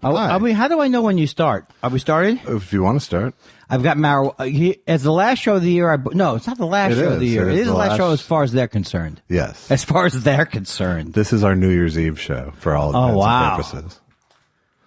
How do I know when you start? Are we started? If you want to start. I've got as the last show of the year. No, it's not the last show of the year. It is the last show as far as they're concerned. Yes. As far as they're concerned. This is our New Year's Eve show for all intents and purposes.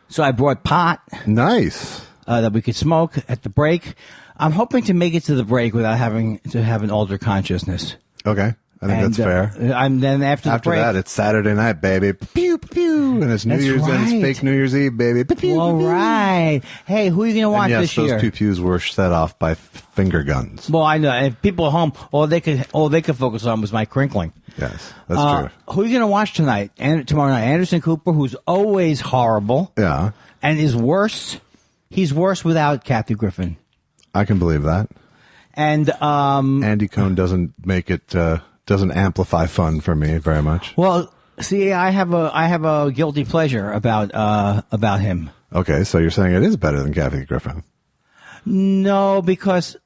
So I brought pot. Nice. That we could smoke at the break. I'm hoping to make it to the break without having to have an altered consciousness. Okay. I think that's fair. Then after the break, that, it's Saturday night, baby. Pew, pew. And it's New Year's and it's fake New Year's Eve, baby. Pew, pew, all pew. Right. Hey, who are you going to watch this year? Yes, those pew pews were set off by finger guns. Well, I know. If people at home, all they could focus on was my crinkling. Yes, that's true. Who are you going to watch tonight? And tomorrow night, Anderson Cooper, who's always horrible. Yeah. And is worse. He's worse without Kathy Griffin. I can believe that. And Andy Cohen doesn't make it. Doesn't amplify fun for me very much. Well, see, I have a guilty pleasure about him. Okay, so you're saying it is better than Kathy Griffin? No, because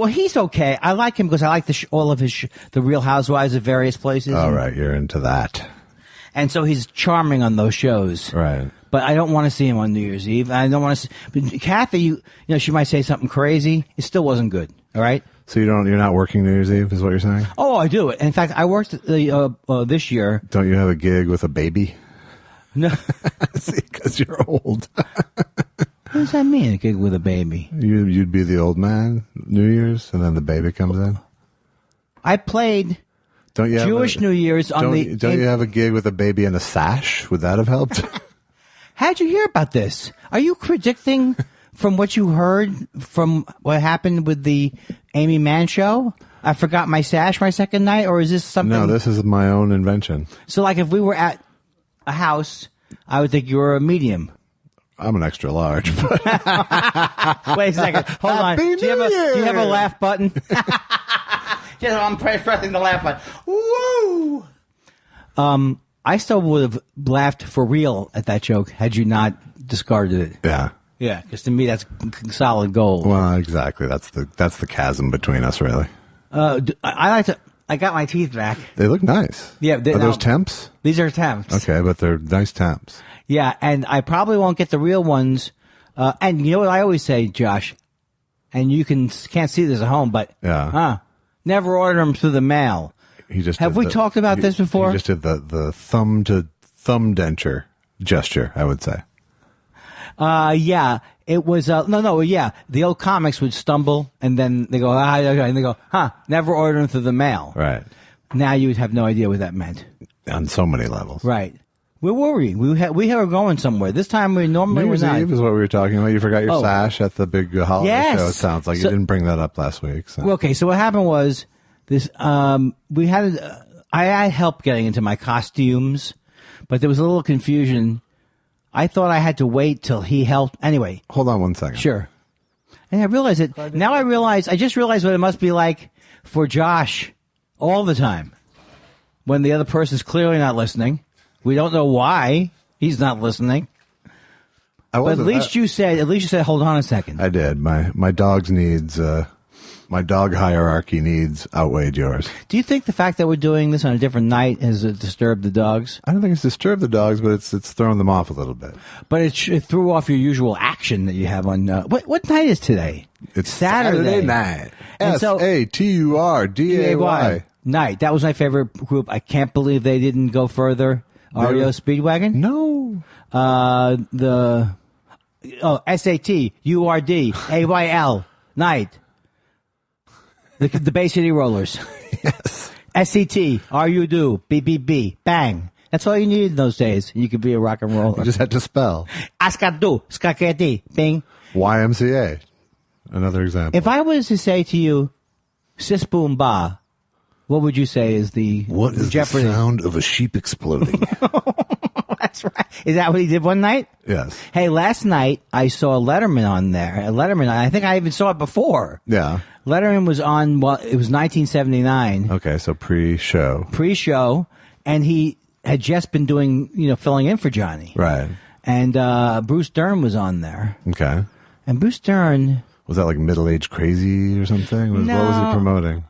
he's okay. I like him because I like all of the Real Housewives of various places. All right, you're into that. And so he's charming on those shows. Right. But I don't want to see him on New Year's Eve. I don't want to see. But Kathy, she might say something crazy. It still wasn't good. All right. So you're not working New Year's Eve, is what you're saying? Oh, I do. In fact, I worked this year. Don't you have a gig with a baby? No. See, because you're old. What does that mean, a gig with a baby? You'd be the old man New Year's, and then the baby comes in? I played Jewish New Year's Don't you have a gig with a baby and a sash? Would that have helped? How'd you hear about this? Are you predicting from what you heard from what happened with the Amy Mann show? I forgot my sash my second night, or is this something? No, this is my own invention. So, like, if we were at a house, I would think you were a medium. I'm an extra large. But Wait a second. Hold on. Do you have a laugh button? I'm pressing the laugh button. Woo! I still would have laughed for real at that joke had you not discarded it. Yeah. Yeah, because to me that's solid gold. Well, exactly. That's the chasm between us, really. I got my teeth back. They look nice. Yeah. Are those temps? These are temps. Okay, but they're nice temps. Yeah, and I probably won't get the real ones. And you know what I always say, Josh, and you can't see this at home, but never order them through the mail. Have we talked about this before? You just did the thumb to thumb denture gesture, I would say. Yeah, it was, yeah. The old comics would stumble and then they go, and they go, never order them through the mail. Right. Now you would have no idea what that meant. On so many levels. Right. Where were we? We were going somewhere. This time we normally New Year's Eve is what we were talking about. You forgot your sash at the big holiday show. It sounds like you didn't bring that up last week. So. Well, okay, so what happened was this, I had help getting into my costumes, but there was a little confusion. I thought I had to wait till he helped. Anyway. Hold on one second. Sure. And I realized it. Now I just realized what it must be like for Josh all the time. When the other person's clearly not listening. We don't know why he's not listening. But at least you said, hold on a second. I did. My dog's needs, my dog hierarchy needs outweighed yours. Do you think the fact that we're doing this on a different night has disturbed the dogs? I don't think it's disturbed the dogs, but it's thrown them off a little bit. But it threw off your usual action that you have on. What night is today? It's Saturday night. SATURDAY night. That was my favorite group. I can't believe they didn't go further. REO Speedwagon? No. SATURDAYL night. The Bay City Rollers. Yes. SCT, RUDO, BBB, bang. That's all you needed in those days. You could be a rock and roller. You just had to spell. Askadu, skaketi, bing. YMCA. Another example. If I was to say to you, sis boom ba, what would you say is the What is Jeopardy? The sound of a sheep exploding? That's right. Is that what he did one night? Yes. Hey, last night I saw Letterman on there. Letterman, I think I even saw it before. Yeah. Letterman was on, it was 1979. Okay, so pre-show. Pre-show, and he had just been doing, filling in for Johnny. Right. And Bruce Dern was on there. Okay. And Bruce Dern... Was that like middle-aged crazy or something? No. What was he promoting?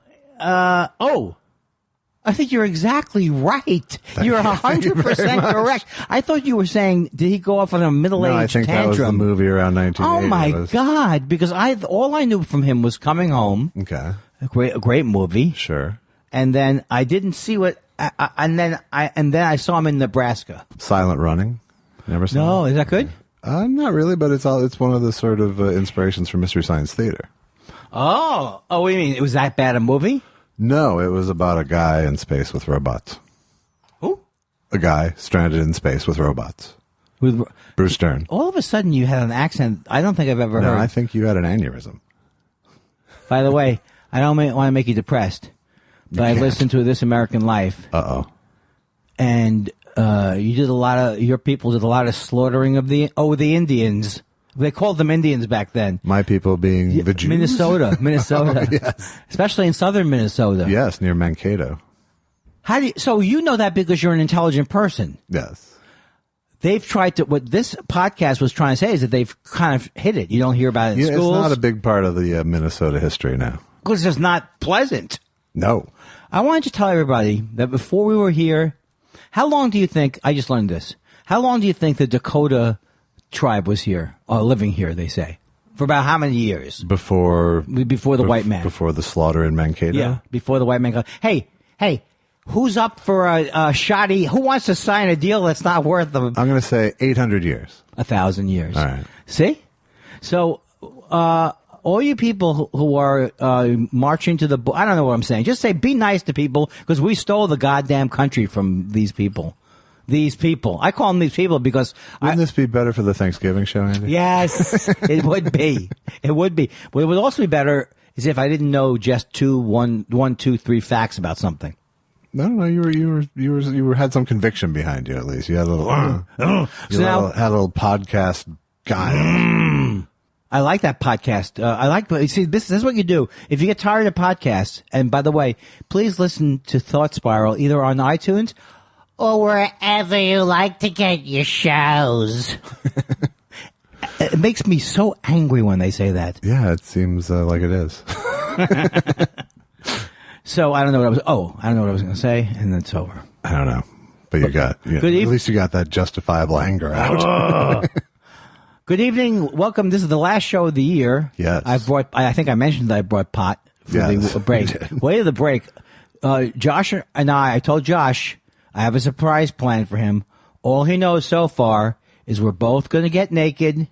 I think you're exactly right. You're 100% correct. I thought you were saying, did he go off on a middle-aged I think tantrum? that was the movie around 1980. Oh my God! Because all I knew from him was Coming Home. Okay, a great movie. Sure. And then I didn't see and then I saw him in Nebraska. Silent Running. Never saw. No, is that good? Not really, but it's one of the sort of inspirations for Mystery Science Theater. Oh, what do you mean? It was that bad a movie? No, it was about a guy in space with robots. Who? A guy stranded in space with robots. With Bruce Stern. All of a sudden, you had an accent I don't think I've ever heard. No, I think you had an aneurysm. By the way, I don't want to make you depressed, but I listened to This American Life. Uh-oh. And your people did a lot of slaughtering of the Indians. They called them Indians back then. My people being the Jews? Minnesota. Yes. Especially in southern Minnesota. Yes, near Mankato. So you know that because you're an intelligent person. Yes. They've tried to, what this podcast was trying to say is that they've kind of hit it. You don't hear about it in schools. It's not a big part of the Minnesota history now. Because it's not pleasant. No. I wanted to tell everybody that before we were here, how long do you think, I just learned this, how long do you think the Dakota tribe was here, or living here, they say? For about how many years? Before the white man. Before the slaughter in Mankato? Yeah, before the white man. Hey, who's up for a shoddy, who wants to sign a deal that's not worth them? I'm going to say 800 years. 1,000 years. All right. See? So, all you people who are marching to the... I don't know what I'm saying. Just say, be nice to people, because we stole the goddamn country from these people. These people. I call them these people because... Wouldn't this be better for the Thanksgiving show, Andy? Yes, it would be. It would be. What would also be better is if I didn't know just one, two, three facts about something. No, you had some conviction behind you, at least. You had a little... had a little podcast guy. I like that podcast. See, this is what you do. If you get tired of podcasts, and by the way, please listen to Thought Spiral either on iTunes or wherever you like to get your shows. It makes me so angry when they say that. Yeah, it seems like it is. So I don't know what I was going to say, and then it's over. I don't know, but at least you got that justifiable anger out. Good evening. Welcome. This is the last show of the year. Yes. I think I mentioned that I brought pot for the break. Way to the break. Josh and I told Josh I have a surprise plan for him. All he knows so far is we're both going to get naked.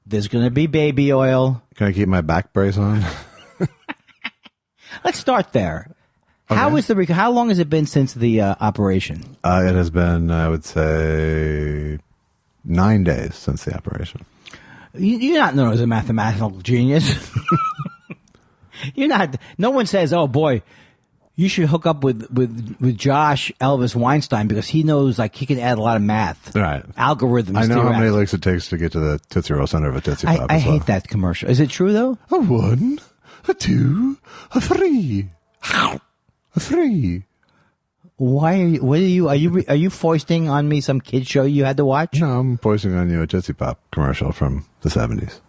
There's going to be baby oil. Can I keep my back brace on? Let's start there. Okay. How long has it been since the operation? It has been, I would say, 9 days since the operation. You're not known as a mathematical genius. You're not. No one says, "Oh boy, you should hook up with Josh Elvis Weinstein because he knows he can add a lot of math, right? Algorithms." I know how many licks it takes to get to the Tootsie Roll center of a Tootsie Pop. I hate that commercial. Is it true though? A 1, a 2, a 3, a 3. Why are you foisting on me some kid show you had to watch? No, I'm foisting on you a Tootsie Pop commercial from the 70s.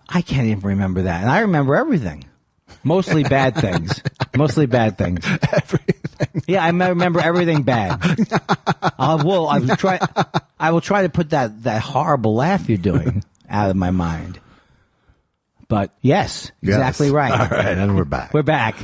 I can't even remember that, and I remember everything. Mostly bad things. Mostly bad things. Everything. Yeah, I remember everything bad. I will try to put that horrible laugh you're doing out of my mind. But yes, exactly right. All right, and we're back. We're back.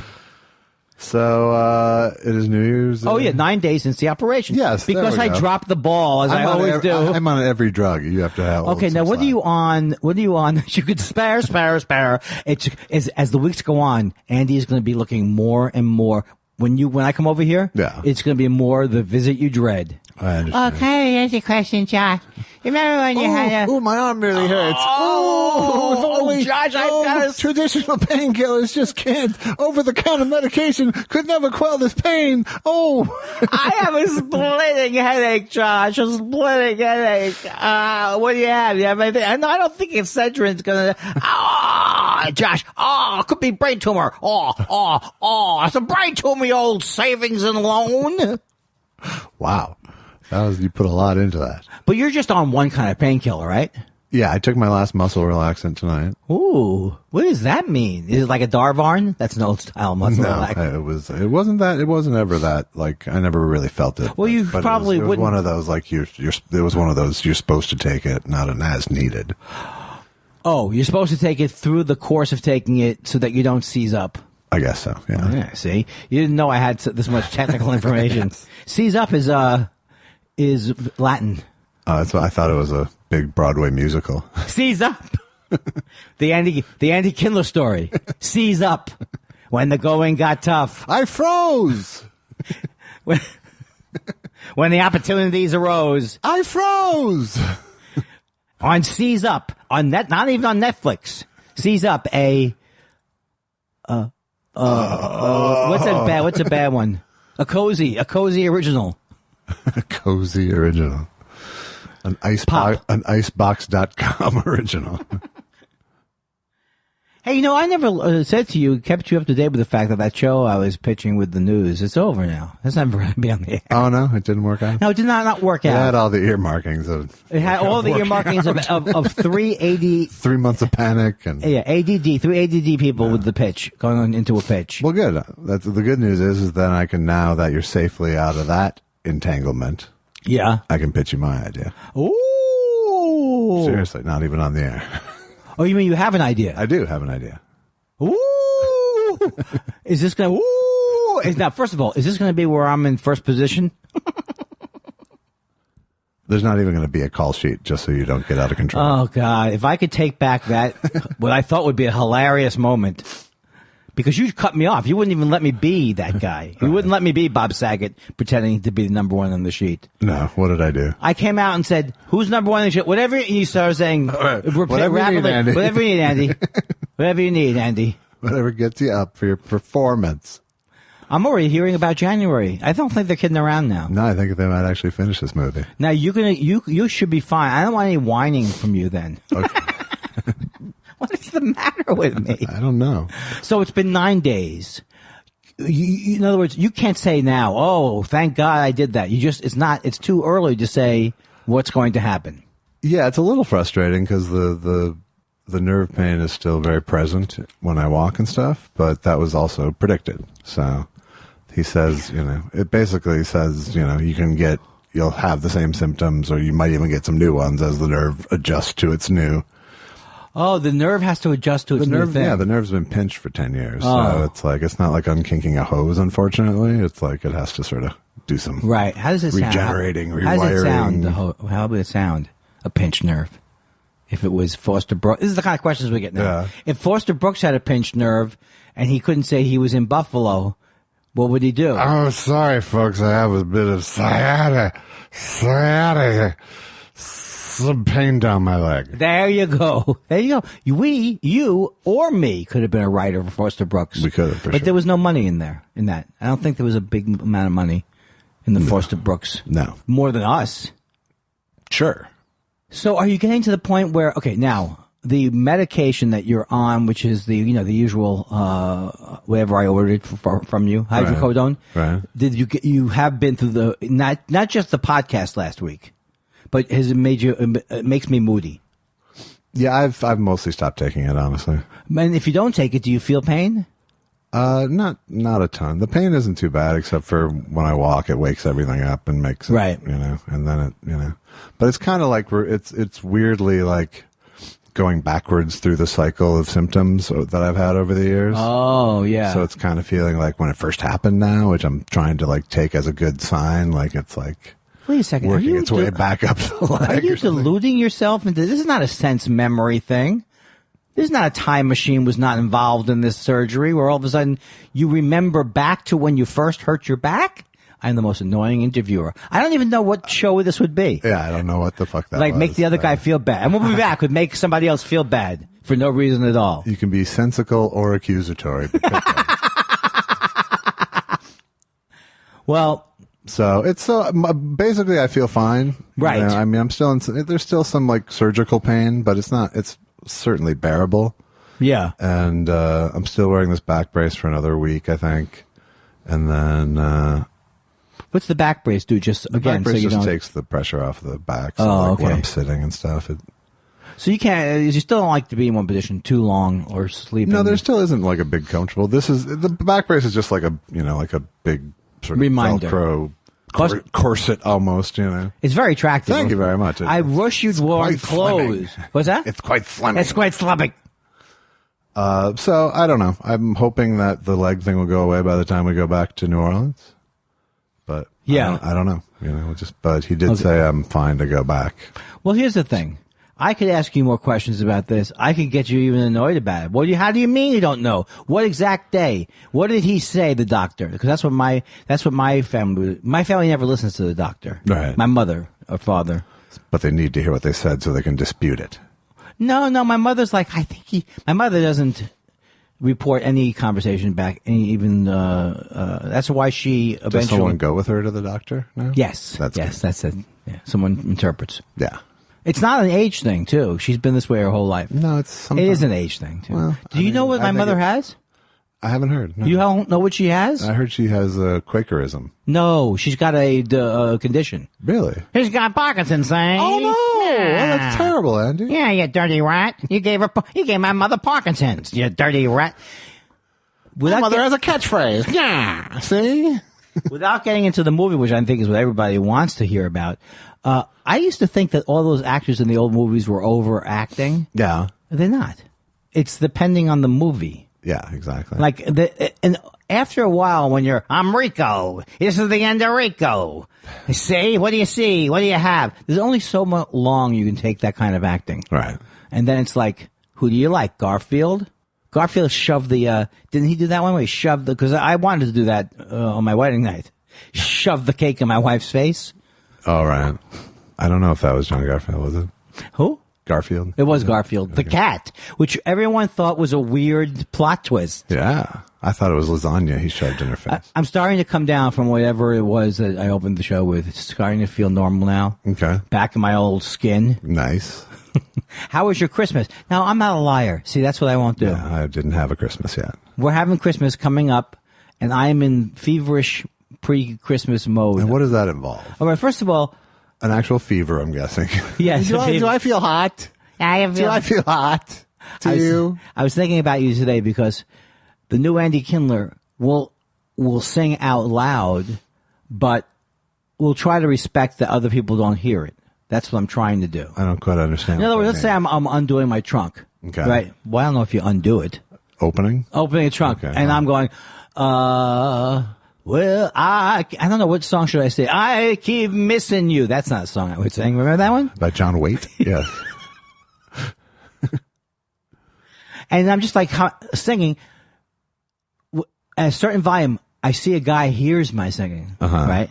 So it is New Year's. Oh yeah, 9 days since the operation. Yes, because I dropped the ball as I always do. I'm on every drug. You have to have. Okay, now what are you on? What are you on? You could spare. It's as the weeks go on, Andy is going to be looking more and more. When I come over here, it's going to be more the visit you dread. I understand. Okay, here's your question, Josh. Remember when you had Oh, my arm really hurts. Josh, I got traditional painkillers just can't. Over-the-counter medication could never quell this pain. Oh. I have a splitting headache, Josh. A splitting headache. What do you have? You have anything? No, I don't think Excedrin's gonna. Josh. It could be brain tumor. It's a brain tumor, old savings and loan. Wow. You put a lot into that. But you're just on one kind of painkiller, right? Yeah, I took my last muscle relaxant tonight. Ooh, what does that mean? Is it like a Darvarn? That's an old style muscle relaxant. No, it wasn't that. It wasn't ever that. Like, I never really felt it. Well, you probably it was wouldn't. one of those like it was one of those you're supposed to take it, not an as needed. Oh, you're supposed to take it through the course of taking it so that you don't seize up. I guess so. Yeah. Yeah. See, you didn't know I had this much technical information. Seize up is Latin. That's what I thought. It was a big Broadway musical. Seize up. the Andy Kindler story. Seize up. When the going got tough. I froze. When the opportunities arose. I froze. On Seize Up. On net, not even on Netflix. Seize Up. What's a bad one? A cozy original. A cozy original. An icebox.com original. Hey, I never said to you, kept you up to date with the fact that show I was pitching with the news, it's over now. It's never going to be on the air. Oh, no? It didn't work out? No, it did not work out. It had all the earmarkings of... It had all the earmarkings of 3 AD... 3 months of panic and... Yeah, ADD, 3 ADD people with the pitch, going on into a pitch. Well, good. That's the good news is that I can, now that you're safely out of that entanglement... Yeah. I can pitch you my idea. Ooh. Seriously, not even on the air. Oh, you mean you have an idea? I do have an idea. Ooh. Is this going to... Ooh. Now, first of all, is this going to be where I'm in first position? There's not even going to be a call sheet, just so you don't get out of control. Oh, God. If I could take back that, what I thought would be a hilarious moment... Because you cut me off. You wouldn't even let me be that guy. You wouldn't let me be Bob Saget pretending to be the number one on the sheet. No. What did I do? I came out and said, who's number one on the sheet? Whatever you started saying. Right. Whatever you need, Andy. Whatever you need, Andy. Whatever you need, Andy. Whatever gets you up for your performance. I'm already hearing about January. I don't think they're kidding around now. No, I think they might actually finish this movie. Now, you should be fine. I don't want any whining from you then. Okay. What is the matter with me? I don't know. So it's been 9 days. In other words, you can't say now, oh, thank God I did that. It's too early to say what's going to happen. Yeah, it's a little frustrating because the nerve pain is still very present when I walk and stuff, but that was also predicted. So he says, it basically says, you'll have the same symptoms or you might even get some new ones as the nerve adjusts to its new. Oh, the nerve has to adjust to its new thing. Yeah, the nerve's been pinched for 10 years. So it's not like unkinking a hose, unfortunately. It's like it has to sort of do some right. How does it regenerating, sound? rewiring. How does it sound? How would it sound? A pinched nerve. If it was Foster Brooks. This is the kind of questions we get now. Yeah. If Foster Brooks had a pinched nerve and he couldn't say he was in Buffalo, what would he do? Oh, sorry, folks. I have a bit of sciatica. Some pain down my leg. There you go. You or me could have been a writer for Foster Brooks. We could have, but there was no money in that. I don't think there was a big amount of money in the Foster Brooks. No. More than us. Sure. So are you getting to the point where, okay, now, the medication that you're on, which is the usual, whatever I ordered from you, hydrocodone. Right. You have been through not just the podcast last week. But it makes me moody. Yeah, I've mostly stopped taking it, honestly. And if you don't take it, do you feel pain? Not a ton. The pain isn't too bad, except for when I walk, it wakes everything up and makes it, right. And then it, But it's kind of like it's weirdly like going backwards through the cycle of symptoms that I've had over the years. Oh, yeah. So it's kind of feeling like when it first happened now, which I'm trying to like take as a good sign, like it's like. Wait a second. Working its way back up the leg. Are you deluding yourself into this? Is not a sense memory thing. This is not a time machine was not involved in this surgery where all of a sudden you remember back to when you first hurt your back. I'm the most annoying interviewer. I don't even know what show this would be. Yeah, I don't know what the fuck that like was. Make the other guy feel bad. And we'll be back with make somebody else feel bad for no reason at all. You can be sensical or accusatory. Well... So it's basically I feel fine. Right. I mean, there's still some like surgical pain, but it's certainly bearable. Yeah. And, I'm still wearing this back brace for another week, I think. And then, what's the back brace do? Just again, back brace so you just don't... takes the pressure off the back. So when I'm sitting and stuff. So you can't. You still don't like to be in one position too long or sleeping. No, there still isn't like a big comfortable. The back brace is just like a big sort of reminder. Velcro corset almost. It's very attractive. Thank you very much. I wish you'd worn clothes. What's that? It's quite slimming. It's quite slumming. So I don't know. I'm hoping that the leg thing will go away by the time we go back to New Orleans. But yeah, I don't know. But he did say I'm fine to go back. Well, here's the thing. I could ask you more questions about this. I could get you even annoyed about it. Well, how do you mean you don't know? What exact day? What did he say, the doctor? Because that's what my family never listens to the doctor. Right. My mother or father. But they need to hear what they said so they can dispute it. No, my mother's like, my mother doesn't report any conversation back, that's why she eventually... Does someone go with her to the doctor now? Yes. That's it. Yeah, someone interprets. Yeah. It's not an age thing, too. She's been this way her whole life. No, it is an age thing, too. Well, Do you know what my mother has? I haven't heard. No. You don't know what she has? I heard she has a Quakerism. No, she's got a condition. Really? She's got Parkinson's, eh? Oh, no! Yeah. Oh, that's terrible, Andy. Yeah, you dirty rat. You gave my mother Parkinson's, you dirty rat. My mother has a catchphrase. Yeah, see? Without getting into the movie, which I think is what everybody wants to hear about, I used to think that all those actors in the old movies were overacting. Yeah. They're not. It's depending on the movie. Yeah, exactly. And after a while, when I'm Rico, this is the end of Rico. See? What do you see? What do you have? There's only so long you can take that kind of acting. Right. And then it's like, who do you like? Garfield? Garfield shoved didn't he do that one where he shoved because I wanted to do that on my wedding night. Shoved the cake in my wife's face. All right. I don't know if that was John Garfield, was it? Who? Garfield. It was Garfield. The cat, which everyone thought was a weird plot twist. Yeah. I thought it was lasagna he shoved in her face. I'm starting to come down from whatever it was that I opened the show with. It's starting to feel normal now. Okay. Back in my old skin. Nice. How was your Christmas? Now, I'm not a liar. See, that's what I won't do. Yeah, I didn't have a Christmas yet. We're having Christmas coming up, and I am in feverish pre-Christmas mode. And what does that involve? All right, first of all... An actual fever, I'm guessing. Yes. Do I feel hot? Do I feel hot? I was thinking about you today because the new Andy Kindler will sing out loud, but we'll try to respect that other people don't hear it. That's what I'm trying to do. I don't quite understand. In other words, let's say I'm undoing my trunk. Okay. Right? Well, I don't know if you undo it. Opening a trunk. Okay, and I'm going, well, I don't know what song should I say. I keep missing you. That's not a song I would sing. Remember that one? By John Waite? Yeah. And I'm just like singing at a certain volume. I see a guy hears my singing, right?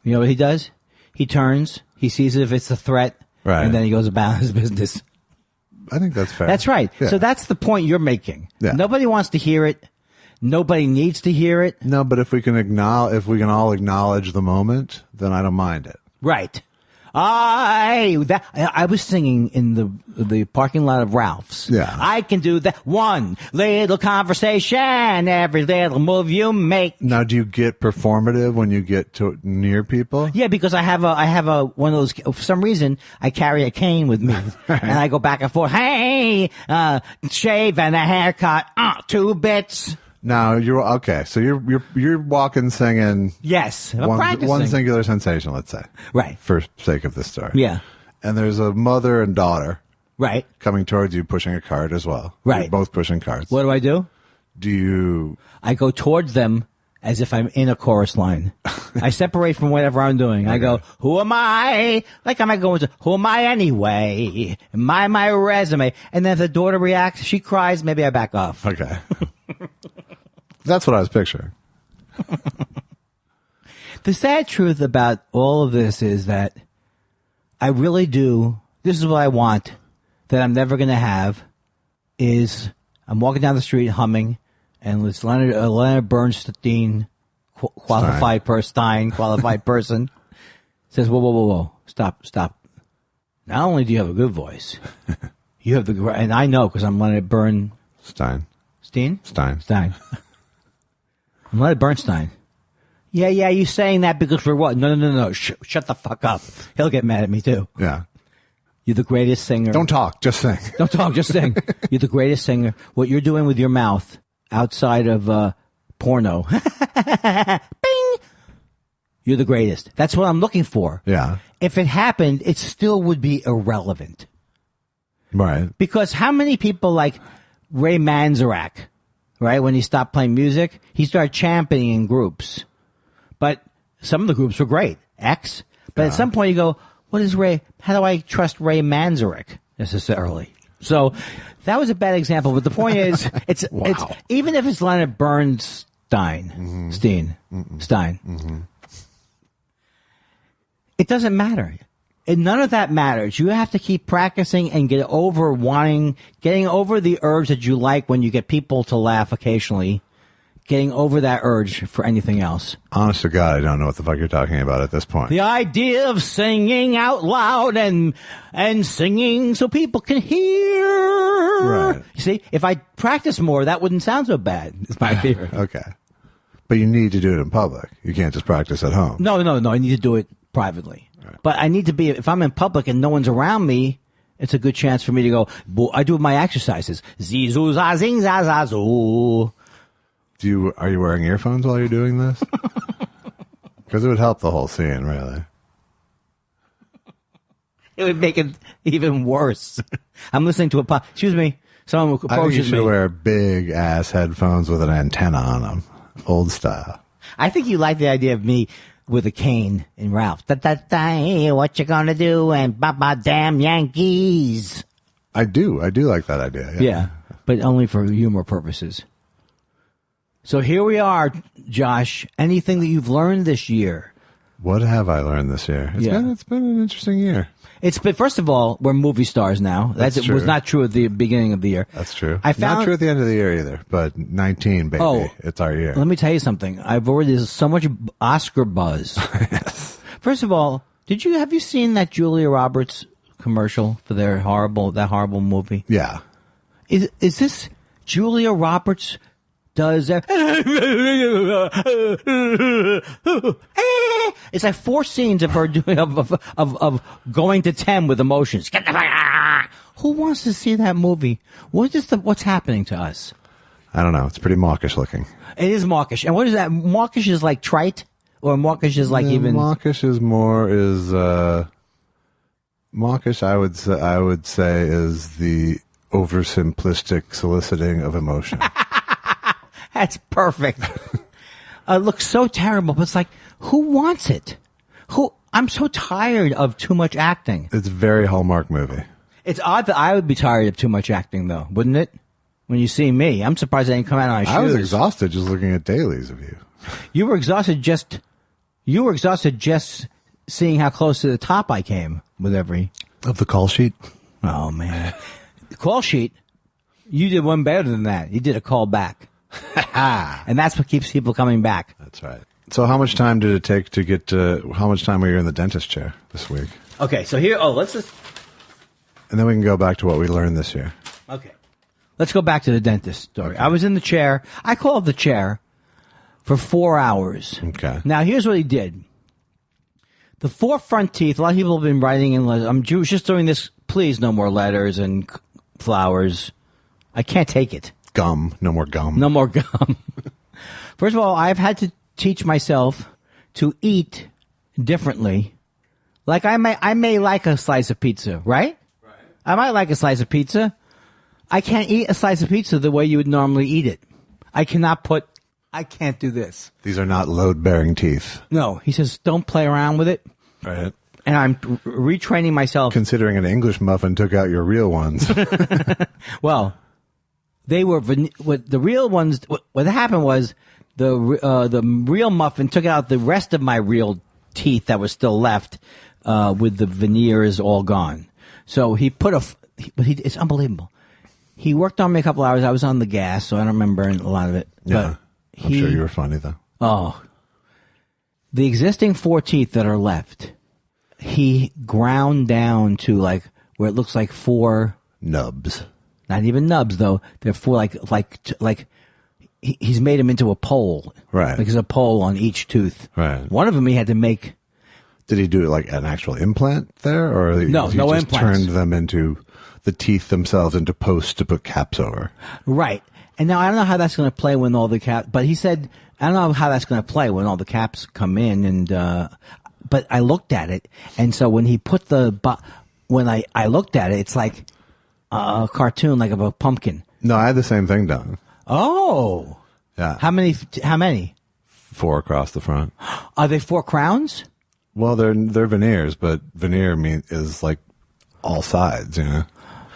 You know what he does? He turns, he sees if it's a threat, right, and then he goes about his business. I think that's fair. That's right. Yeah. So that's the point you're making. Yeah. Nobody wants to hear it. Nobody needs to hear it. No, but if we can all acknowledge the moment, then I don't mind it. Right. I was singing in the parking lot of Ralph's. Yeah. I can do that. One little conversation, every little move you make. Now, do you get performative when you get to near people? Yeah, because I have a one of those. For some reason, I carry a cane with me, and I go back and forth. Hey, shave and a haircut. 2 bits. Now you're okay. So you're walking, singing. Yes, I'm practicing. One singular sensation, let's say. Right. For sake of this story. Yeah. And there's a mother and daughter. Right. Coming towards you, pushing a cart as well. Right. You're both pushing carts. What do? I go towards them as if I'm in a chorus line. I separate from whatever I'm doing. Okay. I go, who am I? Like I'm going to, who am I anyway? Am I my resume? And then if the daughter reacts, she cries, maybe I back off. Okay. That's what I was picturing. The sad truth about all of this is that I really do, this is what I want, that I'm never going to have, is I'm walking down the street humming, and it's Leonard Bernstein, qualified person, says, whoa, stop. Not only do you have a good voice, you have and I know because I'm Leonard Bernstein. Stein? I'm Leonard Bernstein. Yeah, you saying that because we're what? No. Shut the fuck up. He'll get mad at me too. Yeah. You're the greatest singer. Don't talk, just sing. Don't talk, just sing. You're the greatest singer. What you're doing with your mouth outside of porno. Bing! You're the greatest. That's what I'm looking for. Yeah. If it happened, it still would be irrelevant. Right. Because how many people like Ray Manzarek, right? When he stopped playing music, he started championing groups. But some of the groups were great. X. But at some point you go, what is Ray? How do I trust Ray Manzarek necessarily? So that was a bad example. But the point is, it's even if it's Leonard Bernstein, Stein. It doesn't matter. And none of that matters. You have to keep practicing and getting over the urge that you like when you get people to laugh occasionally. Getting over that urge for anything else. Honest to God, I don't know what the fuck you're talking about at this point. The idea of singing out loud and singing so people can hear. Right. You see, if I practice more, that wouldn't sound so bad. It's my theory. Okay. But you need to do it in public. You can't just practice at home. No. I need to do it privately. Right. But I need to be, if I'm in public and no one's around me, it's a good chance for me to go, I do my exercises. Zee-zoo, za, zing, za, za, zoo. Are you wearing earphones while you're doing this? Because it would help the whole scene, really. It would make it even worse. I'm listening to excuse me. Someone approaches me. I think you should wear big ass headphones with an antenna on them, old style. I think you like the idea of me with a cane in Ralph. Da-da-da, what you gonna do? And ba-ba damn Yankees. I do like that idea. Yeah, but only for humor purposes. So here we are, Josh. Anything that you've learned this year? What have I learned this year? It's been an interesting year. First of all, we're movie stars now. That was not true at the beginning of the year. That's true. Not true at the end of the year either, but 19, baby. Oh, it's our year. Let me tell you something. There's so much Oscar buzz. Yes. First of all, have you seen that Julia Roberts commercial for that horrible movie? Yeah. Is this Julia Roberts does that? It's like 4 scenes of her doing of going to 10 with emotions. Who wants to see that movie? What's happening to us? I don't know. It's pretty mawkish looking. It is mawkish. And what is that? Mawkish is like trite, or mawkish is like even. Mawkish is mawkish. I would say is the oversimplistic soliciting of emotion. That's perfect. It looks so terrible, but it's like, who wants it? I'm so tired of too much acting. It's a very Hallmark movie. It's odd that I would be tired of too much acting, though, wouldn't it? When you see me, I'm surprised I didn't come out on my shoes. I was exhausted just looking at dailies of you. You were exhausted just seeing how close to the top I came with every of the call sheet. Oh man, the call sheet. You did one better than that. You did a call back. And that's what keeps people coming back. That's right. So how much time did it take to get to, how much time were you in the dentist chair this week? Okay, so here, let's just. And then we can go back to what we learned this year. Okay. Let's go back to the dentist story. Okay. I was in the chair. I called the chair for 4 hours. Okay. Now, here's what he did. The 4 front teeth, a lot of people have been writing in letters. I'm just doing this, please, no more letters and flowers. I can't take it. Gum. No more gum. No more gum. First of all, I've had to teach myself to eat differently. Like I may like a slice of pizza, right? Right. I might like a slice of pizza. I can't eat a slice of pizza the way you would normally eat it. I can't do this. These are not load-bearing teeth. No. He says, don't play around with it. Right. And I'm retraining myself. Considering an English muffin took out your real ones. Well, they were the real ones. What happened was the real muffin took out the rest of my real teeth that was still left, with the veneers all gone. So he put it's unbelievable. He worked on me a couple hours. I was on the gas, so I don't remember a lot of it. Yeah, I'm sure you were funny though. Oh, the existing 4 teeth that are left, he ground down to like where it looks like 4 nubs. Not even nubs, though. They're 4 like he's made them into a pole. Right. Like there's a pole on each tooth. Right. One of them he had to make Did he do like an actual implant there, or No, he no just implants. turned them into the teeth themselves into posts to put caps over? Right. And now I don't know how that's going to play when all the caps. But he said I don't know how that's going to play when all the caps come in. And but I looked at it, and so when he put when I looked at it, it's like a cartoon, like of a pumpkin. No, I had the same thing done. Oh, Yeah. How many? 4 across the front. Are they 4 crowns? Well, they're veneers, but veneer is like all sides, you know.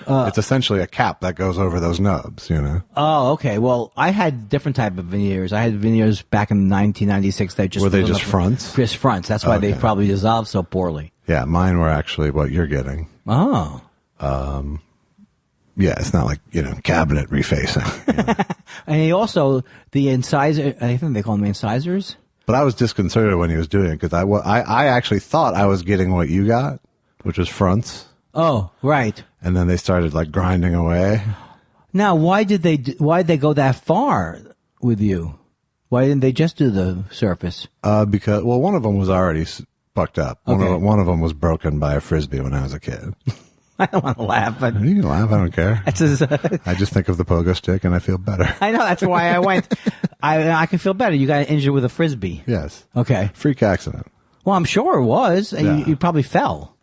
It's essentially a cap that goes over those nubs, you know. Oh, okay. Well, I had different type of veneers. I had veneers back in 1996. They just Were they just fronts? Just fronts. That's why they Okay. probably dissolved so poorly. Yeah, mine were actually what you're getting. Oh. Yeah, it's not like, you know, cabinet refacing. You know? And he also, the incisor, I think they call them incisors. But I was disconcerted when he was doing it because I actually thought I was getting what you got, which was fronts. Oh, right. And then they started like grinding away. Now, why'd they go that far with you? Why didn't they just do the surface? Because, well, one of them was already fucked up. Okay. One of them was broken by a Frisbee when I was a kid. I don't want to laugh, but You can laugh, I don't care. that's just, I just think of the pogo stick and I feel better. I know that's why I went. I can feel better. You got injured with a Frisbee. Yes. Okay. Freak accident. Well, I'm sure it was. And Yeah. you probably fell.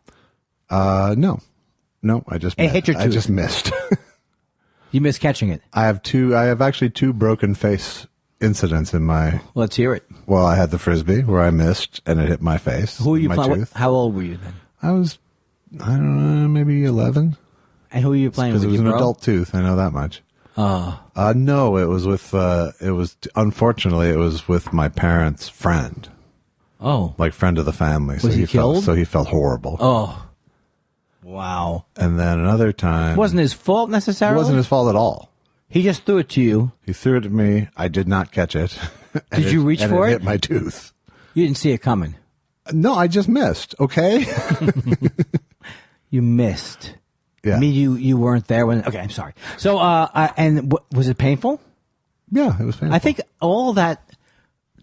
No, I just It hit your I tooth. just missed. You missed catching it. I have actually 2 broken face incidents in my. Let's hear it. Well, I had the Frisbee where I missed and it hit my face. Who are you my playing? tooth. How old were you then? I was, I don't know, maybe 11. And who are you playing Because with? it was an Your bro? adult tooth. I know that much. No, it was with. Unfortunately, it was with my parents' friend, Oh. like friend of the family. So Was he killed? So he felt horrible. Oh. Wow. And then another time, It wasn't his fault it necessarily? wasn't his fault at all. He just threw it to you. He threw it at me. I did not catch it. And Did you reach and for it? it? Hit my tooth. You didn't see it coming. No, I just missed. Okay. You missed. Yeah. I mean, you weren't there when. Okay, I'm sorry. So, was it painful? Yeah, it was painful. I think all that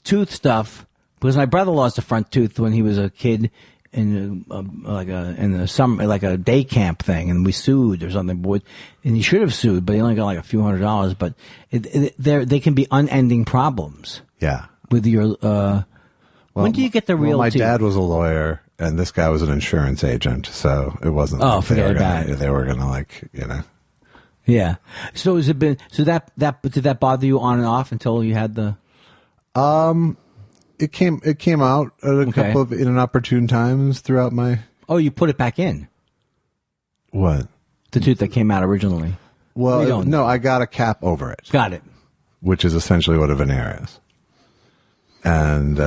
tooth stuff, because my brother lost a front tooth when he was a kid in the summer, like a day camp thing, and we sued or something. And he should have sued, but he only got like a few $100. But they can be unending problems Yeah. with your. When do you get the real? My teeth? dad was a lawyer, and this guy was an insurance agent, so it wasn't. Oh, like forget about it. They were gonna like, you know. Yeah. So has it been? So that did that bother you on and off until you had the? It came out at a couple of inopportune times throughout my. Oh, you put it back in What? the tooth that came out originally. We Well, don't no, I got a cap over it, Got it. which is essentially what a veneer is, and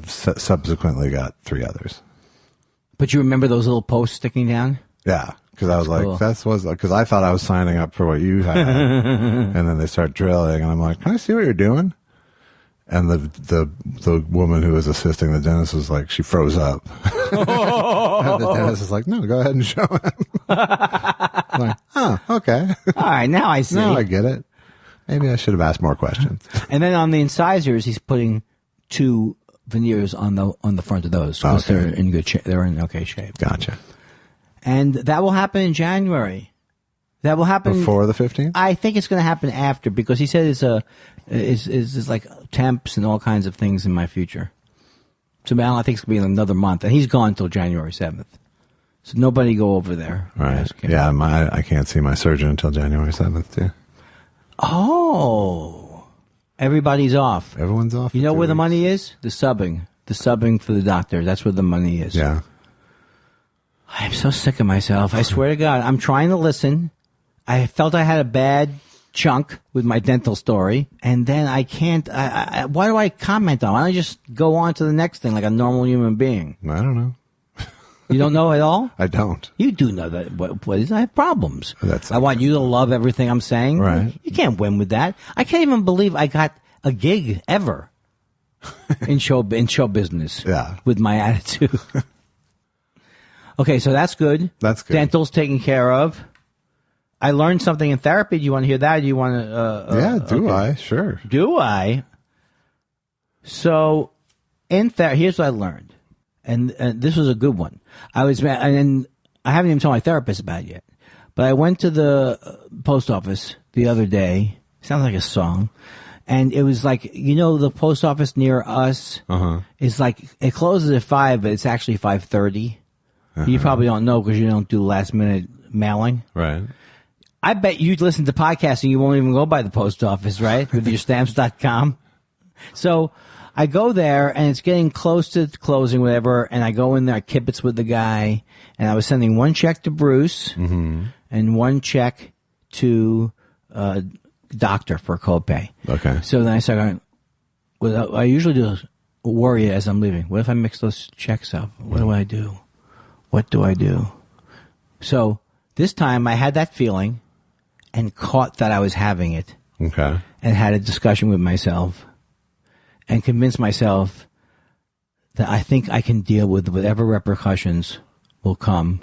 subsequently got 3 others. But you remember those little posts sticking down? Yeah, because I was cool. like, because I thought I was signing up for what you had, and then they start drilling, and I'm like, can I see what you're doing? And the woman who was assisting the dentist was like, she froze up. And the dentist was like, no, go ahead and show him. I'm like, oh, okay. All right, now I see. Now I get it. Maybe I should have asked more questions. And then on the incisors, he's putting 2 veneers on the front of those because Okay. they're in good shape. They're in okay shape. Gotcha. And that will happen in January. That will happen Before the 15th? I think it's going to happen after because he said it's like temps and all kinds of things in my future. So I think it's going to be another month, and he's gone until January 7th. So nobody go over there. Right. Ask him. Yeah, I can't see my surgeon until January 7th, too. Oh, everybody's off. Everyone's off. You for know 2 where the weeks. money is? The subbing for the doctor. That's where the money is. Yeah. I'm so sick of myself. I swear to God, I'm trying to listen. I felt I had a bad chunk with my dental story, and then I can't. Why do I comment on it? Why don't I just go on to the next thing like a normal human being? I don't know. You don't know at all? I don't. You do know that. What is? I have problems. That's I want you to love everything I'm saying. Right. You can't win with that. I can't even believe I got a gig ever in show business. Yeah. With my attitude. Okay, so that's good. That's good. Dental's taken care of. I learned something in therapy. Do you want to hear that? Or do you want to? Yeah, do okay. I? Sure. Do I? So, here's what I learned, and this was a good one. And I haven't even told my therapist about it yet, but I went to the post office the other day. Sounds like a song. And it was like, the post office near us is like, it closes at 5, but it's actually 5:30. You probably don't know because you don't do last minute mailing. Right. I bet you'd listen to podcasts and you won't even go by the post office, right? With your stamps.com. So I go there and it's getting close to closing, whatever. And I go in there, I kibitz with the guy, and I was sending one check to Bruce and one check to, doctor for a copay. Okay. So then I started going, I usually do worry as I'm leaving. What if I mix those checks up? What do I do? What do I do? So this time I had that feeling and caught that I was having it. Okay. And had a discussion with myself and convinced myself that I think I can deal with whatever repercussions will come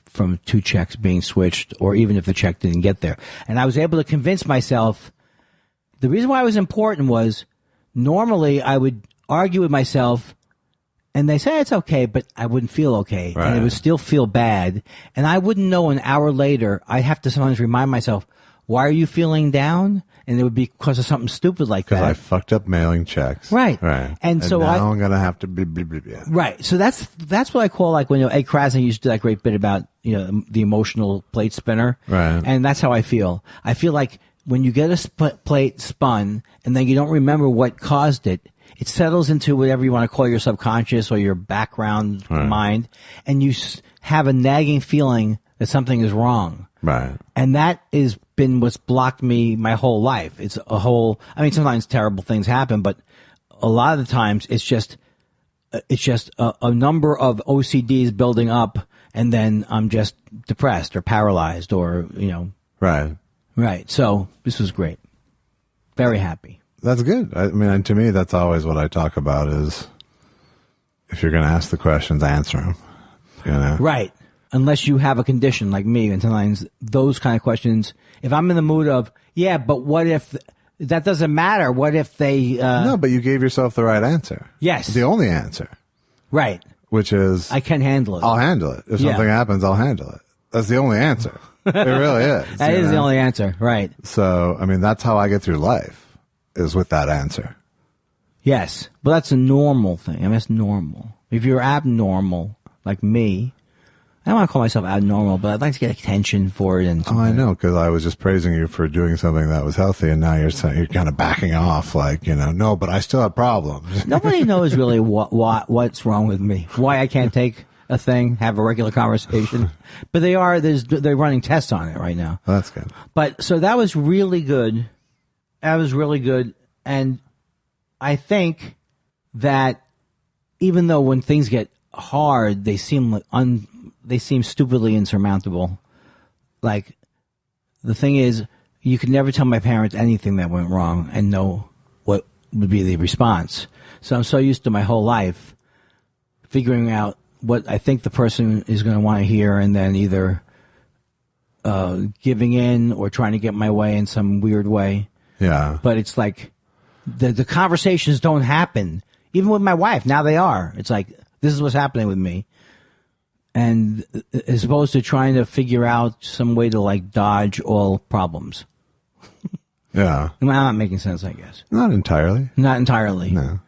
from 2 checks being switched, or even if the check didn't get there. And I was able to convince myself. The reason why it was important was normally I would argue with myself and they say it's okay, but I wouldn't feel okay. Right. And it would still feel bad. And I wouldn't know an hour later. I'd have to sometimes remind myself, why are you feeling down? And it would be because of something stupid like that. Because I fucked up mailing checks. Right. Right. And so now I'm going to have to be, yeah. Right. So that's what I call, like, when Ed Krasner used to do that great bit about, the emotional plate spinner. Right. And that's how I feel. I feel like when you get a plate spun and then you don't remember what caused it, it settles into whatever you want to call your subconscious or your background mind. And you have a nagging feeling that something is wrong. Right. And that is been what's blocked me my whole life. It's sometimes terrible things happen, but a lot of the times it's just a number of OCDs building up, and then I'm just depressed or paralyzed or, Right. Right. So this was great. Very happy. That's good. I mean, to me, that's always what I talk about is if you're going to ask the questions, answer them, Right. Unless you have a condition like me, and sometimes those kind of questions, if I'm in the mood of, yeah, but what if that doesn't matter? What if they... No, but you gave yourself the right answer. Yes. The only answer. Right. Which is... I can handle it. I'll handle it. If something happens, I'll handle it. That's the only answer. It really is. That is the only answer. Right. So, I mean, that's how I get through life, is with that answer. Yes. But that's a normal thing. I mean, that's normal. If you're abnormal, like me... I don't want to call myself abnormal, but I'd like to get attention for it. And I know, because I was just praising you for doing something that was healthy, and now you're kind of backing off, like, no, but I still have problems. Nobody knows really what's wrong with me, why I can't take a thing, have a regular conversation. But they're running tests on it right now. Well, that's good. But so that was really good. That was really good, and I think that even though when things get hard, they seem like they seem stupidly insurmountable. Like, the thing is, you could never tell my parents anything that went wrong and know what would be the response. So I'm so used to my whole life figuring out what I think the person is going to want to hear, and then either giving in or trying to get my way in some weird way. Yeah. But it's like the conversations don't happen. Even with my wife, now they are. It's like, this is what's happening with me. And as opposed to trying to figure out some way to, like, dodge all problems. Yeah. I'm not making sense, I guess. Not entirely. Not entirely. No.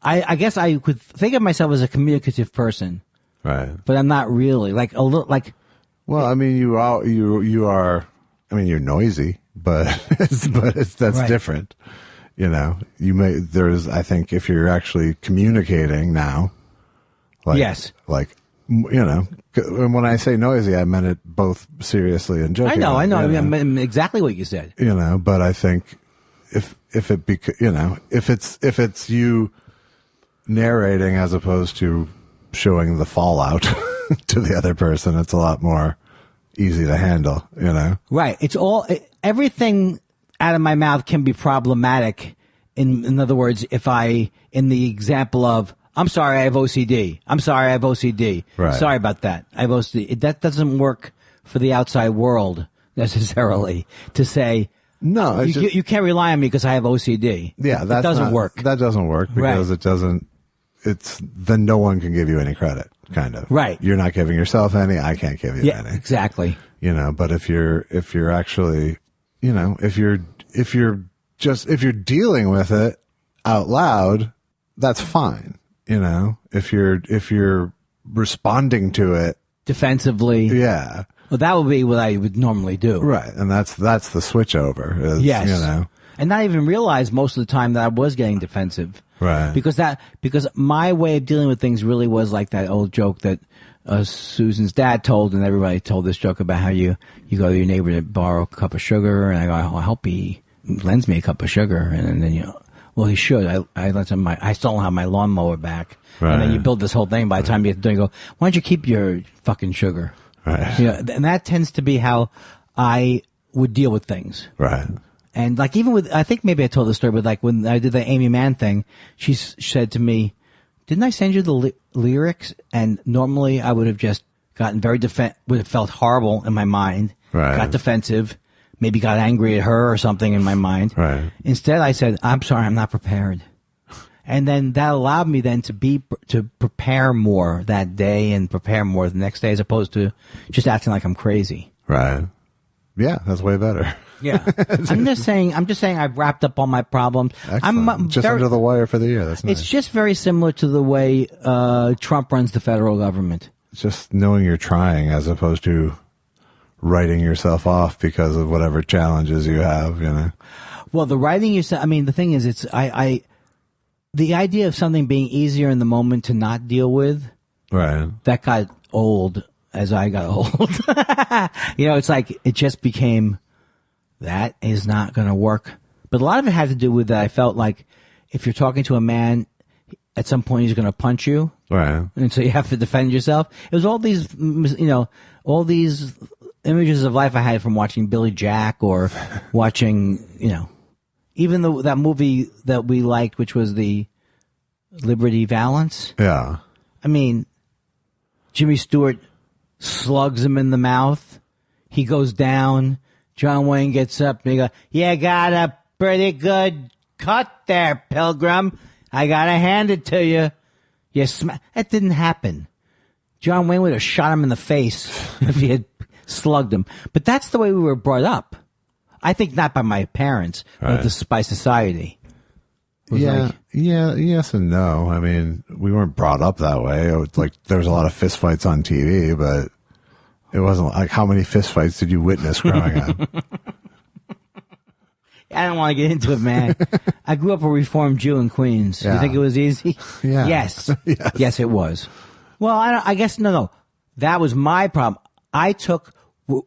I guess I could think of myself as a communicative person. Right. But I'm not really. Like, a little, like... Well, I mean, you are, I mean, you're noisy, but that's right. different. I think if you're actually communicating now, like, yes. Like, when I say noisy, I meant it both seriously and jokingly. I know. I mean, exactly what you said. But I think if it's you narrating as opposed to showing the fallout to the other person, it's a lot more easy to handle, Right. Everything out of my mouth can be problematic. In other words, if in the example of, I'm sorry, I have OCD. I'm sorry, I have OCD. Right. Sorry about that. I have OCD. That doesn't work for the outside world necessarily to say, no, you can't rely on me because I have OCD. Yeah, that doesn't work. That doesn't work because it doesn't, then no one can give you any credit, kind of. Right. You're not giving yourself any. I can't give you any. Exactly. But if you're actually, if you're dealing with it out loud, that's fine. If you're responding to it defensively. Yeah. Well, that would be what I would normally do. Right. And that's the switch over. Is, yes. And not even realize most of the time that I was getting defensive. Right. Because my way of dealing with things really was like that old joke that Susan's dad told, and everybody told this joke about how you go to your neighbor to borrow a cup of sugar, and I go, oh, I hope he lends me a cup of sugar, and then well, he should. I lent him I still don't have my lawnmower back. Right. And then you build this whole thing. By the time you get done, you go, why don't you keep your fucking sugar? Right. And that tends to be how I would deal with things. Right. And like even with, I think maybe I told the story, but like when I did the Amy Mann thing, she said to me, didn't I send you the lyrics? And normally I would have just gotten would have felt horrible in my mind. Right. Got defensive. Maybe got angry at her or something in my mind. Right. Instead, I said, I'm sorry, I'm not prepared. And then that allowed me then to prepare more that day and prepare more the next day as opposed to just acting like I'm crazy. Right. Yeah, that's way better. Yeah. I'm just saying I've wrapped up all my problems. Excellent. I'm just under the wire for the year. That's nice. It's just very similar to the way Trump runs the federal government. It's just knowing you're trying as opposed to writing yourself off because of whatever challenges you have, Well, the writing yourself, I mean, the thing is, the idea of something being easier in the moment to not deal with, right? That got old as I got old. It's like it just became, that is not going to work. But a lot of it had to do with that. I felt like if you're talking to a man, at some point he's going to punch you, right? And so you have to defend yourself. It was all these, all these images of life I had from watching Billy Jack or watching, even that movie that we liked, which was the Liberty Valance. Yeah. I mean, Jimmy Stewart slugs him in the mouth. He goes down. John Wayne gets up and he goes, you got a pretty good cut there, Pilgrim. I got to hand it to you. That didn't happen. John Wayne would have shot him in the face if he had slugged him. But that's the way we were brought up. I think not by my parents, but by society. Yeah, yes and no. I mean, we weren't brought up that way. It was like there was a lot of fist fights on TV, but it wasn't like how many fist fights did you witness growing up? I don't want to get into it, man. I grew up a Reformed Jew in Queens. Yeah. You think it was easy? Yeah. Yes. Yes, it was. Well, I guess no. That was my problem. I took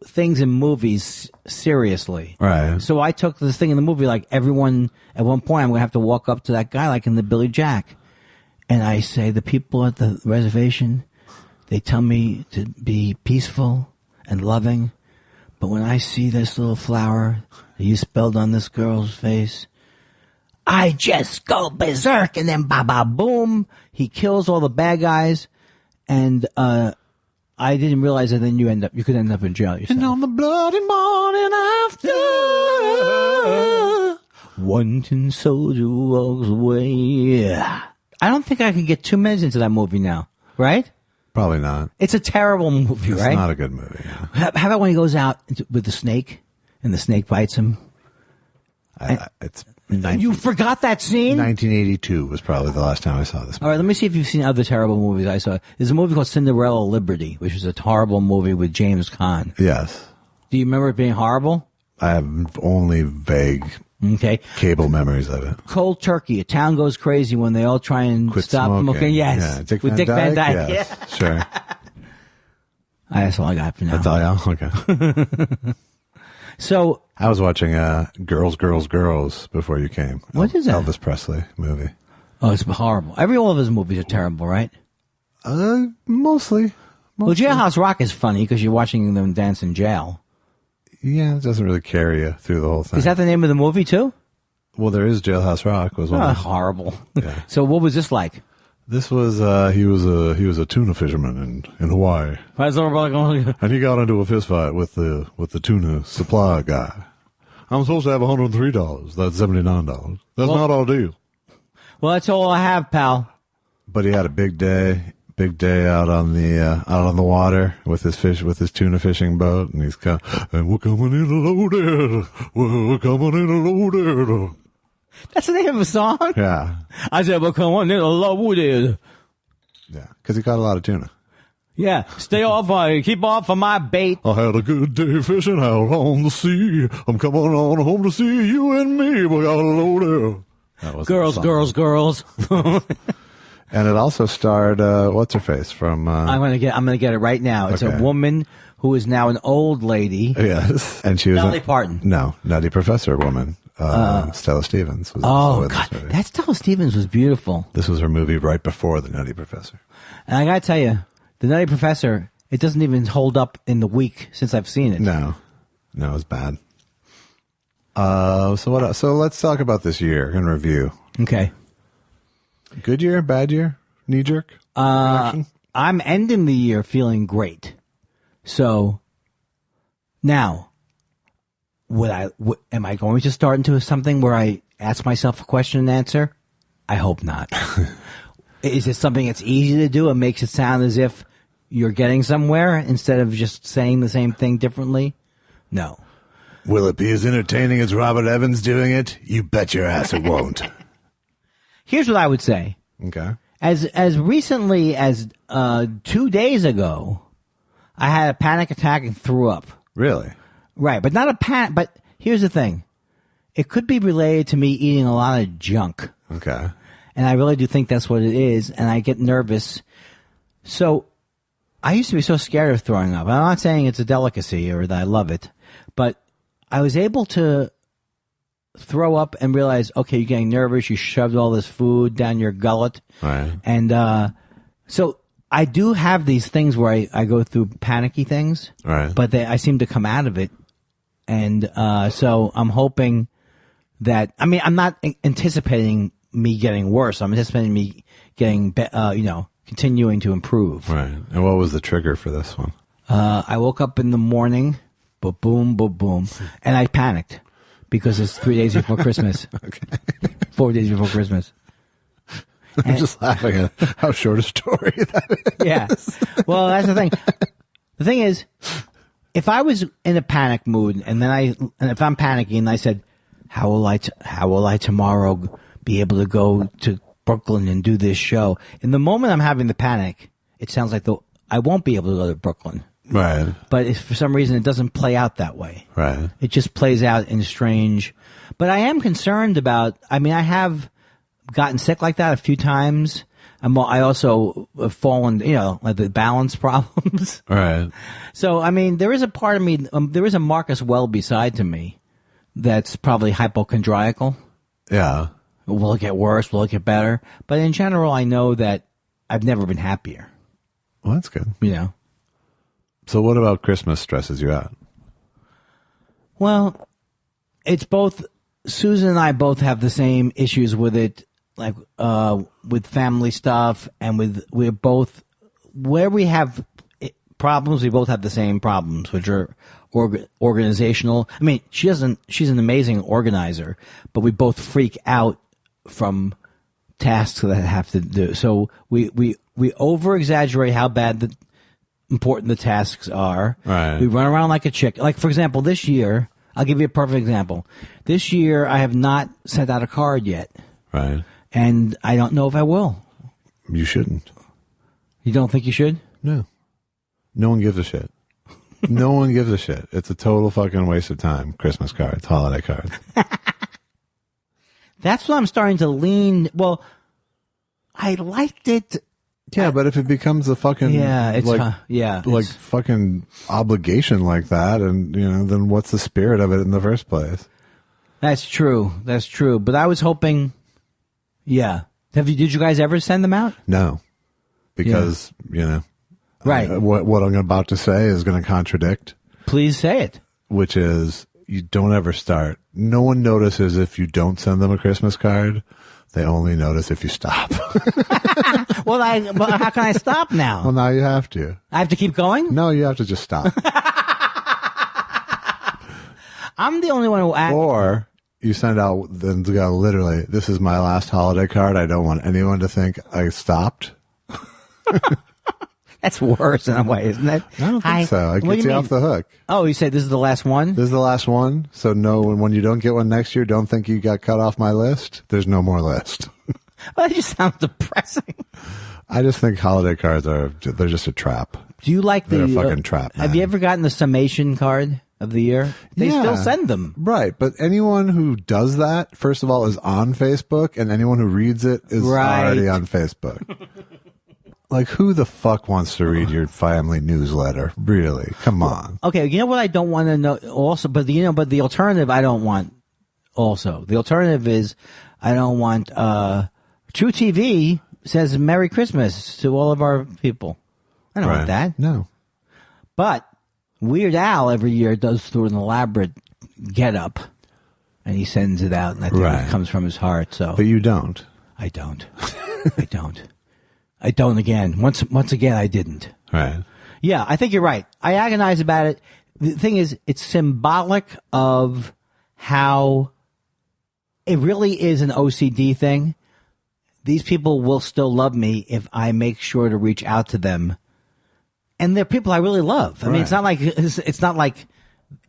things in movies seriously. Right. So I took this thing in the movie like everyone, at one point I'm going to have to walk up to that guy like in the Billy Jack. And I say, the people at the reservation, they tell me to be peaceful and loving. But when I see this little flower that you spelled on this girl's face, I just go berserk. And then ba boom, he kills all the bad guys. And, I didn't realize that then you could end up in jail yourself. And on the bloody morning after, one tin soldier walks away. I don't think I can get 2 minutes into that movie now, right? Probably not. It's a terrible movie, right? It's not a good movie. Yeah. How about when he goes out with the snake and the snake bites him? You forgot that scene? 1982 was probably the last time I saw this movie. All right, let me see if you've seen other terrible movies I saw. There's a movie called Cinderella Liberty, which is a horrible movie with James Caan. Yes. Do you remember it being horrible? I have only vague cable memories of it. Cold Turkey. A town goes crazy when they all try and stop smoking. Yes. Yeah. Dick Van Dyke. Yes. Yeah. Sure. That's all I got for now. That's all y'all? Okay. So I was watching Girls, Girls, Girls before you came. What is that? Elvis Presley movie. Oh, it's horrible. All of his movies are terrible, right? Mostly. Well, Jailhouse Rock is funny because you're watching them dance in jail. Yeah, it doesn't really carry you through the whole thing. Is that the name of the movie too? Well, there is Jailhouse Rock. Was one horrible. Yeah. So what was this like? This was he was a tuna fisherman in Hawaii. And he got into a fist fight with the tuna supply guy. I'm supposed to have $103. That's $79. That's not our deal. Well, that's all I have, pal. But he had a big day out on the water with his tuna fishing boat, and and we're coming in loaded. We're coming in loaded. That's the name of a song? Yeah. I said, we're coming in loaded. Yeah, because he caught a lot of tuna. Yeah, keep off of my bait. I had a good day fishing out on the sea. I'm coming on home to see you and me. We got a load of girls. And it also starred what's her face from. I'm gonna get it right now. It's a woman who is now an old lady. Yes, and she was Dolly Parton. No, Nutty Professor woman. Stella Stevens. Oh God, that Stella Stevens was beautiful. This was her movie right before The Nutty Professor. And I gotta tell you, The Nutty Professor, it doesn't even hold up in the week since I've seen it. No, it's bad. So what else? So let's talk about this year in review. Okay. Good year, bad year, knee jerk. I'm ending the year feeling great. So now, am I going to start into something where I ask myself a question and answer? I hope not. Is it something that's easy to do and makes it sound as if you're getting somewhere instead of just saying the same thing differently? No. Will it be as entertaining as Robert Evans doing it? You bet your ass it won't. Here's what I would say. Okay. As recently as 2 days ago, I had a panic attack and threw up. Really? Right, but not a panic. But here's the thing. It could be related to me eating a lot of junk. Okay. And I really do think that's what it is, and I get nervous. So I used to be so scared of throwing up. I'm not saying it's a delicacy or that I love it, but I was able to throw up and realize, okay, you're getting nervous. You shoved all this food down your gullet. Right. And so I do have these things where I go through panicky things, right? But I seem to come out of it. And so I'm hoping that, I mean, I'm not anticipating me getting worse. I'm anticipating me getting, continuing to improve. Right. And what was the trigger for this one? I woke up in the morning, boom, and I panicked because it's 3 days before Christmas. Okay. 4 days before Christmas. I'm just laughing at how short a story that is. Yeah. Well, that's the thing. The thing is, if I was in a panic mood and if I'm panicking and I said, how will I tomorrow be able to go to Brooklyn and do this show? In the moment I'm having the panic, it sounds like I won't be able to go to Brooklyn. Right. But if for some reason it doesn't play out that way. Right. It just plays out in strange. But I am concerned about, I have gotten sick like that a few times. I also have fallen, like the balance problems. Right. So, there is a part of me, there is a Marcus Welby side to me that's probably hypochondriacal. Yeah. Will it get worse? Will it get better? But in general, I know that I've never been happier. Well, that's good. So what about Christmas stresses you out? Well, it's both, Susan and I both have the same issues with it, like with family stuff, and we're both, where we have problems, we both have the same problems, which are organizational. She's an amazing organizer, but we both freak out from tasks that I have to do. So we over exaggerate how bad important the tasks are. Right. We run around like a chick. Like, for example, this year, I'll give you a perfect example. This year, I have not sent out a card yet. Right. And I don't know if I will. You shouldn't. You don't think you should? No. No one gives a shit. No one gives a shit. It's a total fucking waste of time. Christmas cards, holiday cards. That's what I'm starting to lean. Well, I liked it. Yeah, but if it becomes a fucking fucking obligation like that, and then what's the spirit of it in the first place? That's true. But I was hoping. Yeah. Did you guys ever send them out? No, because right. What I'm about to say is going to contradict. Please say it. Which is, you don't ever start. No one notices if you don't send them a Christmas card. They only notice if you stop. Well, how can I stop now? Well, now you have to. I have to keep going? No, you have to just stop. I'm the only one who Or, you send out then go literally, this is my last holiday card. I don't want anyone to think I stopped. That's worse in a way, isn't it? I don't think so. It gets you off the hook. Oh, you say this is the last one? This is the last one. So no, when you don't get one next year, don't think you got cut off my list. There's no more list. Well, that just sounds depressing. I just think holiday cards they're just a trap. Do you like they're a fucking trap, man. Have you ever gotten the summation card of the year? They still send them. Right, but anyone who does that, first of all, is on Facebook, and anyone who reads it is already on Facebook. Like, who the fuck wants to read your family newsletter? Really? Come on. Okay, you know what I don't want to know also, but the alternative I don't want also. The alternative is I don't want, True TV says Merry Christmas to all of our people. I don't want that. No. But Weird Al every year does through an elaborate get-up, and he sends it out, and I think it comes from his heart. So, but you don't. I don't. I don't. I don't again. Once again, I didn't. Right. Yeah, I think you're right. I agonize about it. The thing is, it's symbolic of how it really is an OCD thing. These people will still love me if I make sure to reach out to them. And they're people I really love. I mean, it's not like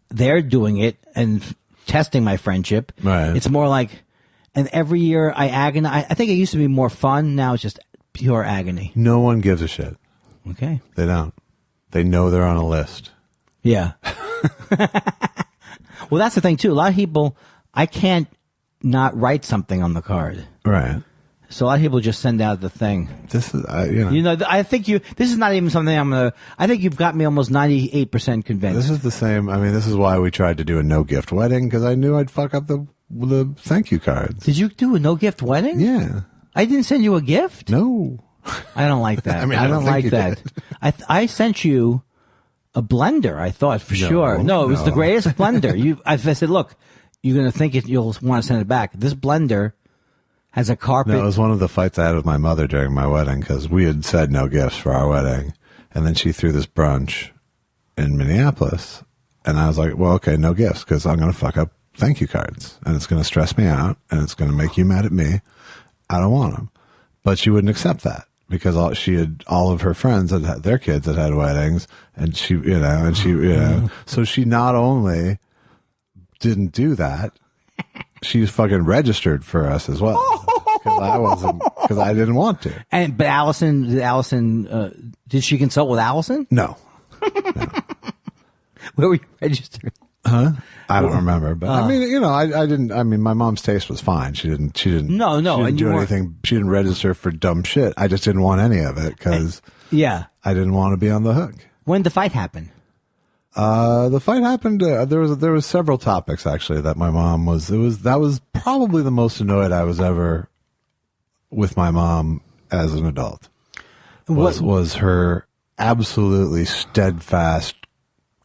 they're doing it and testing my friendship. Right. It's more like, and every year I agonize. I think it used to be more fun. Now it's just pure agony. No one gives a shit. Okay. They don't. They know they're on a list. Yeah. Well, that's the thing too. A lot of people, I can't not write something on the card. Right. So a lot of people just send out the thing. This is, I think this is not even something I think you've got me almost 98% convinced. This is the same. I mean, this is why we tried to do a no gift wedding, because I knew I'd fuck up the thank you cards. Did you do a no gift wedding? Yeah. I didn't send you a gift? No. I don't like that. I don't like that. I sent you a blender, I thought, for sure. No, it was the greatest blender. I said, look, you're going to think you'll want to send it back. This blender has a carpet. No, it was one of the fights I had with my mother during my wedding, because we had said no gifts for our wedding. And then she threw this brunch in Minneapolis. And I was like, well, okay, no gifts, because I'm going to fuck up thank you cards. And it's going to stress me out, and it's going to make you mad at me. I don't want them. But she wouldn't accept that, because all of her friends had their kids that had weddings, and she, so she not only didn't do that, she fucking registered for us as well, because I didn't want to. But Allison, did she consult with Allison? No. Where were you registered? Huh? I don't remember, but I mean, I didn't. I mean, my mom's taste was fine. She didn't. No. She didn't do anything. She didn't register for dumb shit. I just didn't want any of it because I didn't want to be on the hook. When did the fight happen? The fight happened. There was several topics actually that my mom was. That was probably the most annoyed I was ever with my mom as an adult. Was her absolutely steadfast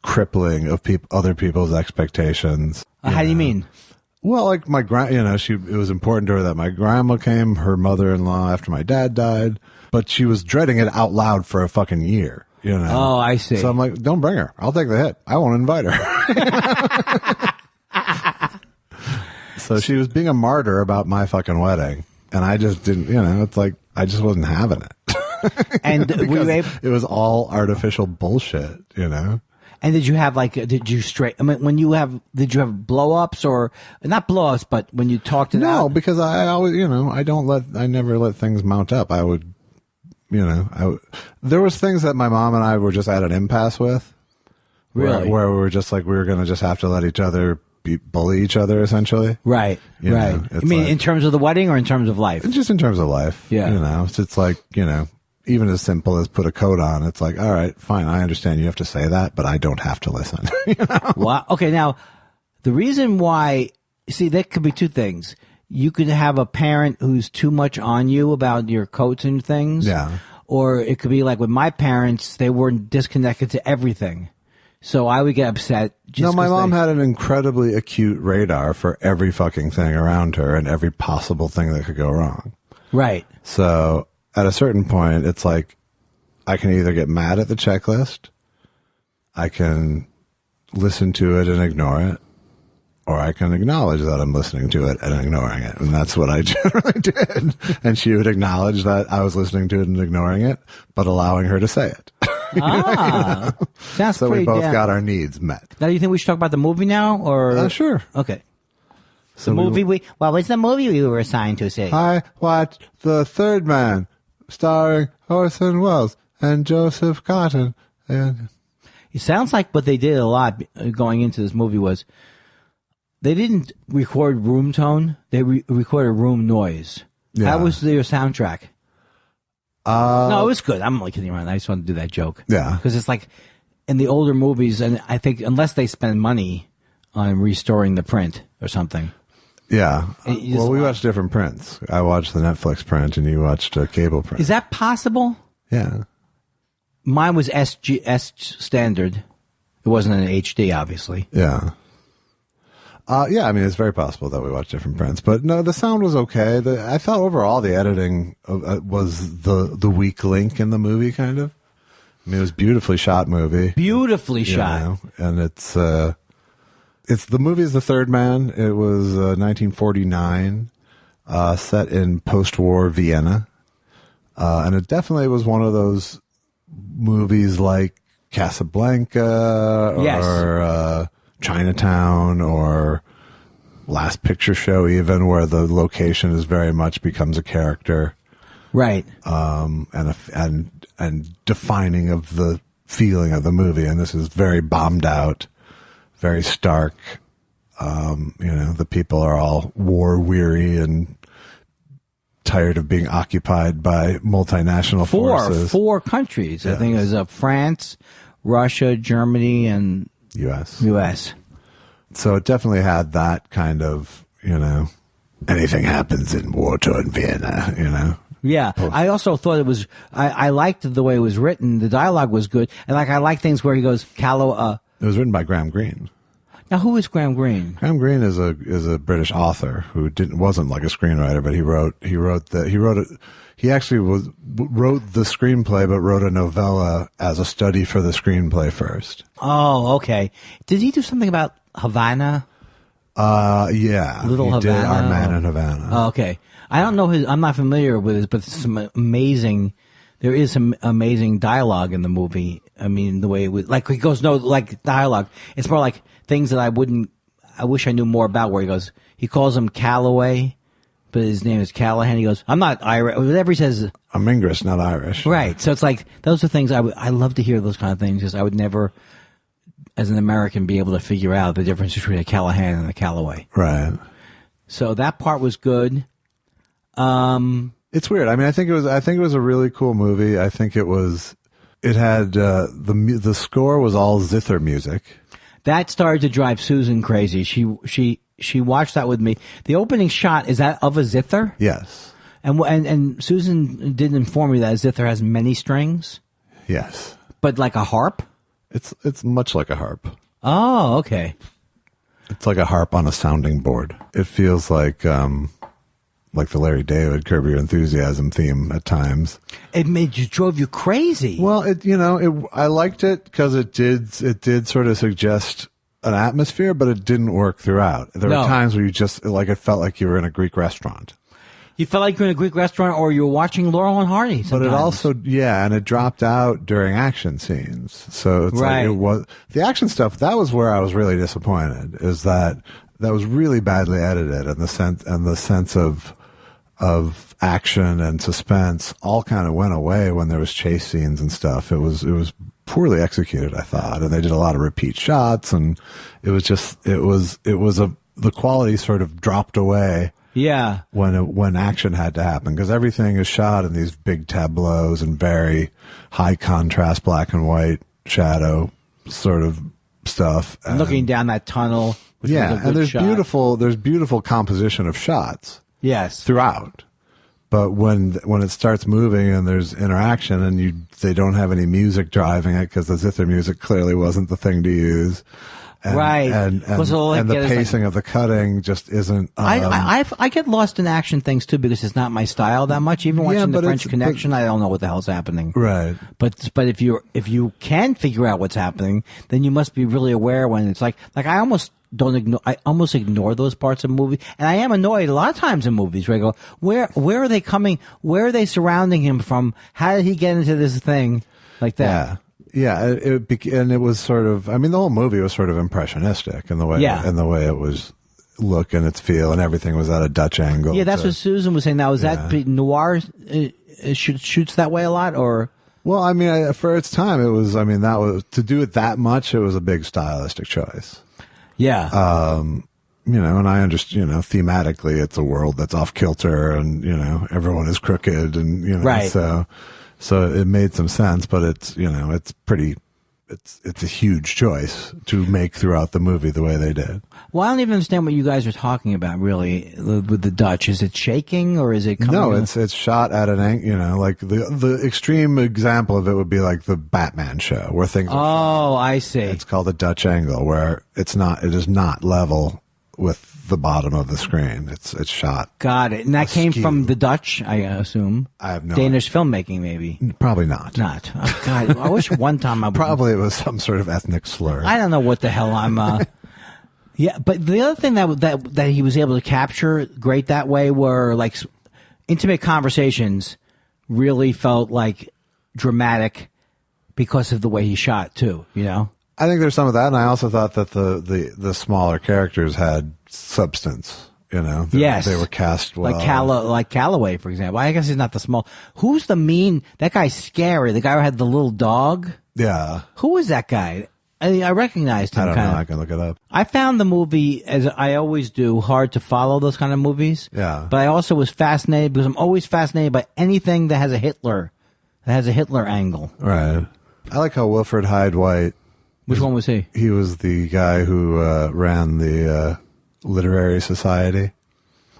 crippling of other people's expectations. How do you mean? Well, like my it was important to her that my grandma came, her mother-in-law, after my dad died, but she was dreading it out loud for a fucking year. Oh, I see. So I'm like, don't bring her. I'll take the hit. I won't invite her. So she was being a martyr about my fucking wedding, and I just didn't. It's like I just wasn't having it. And it was all artificial bullshit. And did you have did you blow ups or not blow ups, but when you talked it out? No, because I always, I never let things mount up. I would, there was things that my mom and I were just at an impasse with. Really? Where we were just like, we were going to just have to let each other bully each other, essentially. Right. Right. I mean, in terms of the wedding or in terms of life? Just in terms of life. Yeah. It's like, even as simple as put a coat on, it's like, all right, fine, I understand you have to say that, but I don't have to listen. Wow. Okay, now, the reason why, that could be two things. You could have a parent who's too much on you about your coats and things. Yeah. Or it could be like with my parents, they were disconnected to everything. So I would get upset. No, my mom had an incredibly acute radar for every fucking thing around her and every possible thing that could go wrong. Right. So at a certain point, it's like I can either get mad at the checklist, I can listen to it and ignore it, or I can acknowledge that I'm listening to it and ignoring it. And that's what I generally did. And she would acknowledge that I was listening to it and ignoring it, but allowing her to say it. Sounds so pretty we both damn. got our needs met. Now, do you think we should talk about the movie now, or Sure. Okay. So The movie what was the movie we were assigned to see? I watched The Third Man, starring Orson Welles and Joseph Cotton. And It sounds like what they did a lot going into this movie was they didn't record room tone; they recorded room noise. Yeah. How was their soundtrack? No, it was good. I'm only kidding around. I just wanted to do that joke. Yeah. Because it's like in the older movies, and I think unless they spend money on restoring the print or something. Yeah. You just Well, we watched different prints. I watched the Netflix print and you watched a cable print. Is that possible? Yeah. Mine was S standard. It wasn't an HD, obviously. Yeah. Yeah, I mean, it's very possible that we watched different prints. But no, the sound was okay. I thought overall the editing was the weak link in the movie, kind of. I mean, it was a beautifully shot movie. Beautifully shot. Know, and it's the movie is The Third Man. It was 1949, set in post-war Vienna. And it definitely was one of those movies like Casablanca or Chinatown or Last Picture Show, even, where the location is very much becomes a character. Right. And defining of the feeling of the movie. And this is very bombed out, very stark. The people are all war weary and tired of being occupied by multinational forces. Four countries. Yes. I think it was France, Russia, Germany, and U.S. So it definitely had that kind of, anything happens in war-torn Vienna, Yeah. I also thought it was, I liked the way it was written. The dialogue was good. And I like things where he goes, it was written by Graham Greene. Now, who is Graham Greene? Graham Greene is a British author who wasn't like a screenwriter, but he wrote the screenplay, but wrote a novella as a study for the screenplay first. Oh, okay. Did he do something about Havana? Yeah. Little he Havana. Did Our Man in Havana. Oh, okay. I don't know I'm not familiar with it, but there is some amazing dialogue in the movie. I mean, the way it was, like, he goes, no, like dialogue. It's more like things that I wish I knew more about, where he calls him Calloway, but his name is Callahan. He goes, I'm not Irish. Whatever he says. I'm English, not Irish. Right. So it's like, those are things I love to hear those kind of things, because I would never, as an American, be able to figure out the difference between a Callahan and a Calloway. Right. So that part was good. It's weird. I mean, I think it was a really cool movie. I think it had, the score was all zither music. That started to drive Susan crazy. She watched that with me. The opening shot, is that of a zither? Yes. And Susan did inform me that a zither has many strings. Yes. But like a harp? It's much like a harp. Oh, okay. It's like a harp on a sounding board. It feels like the Larry David Curb Your Enthusiasm theme at times. It drove you crazy. Well, I liked it because it did sort of suggest an atmosphere, but it didn't work throughout. There were times where you just, it felt like you were in a Greek restaurant. You felt like you were in a Greek restaurant, or you were watching Laurel and Hardy sometimes. But it also, and it dropped out during action scenes. So it's right. Like it was, the action stuff, that was where I was really disappointed, is that was really badly edited, and the sense of action and suspense all kind of went away when there was chase scenes and stuff. It was poorly executed, I thought, and they did a lot of repeat shots, and it was the quality sort of dropped away. Yeah. When action had to happen, because everything is shot in these big tableaus and very high contrast black and white shadow sort of stuff. And looking down that tunnel. Which was a good and there's shot. there's beautiful composition of shots. Yes. Throughout. But when it starts moving and there's interaction and they don't have any music driving it, because the zither music clearly wasn't the thing to use. And, right. And the pacing of the cutting just isn't. I get lost in action things too, because it's not my style that much. Even watching the French Connection, I don't know what the hell's happening. Right. But if you can figure out what's happening, then you must be really aware when it's like I almost don't ignore. I almost ignore those parts of movies, and I am annoyed a lot of times in movies where I go, where are they coming? Where are they surrounding him from? How did he get into this thing like that? Yeah. And it was sort of. I mean, the whole movie was sort of impressionistic in the way it was look and its feel, and everything was at a Dutch angle. Yeah, that's what Susan was saying. Now, is that noir shoots that way a lot, or? Well, I mean, for its time, it was. I mean, that was to do it that much. It was a big stylistic choice. Yeah. And I understand. Thematically, it's a world that's off kilter, and everyone is crooked, and right. So it made some sense, but it's it's pretty. It's a huge choice to make throughout the movie the way they did. Well, I don't even understand what you guys are talking about, really, with the Dutch. Is it shaking or is it coming? No, it's shot at an angle, like the extreme example of it would be like the Batman show where things are I see. It's called a Dutch angle where it is not level with the bottom of the screen. It's shot. Got it. And that came from the Dutch, I assume. I have no Danish filmmaking, maybe. Probably not. Not. Oh, God, I wish one time I would. Probably it was some sort of ethnic slur. I don't know what the hell I'm. Yeah, but the other thing that he was able to capture great that way were like intimate conversations. Really felt like dramatic because of the way he shot too. I think there's some of that, and I also thought that the smaller characters had substance. Yes, they were cast well. Like Calloway, for example. I guess he's not the small. Who's the mean? That guy's scary. The guy who had the little dog. Yeah. Who was that guy? I recognized him. I don't know. I can look it up. I found the movie, as I always do, hard to follow those kind of movies. Yeah. But I also was fascinated because I'm always fascinated by anything that has a Hitler angle. Right. I like how Wilfred Hyde White. Which one was he? He was the guy who ran the Literary Society.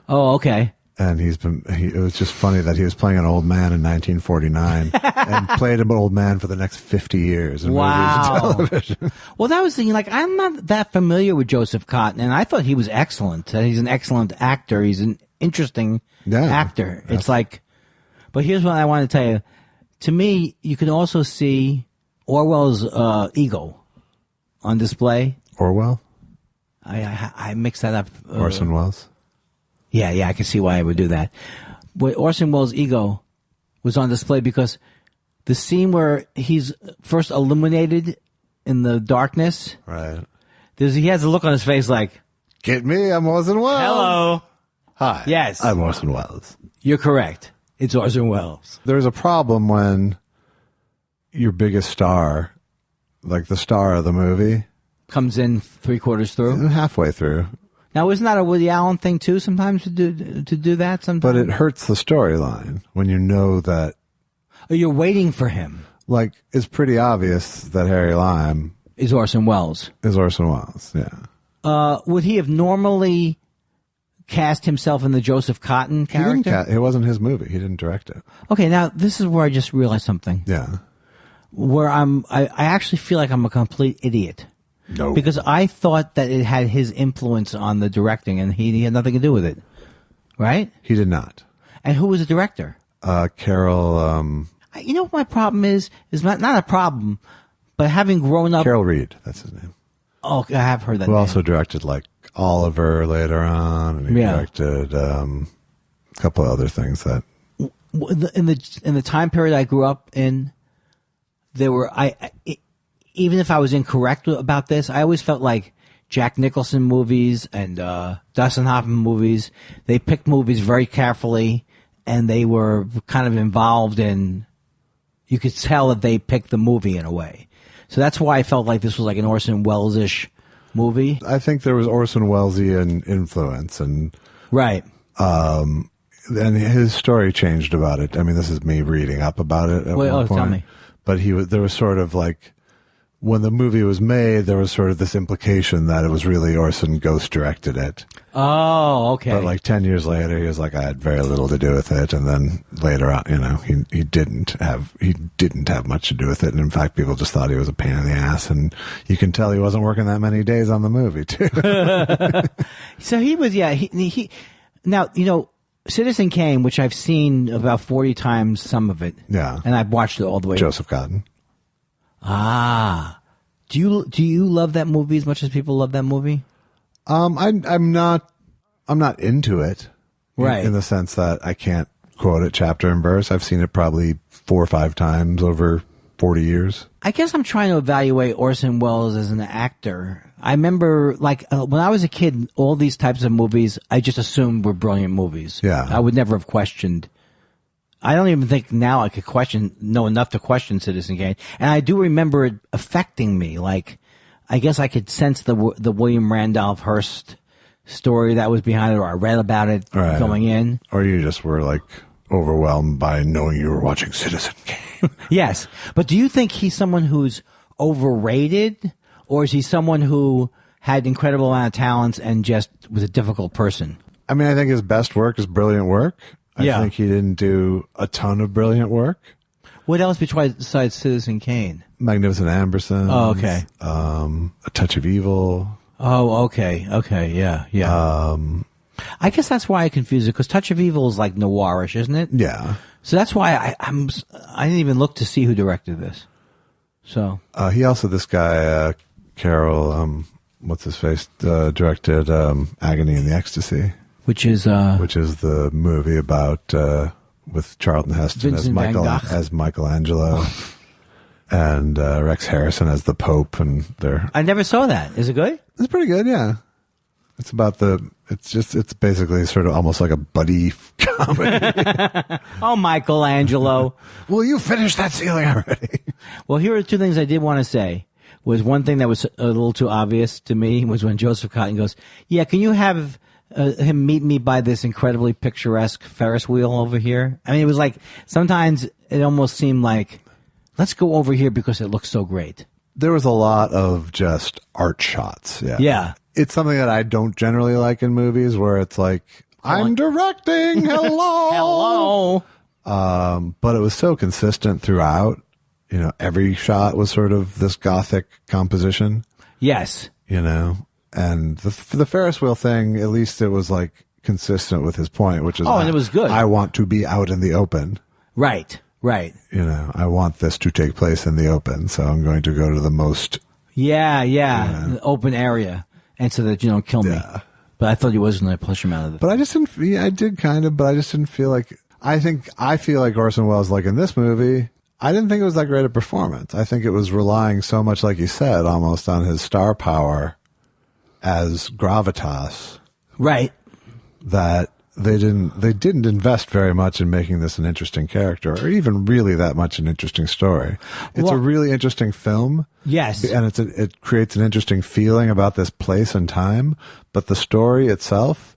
Oh, okay. And it was just funny that he was playing an old man in 1949 and played an old man for the next 50 years in movies and television. Well, that was thinking, I'm not that familiar with Joseph Cotton, and I thought he was excellent. He's an excellent actor. He's an interesting actor. It's like, but here's what I want to tell you. To me, you can also see Orwell's ego on display. Orwell? I mixed that up. Orson Welles? Yeah, I can see why I would do that. But Orson Welles' ego was on display because the scene where he's first illuminated in the darkness. Right. He has a look on his face like, "Get me, I'm Orson Welles." Hello. Hi. Yes. I'm Orson Welles. You're correct. It's Orson Welles. There's a problem when your biggest star, like the star of the movie, comes in 3/4 through. Halfway through. Now, isn't that a Woody Allen thing too? Sometimes to do that. Sometimes, but it hurts the storyline when you know that. Oh, you're waiting for him. Like it's pretty obvious that Harry Lime is Orson Welles. Yeah. Would he have normally cast himself in the Joseph Cotton character? It wasn't his movie. He didn't direct it. Okay, now this is where I just realized something. Yeah. Where I actually feel like I'm a complete idiot. No. Because I thought that it had his influence on the directing, and he had nothing to do with it. Right? He did not. And who was the director? Carol. You know what my problem is? Is not a problem, but having grown up. Carol Reed, that's his name. Oh, I have heard that Who name. also directed like Oliver later on, and he directed a couple of other things that. In the time period I grew up in, there were even if I was incorrect about this, I always felt like Jack Nicholson movies and Dustin Hoffman movies, they picked movies very carefully, and they were kind of involved in. You could tell that they picked the movie in a way, so that's why I felt like this was like an Orson Welles-ish movie. I think there was Orson Wellesian influence, and right. And his story changed about it. I mean, this is me reading up about it at one point. Tell me. But there was sort of like. When the movie was made, there was sort of this implication that it was really Orson ghost directed it. Oh, okay. But like 10 years later, he was like, I had very little to do with it. And then later on, he didn't have much to do with it. And in fact, people just thought he was a pain in the ass. And you can tell he wasn't working that many days on the movie too. So he was, now, Citizen Kane, which I've seen about 40 times, some of it. Yeah. And I've watched it all the way. Joseph Cotton. Ah, do you love that movie as much as people love that movie? I'm not into it, Right. in the sense that I can't quote it chapter and verse. I've seen it probably 4 or 5 times over 40 years. I guess I'm trying to evaluate Orson Welles as an actor. I remember, when I was a kid, all these types of movies, I just assumed were brilliant movies. Yeah. I would never have questioned. I don't even think now I could know enough to question Citizen Kane. And I do remember it affecting me. Like, I guess I could sense the William Randolph Hearst story that was behind it, or I read about it going in. Or you just were like overwhelmed by knowing you were watching Citizen Kane. Yes. But do you think he's someone who's overrated, or is he someone who had incredible amount of talents and just was a difficult person? I mean, I think his best work is brilliant work. I think he didn't do a ton of brilliant work. What else besides Citizen Kane? Magnificent Amberson. Oh, okay. A Touch of Evil. Oh, okay. Okay, yeah. I guess that's why I confuse it, because Touch of Evil is like noirish, isn't it? Yeah. So that's why I didn't even look to see who directed this. So he also, this guy, Carol, what's his face, directed Agony and the Ecstasy. Which is the movie about with Charlton Heston as Michelangelo, and Rex Harrison as the Pope, and I never saw that. Is it good? It's pretty good, yeah. It's about it's basically sort of almost like a buddy comedy. Oh, Michelangelo. Will you finish that ceiling already? Well, here are 2 things I did want to say. Was one thing that was a little too obvious to me was when Joseph Cotton goes, "Yeah, can you have him meet me by this incredibly picturesque Ferris wheel over here?" I mean, it was like, sometimes it almost seemed like, let's go over here because it looks so great. There was a lot of just art shots. Yeah. Yeah. It's something that I don't generally like in movies, where it's like, I'm directing. Hello. Hello. But it was so consistent throughout. You know, every shot was sort of this gothic composition. Yes. You know, and the Ferris wheel thing, at least it was like consistent with his point, which is, and it was good. I want to be out in the open. Right. You know, I want this to take place in the open, so I'm going to go to the most. Yeah. The open area, and so that you don't kill me. Yeah. But I thought he was going to push him out of the. But I just didn't. Yeah, I did kind of, but I just didn't feel like. I feel like Orson Welles, like in this movie, I didn't think it was that great a performance. I think it was relying so much, like you said, almost on his star power as gravitas. Right. That they didn't invest very much in making this an interesting character, or even really that much an interesting story. It's a really interesting film. Yes. And it creates an interesting feeling about this place and time, but the story itself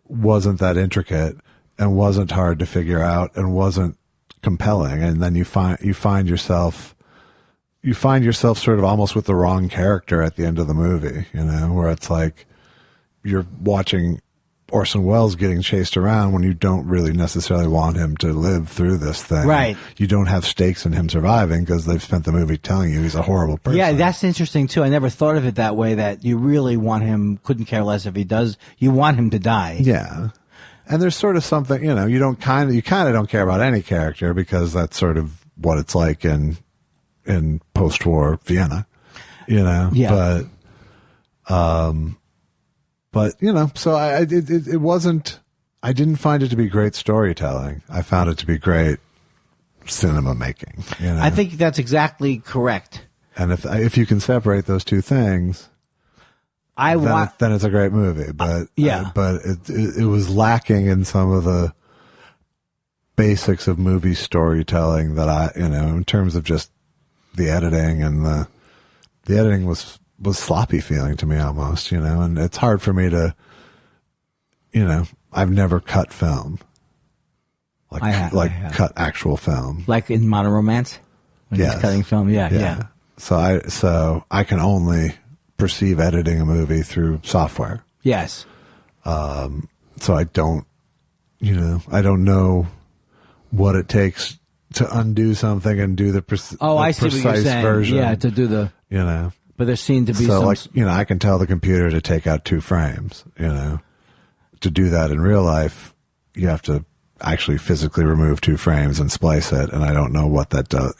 wasn't that intricate and wasn't hard to figure out and wasn't compelling. And then you find yourself sort of almost with the wrong character at the end of the movie, you know, where it's like you're watching Orson Welles getting chased around when you don't really necessarily want him to live through this thing. Right. You don't have stakes in him surviving because they've spent the movie telling you he's a horrible person. Yeah, that's interesting too. I never thought of it that way, that you really want him, couldn't care less if he does, you want him to die. Yeah. And there's sort of something, you know, you kind of don't care about any character because that's sort of what it's like in post-war Vienna, you know? Yeah. But you know, so it wasn't, I didn't find it to be great storytelling. I found it to be great cinema making. You know? I think that's exactly correct. And if you can separate those two things, then it's a great movie. But but it was lacking in some of the basics of movie storytelling that in terms of just the editing, and the editing was sloppy feeling to me almost, and it's hard for me to, I've never cut film. Cut actual film. Like in Modern Romance? When he's cutting film? Yeah. So I can only perceive editing a movie through software. Yes. So I don't know what it takes to undo something and do the precise version. Yeah, to do the, But there seemed to be I can tell the computer to take out 2 frames, To do that in real life, you have to actually physically remove 2 frames and splice it, and I don't know what that does,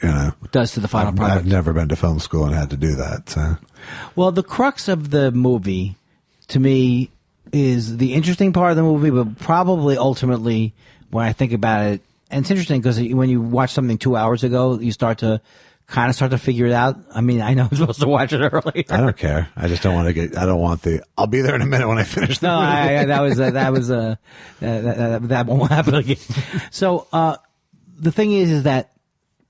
does to the final product. I've never been to film school and had to do that, so. Well, the crux of the movie, to me, is the interesting part of the movie, but probably ultimately, when I think about it, and it's interesting because when you watch something 2 hours ago, you start to figure it out. I mean, I know I'm supposed to watch it early. I don't care. I just don't want to get. I don't want the. I'll be there in a minute when I finish. The movie. That won't happen again. So the thing is that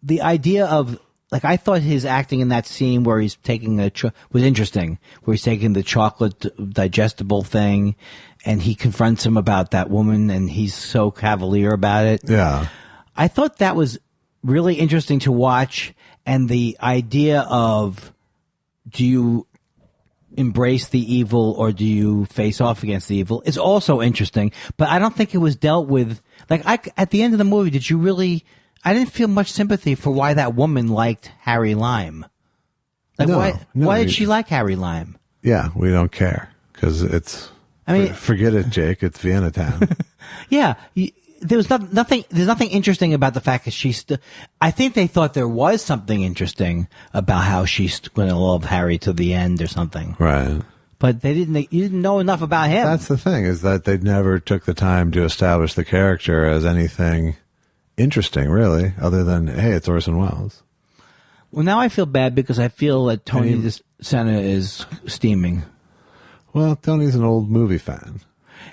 the idea of, like, I thought his acting in that scene where he's taking was interesting, where he's taking the chocolate digestible thing, and he confronts him about that woman, and he's so cavalier about it. Yeah, I thought that was really interesting to watch. And the idea of, do you embrace the evil or do you face off against the evil is also interesting. But I don't think it was dealt with. Like, at the end of the movie, I didn't feel much sympathy for why that woman liked Harry Lime. Like, why did she like Harry Lime? Yeah, we don't care because it's. I mean, forget it, Jake. It's Vienna Town. Yeah. There's nothing interesting about the fact that she's I think they thought there was something interesting about how she's going to love Harry to the end or something. Right. But you didn't know enough about him. That's the thing, is that they never took the time to establish the character as anything interesting, really, other than, hey, it's Orson Welles. Well, now I feel bad because I feel that Tony DeSanto is steaming. Well, Tony's an old movie fan.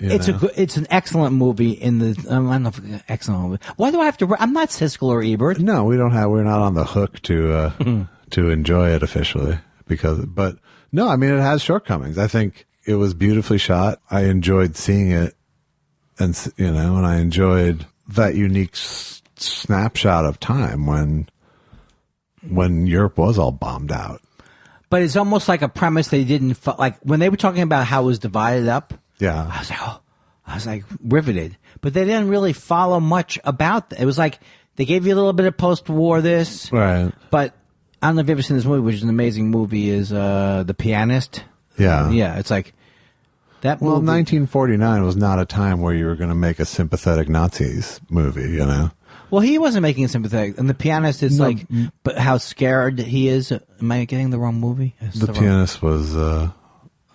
It's an excellent movie I don't know if excellent movie. Why do I have to? I'm not Siskel or Ebert. No, we're not on the hook to enjoy it officially but no, I mean, it has shortcomings. I think it was beautifully shot. I enjoyed seeing it, and I enjoyed that unique snapshot of time when Europe was all bombed out. But it's almost like a premise they didn't like when they were talking about how it was divided up. Yeah. I was like riveted, but they didn't really follow much about that. It was like they gave you a little bit of post-war this, right? But I don't know if you've ever seen this movie, which is an amazing movie, is The Pianist. Yeah. Yeah, it's like that movie. Well, 1949 was not a time where you were going to make a sympathetic Nazis movie, you know? Well, he wasn't making it sympathetic. And The Pianist is but how scared he is. Am I getting the wrong movie? The Pianist was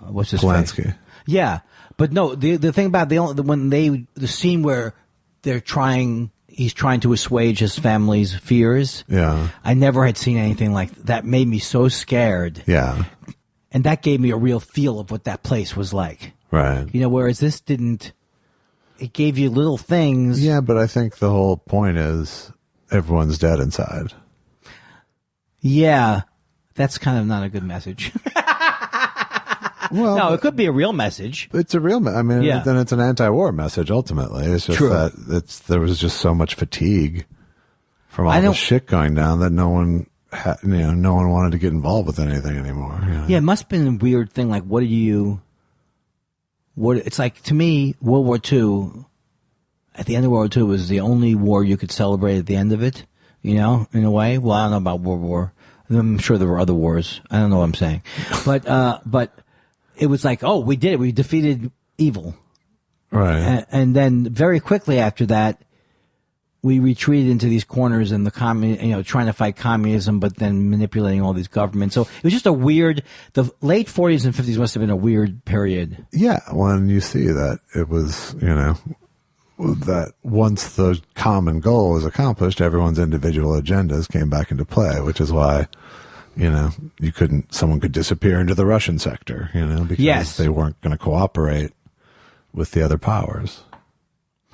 what's his Polanski. Face? Yeah. But no, the thing about the scene where he's trying to assuage his family's fears. Yeah. I never had seen anything like that. Made me so scared. Yeah. And that gave me a real feel of what that place was like. Right. Whereas this didn't. It gave you little things. Yeah, but I think the whole point is everyone's dead inside. Yeah. That's kind of not a good message. Well, no, it could be a real message. It's a real. Then it's an anti-war message. Ultimately, it's just that there was just so much fatigue from all the shit going down that no one wanted to get involved with anything anymore. Yeah, it must have been a weird thing. Like, it's like, to me, World War II. At the end of World War II was the only war you could celebrate at the end of it. In a way. Well, I don't know about World War. I'm sure there were other wars. I don't know what I'm saying, but. It was like, oh, we did it. We defeated evil. Right. And then very quickly after that, we retreated into these corners and trying to fight communism, but then manipulating all these governments. So it was just the late 40s and 50s must have been a weird period. Yeah. When you see that it was, that once the common goal was accomplished, everyone's individual agendas came back into play, which is why someone could disappear into the Russian sector, because they weren't going to cooperate with the other powers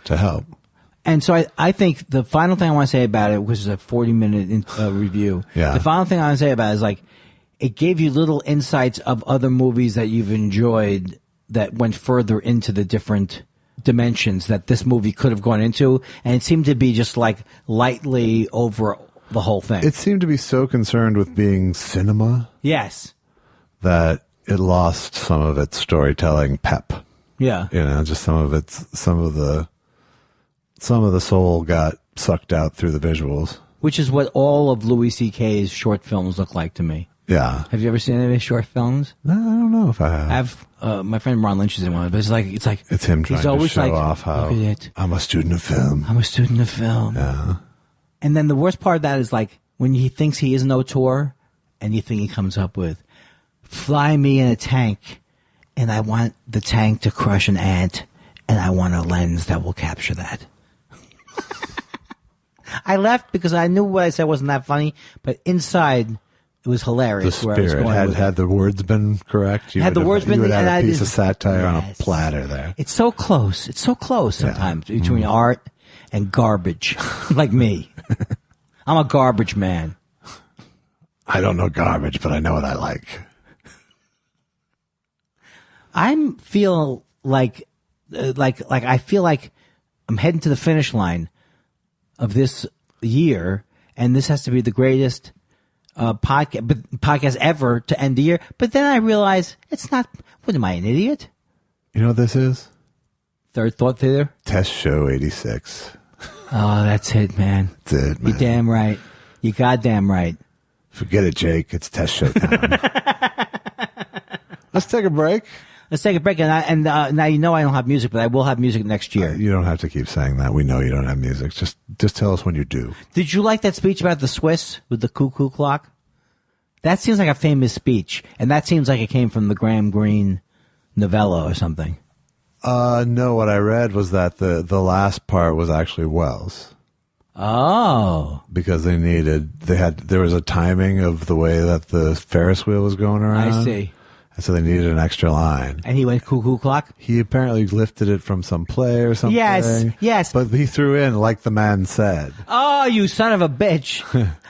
to help. And so I think the final thing I want to say about it, which is a 40-minute review, the final thing I want to say about it is, like, it gave you little insights of other movies that you've enjoyed that went further into the different dimensions that this movie could have gone into, and it seemed to be just like lightly over the whole thing. It seemed to be so concerned with being cinema. Yes. That it lost some of its storytelling pep. Yeah. Just some of the soul got sucked out through the visuals. Which is what all of Louis C.K.'s short films look like to me. Yeah. Have you ever seen any of his short films? No, I don't know if I have. My friend Ron Lynch is in one, but it's like it's him trying to show off how I'm a student of film. Yeah. And then the worst part of that is, like, when he thinks he is an auteur, and you think he comes up with, "Fly me in a tank and I want the tank to crush an ant, and I want a lens that will capture that. I left because I knew what I said wasn't that funny, but inside it was hilarious. The spirit had the words been correct. You had the words been, you would and have I a piece just, of satire on a yes. platter there. It's so close. It's so close sometimes between art and garbage, like me. I'm a garbage man. I don't know garbage, but I know what I like. I'm feel like I feel like I'm heading to the finish line of this year, and this has to be the greatest podcast ever to end the year. But then I realize it's not. What am I, an idiot? You know what this is? Third Thought Theater? Test Show 86. Oh, that's it, man. That's it, man. You're damn right. You goddamn right. Forget it, Jake. It's Test Show time. Let's take a break. Let's take a break. And now you know I don't have music, but I will have music next year. You don't have to keep saying that. We know you don't have music. Just tell us when you do. Did you like that speech about the Swiss with the cuckoo clock? That seems like a famous speech, and that seems like it came from the Graham Greene novella or something. No, what I read was that the last part was actually Wells. Oh. Because there was a timing of the way that the Ferris wheel was going around. I see. And so they needed an extra line. And he went cuckoo clock? He apparently lifted it from some play or something. Yes. But he threw in, like the man said. Oh, you son of a bitch.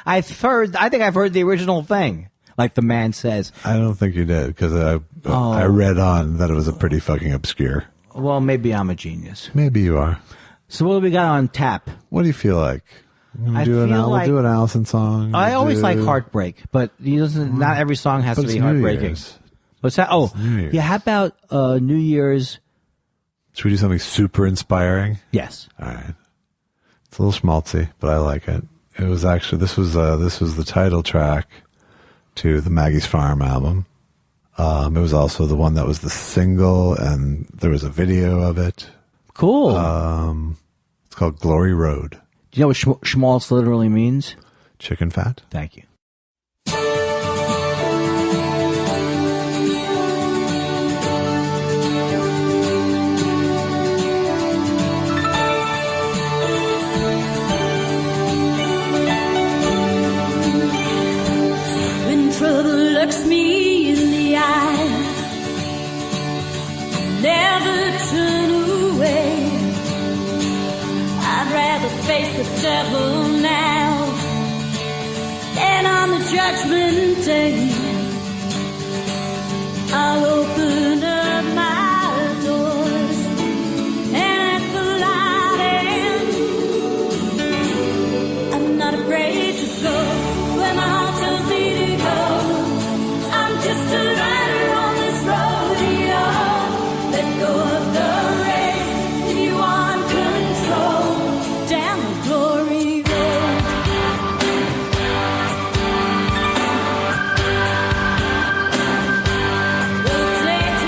I think I've heard the original thing. Like the man says. I don't think you did, because I read on that it was a pretty fucking obscure. Well, maybe I'm a genius. Maybe you are. So what do we got on tap? What do you feel like? We'll do an Allison song. I always like Heartbreak, but not every song has to be heartbreaking. What's that? Oh, yeah. How about New Year's? Should we do something super inspiring? Yes. All right. It's a little schmaltzy, but I like it. It was actually this was the title track to the Maggie's Farm album. It was also the one that was the single, and there was a video of it. Cool. It's called Glory Road. Do you know what schmaltz literally means? Chicken fat. Thank you. When trouble looks me in the eye, never turn away. I'd rather face the devil now than on the judgment day. I'll open up my doors and let the light in. I'm not afraid to go where my heart tells me to go. I'm just a rider on this rodeo. Let go of the reins if you want control down the glory road. We'll take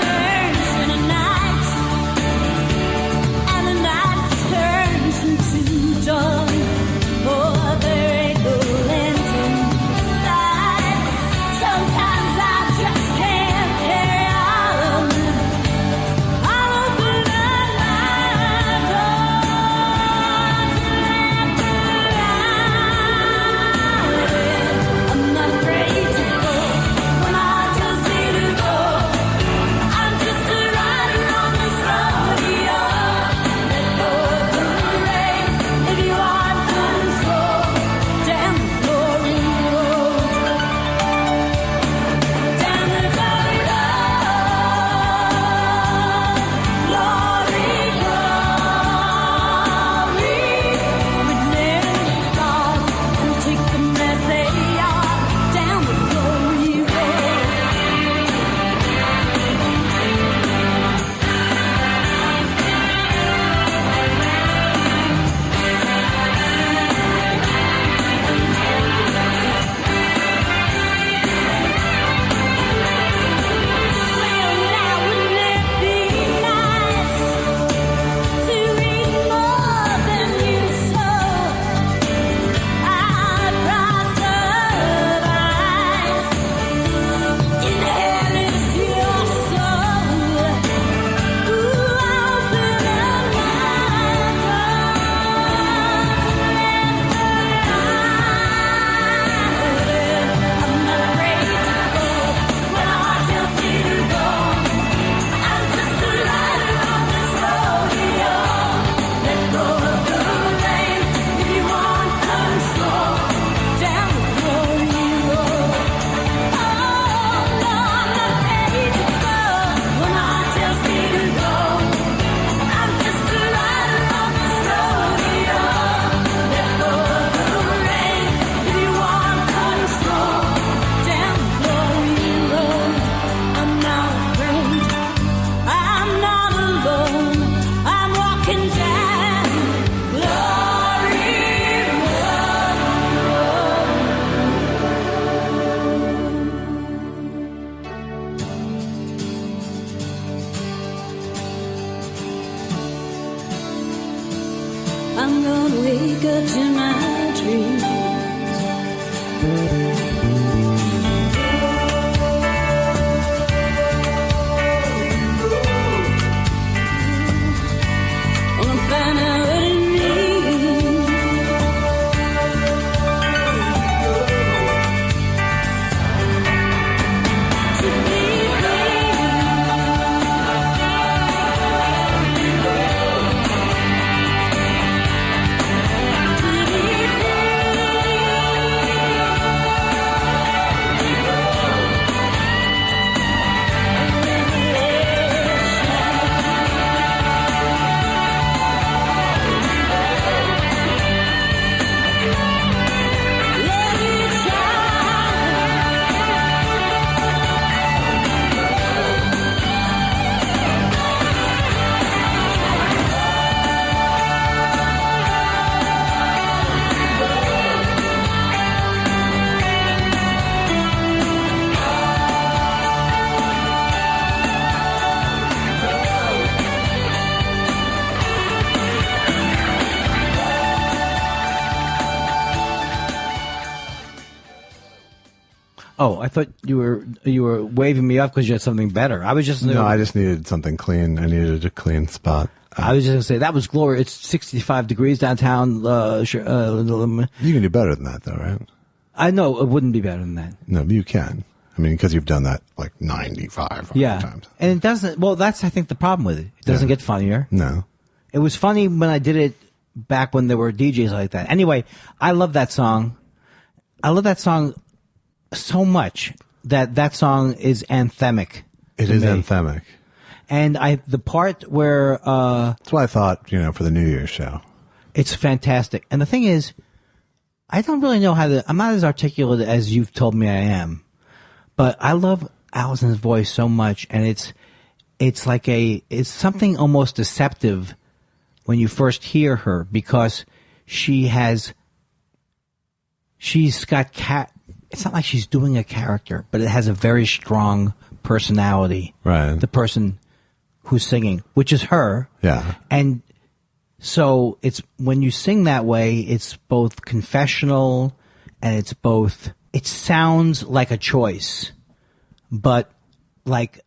I'm gonna wake up to my dreams. Gonna find out what it means to be free. Oh, I thought you were waving me up because you had something better. I was just No, I just needed something clean. I needed a clean spot. I was just gonna say that was glorious. It's 65 degrees downtown. You can do better than that, though, right? I know it wouldn't be better than that. No, but you can. I mean, because you've done that like 95 Yeah, times. and it doesn't. Well, that's I think the problem with it. It doesn't get funnier. No. It was funny when I did it back when there were DJs like that. Anyway, I love that song. I love that song so much that song is anthemic. It is anthemic. And the part where that's why I thought, for the New Year's show. It's fantastic. And the thing is, I don't really know I'm not as articulate as you've told me I am. But I love Allison's voice so much, and it's it's something almost deceptive when you first hear her, because she's got it's not like she's doing a character, but it has a very strong personality. Right. The person who's singing, which is her. Yeah. And so it's when you sing that way, it's both confessional and it sounds like a choice, but like,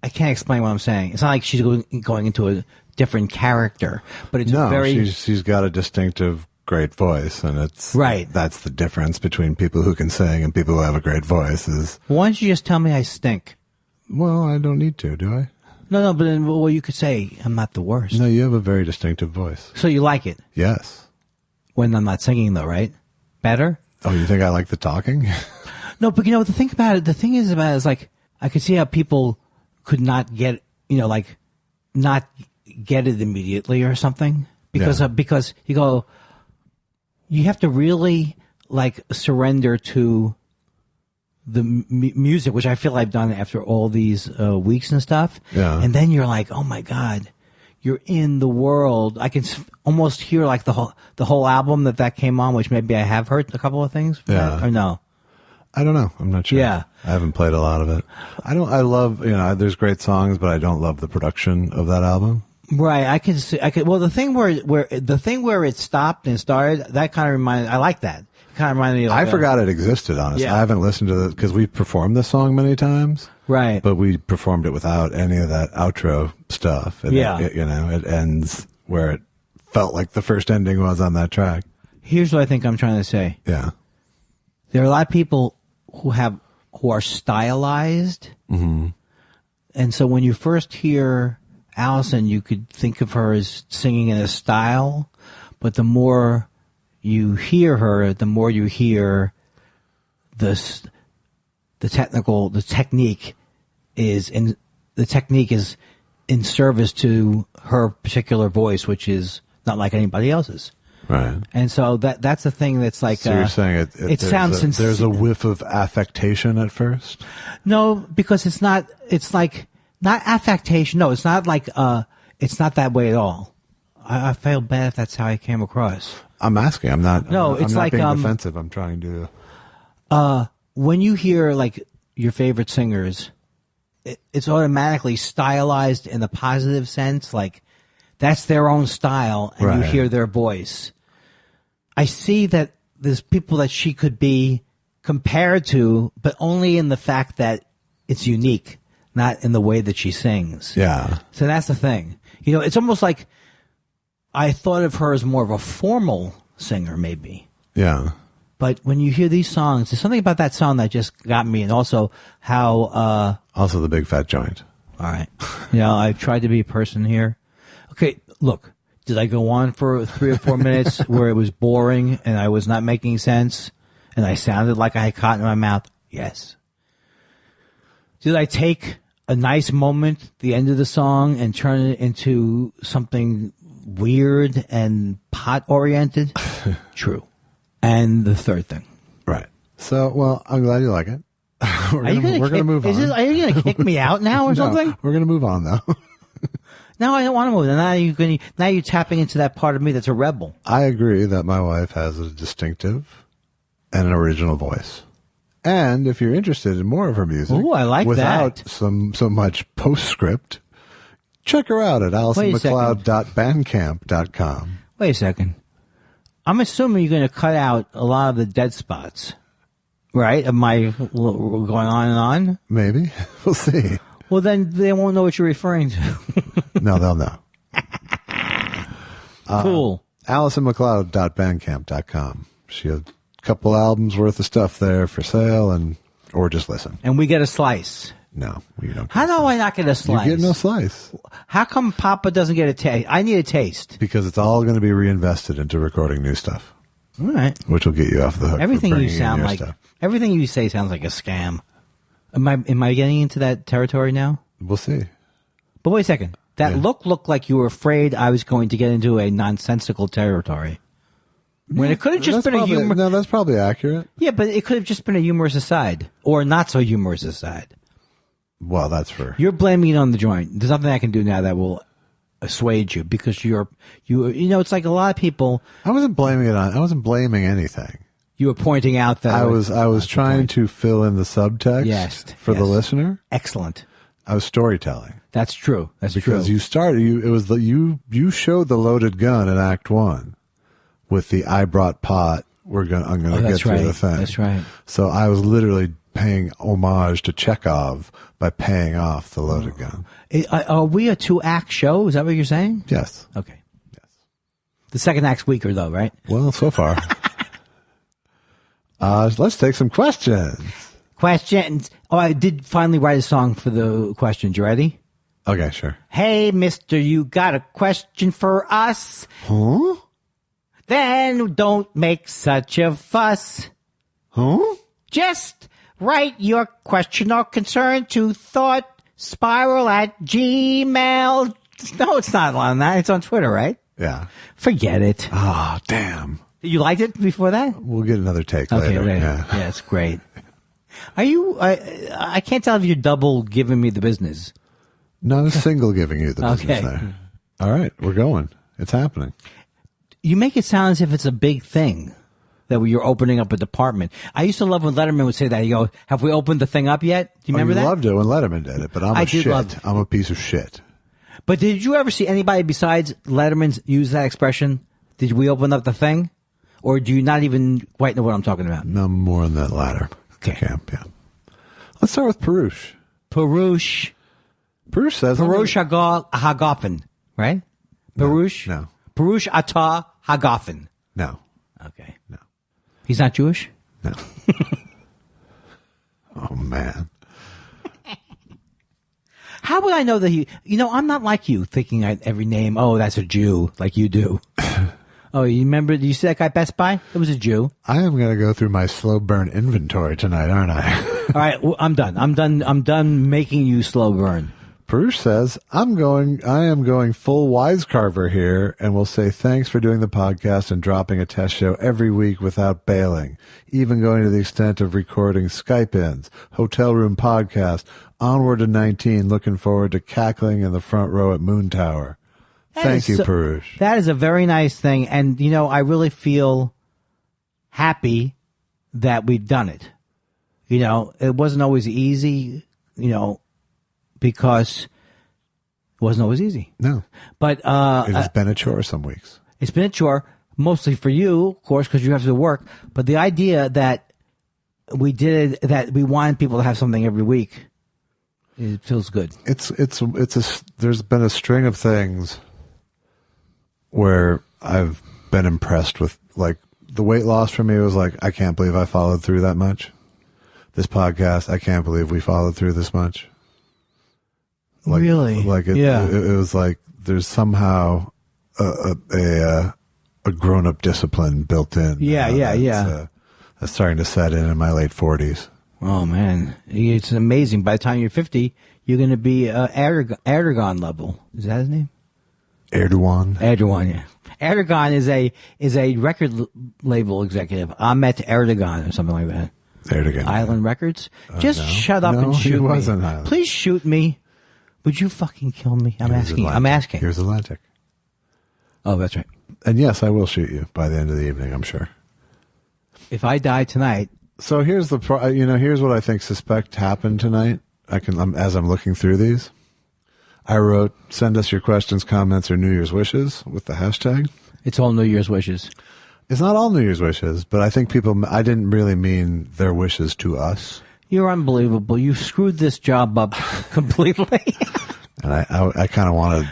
I can't explain what I'm saying. It's not like she's going into a different character, but it's she's got a distinctive great voice, and it's right. That's the difference between people who can sing and people who have a great voice. Why don't you just tell me I stink? Well, I don't need to, do I? No, but then, well, you could say I'm not the worst. No, you have a very distinctive voice. So you like it? Yes. When I'm not singing, though, right? Better? Oh, you think I like the talking? No, but the thing about it, is like, I could see how people could not get, not get it immediately or something. Because you have to really, surrender to the music, which I feel I've done after all these weeks and stuff. Yeah. And then you're like, oh my God, you're in the world. I can almost hear the whole album that came on, which maybe I have heard a couple of things. Yeah. Or no? I don't know. I'm not sure. Yeah. I haven't played a lot of it. I love, there's great songs, but I don't love the production of that album. Right. Well, the thing where it stopped and started, that kind of reminded, I like that. Kind of reminded me of I forgot it existed, honestly. Yeah. I haven't listened to it because we've performed this song many times. Right. But we performed it without any of that outro stuff. And Yeah. it ends where it felt like the first ending was on that track. Here's what I think I'm trying to say. Yeah. There are a lot of people who are stylized. Mm-hmm. And so when you first hear Allison, you could think of her as singing in a style, but the more you hear her, the more you hear the technique is in service to her particular voice, which is not like anybody else's. Right. And so that's the thing that's like. So you're saying it sounds sincere. There's a whiff of affectation at first? No, because it's not affectation. No, it's not like, it's not that way at all. I feel bad if that's how I came across. I'm asking. I'm not. No, I'm it's not like, being defensive. I'm trying to. When you hear your favorite singers, it's automatically stylized in the positive sense. Like That's their own style, and you Right. hear their voice. I see that there's people that she could be compared to, but only in the fact that it's unique, not in the way that she sings. Yeah. So that's the thing. You know, it's almost like I thought of her as more of a formal singer, maybe. Yeah. But when you hear these songs, there's something about that song that just got me, and also how. Also the big fat joint. All right, you know, I tried to be a person here. Okay, look, did I go on for 3 or 4 minutes where it was boring and I was not making sense, and I sounded like I had cotton in my mouth? Yes. Did I take a nice moment at the end of the song and turn it into something weird and pot-oriented? True. And the third thing. Right. So, well, I'm glad you like it. We're going to move on. Are you going to kick me out now or something? We're going to move on, though. No, I don't want to move. Now you're tapping into that part of me that's a rebel. I agree that my wife has a distinctive and an original voice. And if you're interested in more of her music, Ooh, I like without that. so much postscript, check her out at AllisonMacLeod.bandcamp.com. Wait a second. I'm assuming you're going to cut out a lot of the dead spots, right? Of my going on and on? Maybe. We'll see. Well, then they won't know what you're referring to. No, they'll know. Cool. AllisonMacLeod.bandcamp.com. She has a couple albums worth of stuff there for sale, or just listen. And we get a slice. No, you don't. How do I not get a slice? You get no slice. How come Papa doesn't get a taste? I need a taste. Because it's all going to be reinvested into recording new stuff, All right. which will get you off the hook. Everything for you bringing in sound your like, stuff. everything you say sounds like a scam. Am I getting into that territory now? We'll see. But wait a second. That looked like you were afraid I was going to get into a nonsensical territory. When it could have just That's been a probably- humor. No, that's probably accurate. Yeah, but it could have just been a humorous aside or not so humorous aside. Well, that's for You're blaming it on the joint. There's nothing I can do now that will assuage you because you know, it's like a lot of people. I wasn't blaming anything. You were pointing out that I was trying to fill in the subtext for the listener. Excellent. I was storytelling. That's true. That's Because true. you showed the loaded gun in Act 1 with the I brought pot. I'm gonna get through the thing. That's right. So I was literally paying homage to Chekhov by paying off the loaded gun. Are we a 2-act show? Is that what you're saying? Yes. Okay. Yes. The second act's weaker though, right? Well, so far. Let's take some questions. Questions. Oh, I did finally write a song for the questions. You ready? Okay, sure. Hey, mister, you got a question for us? Huh? Then don't make such a fuss. Huh? Just write your question or concern to thoughtspiral@gmail. No, it's not on that. It's on Twitter, right? Yeah. Forget it. Oh, damn. You liked it before that? We'll get another take Okay, later. later. Yeah. It's great. Are you? I can't tell if you're double giving me the business. Not a single giving you the business Okay. there. All right, we're going. It's happening. You make it sound as if it's a big thing that you're opening up a department. I used to love when Letterman would say that. He go, "Have we opened the thing up yet?" Do you remember you that? loved it when Letterman did it, but I'm I a did shit. love it. I'm a piece of shit. But did you ever see anybody besides Letterman use that expression? Did we open up the thing? Or do you not even quite know what I'm talking about? No, more on that latter. Okay. Camp, yeah. Let's start with Perush. Perush. Perush says... Perush Hagofen, right? Perush? No. Perush Atah Hagofen. No. Okay. No. He's not Jewish? No. Oh, man. How would I know that I'm not like you, thinking every name, that's a Jew, like you do. Oh, you remember, you see that guy at Best Buy? It was a Jew. I am going to go through my slow burn inventory tonight, aren't I? All right, well, I'm done. I'm done making you slow burn. Perush says, I am going full Wisecarver here and will say thanks for doing the podcast and dropping a test show every week without bailing, even going to the extent of recording Skype-ins, hotel room podcast, onward to 19, looking forward to cackling in the front row at Moon Tower. Thank you, Perush. That is a very nice thing. And, I really feel happy that we've done it. It wasn't always easy, because It wasn't always easy. No. But It has been a chore some weeks. it's been a chore, mostly for you, of course, because you have to work. But the idea that we we wanted people to have something every week, it feels good. There's been a string of things where I've been impressed with, like, the weight loss for me was like, I can't believe I followed through that much. This podcast, I can't believe we followed through this much. Like, really? Like it was like there's somehow a grown-up discipline built in. That's starting to set in my late 40s. Oh man, it's amazing. By the time you're 50, you're going to be Erdogan level. Is that his name? Erdogan, yeah. Erdogan is a record label executive. Ahmet Erdogan or something like that. Erdogan. Island Records. Just no. shut up and shoot he me. wasn't Island. Please shoot me. Would you fucking kill me? I'm asking. Here's Atlantic. Oh, that's right. And yes, I will shoot you by the end of the evening, I'm sure. If I die tonight. So here's here's what I think suspect happened tonight. As I'm looking through these, I wrote, send us your questions, comments, or New Year's wishes with the hashtag. It's all New Year's wishes. It's not all New Year's wishes, but I think I didn't really mean their wishes to us. You're unbelievable. You screwed this job up completely. And I kind of wanted,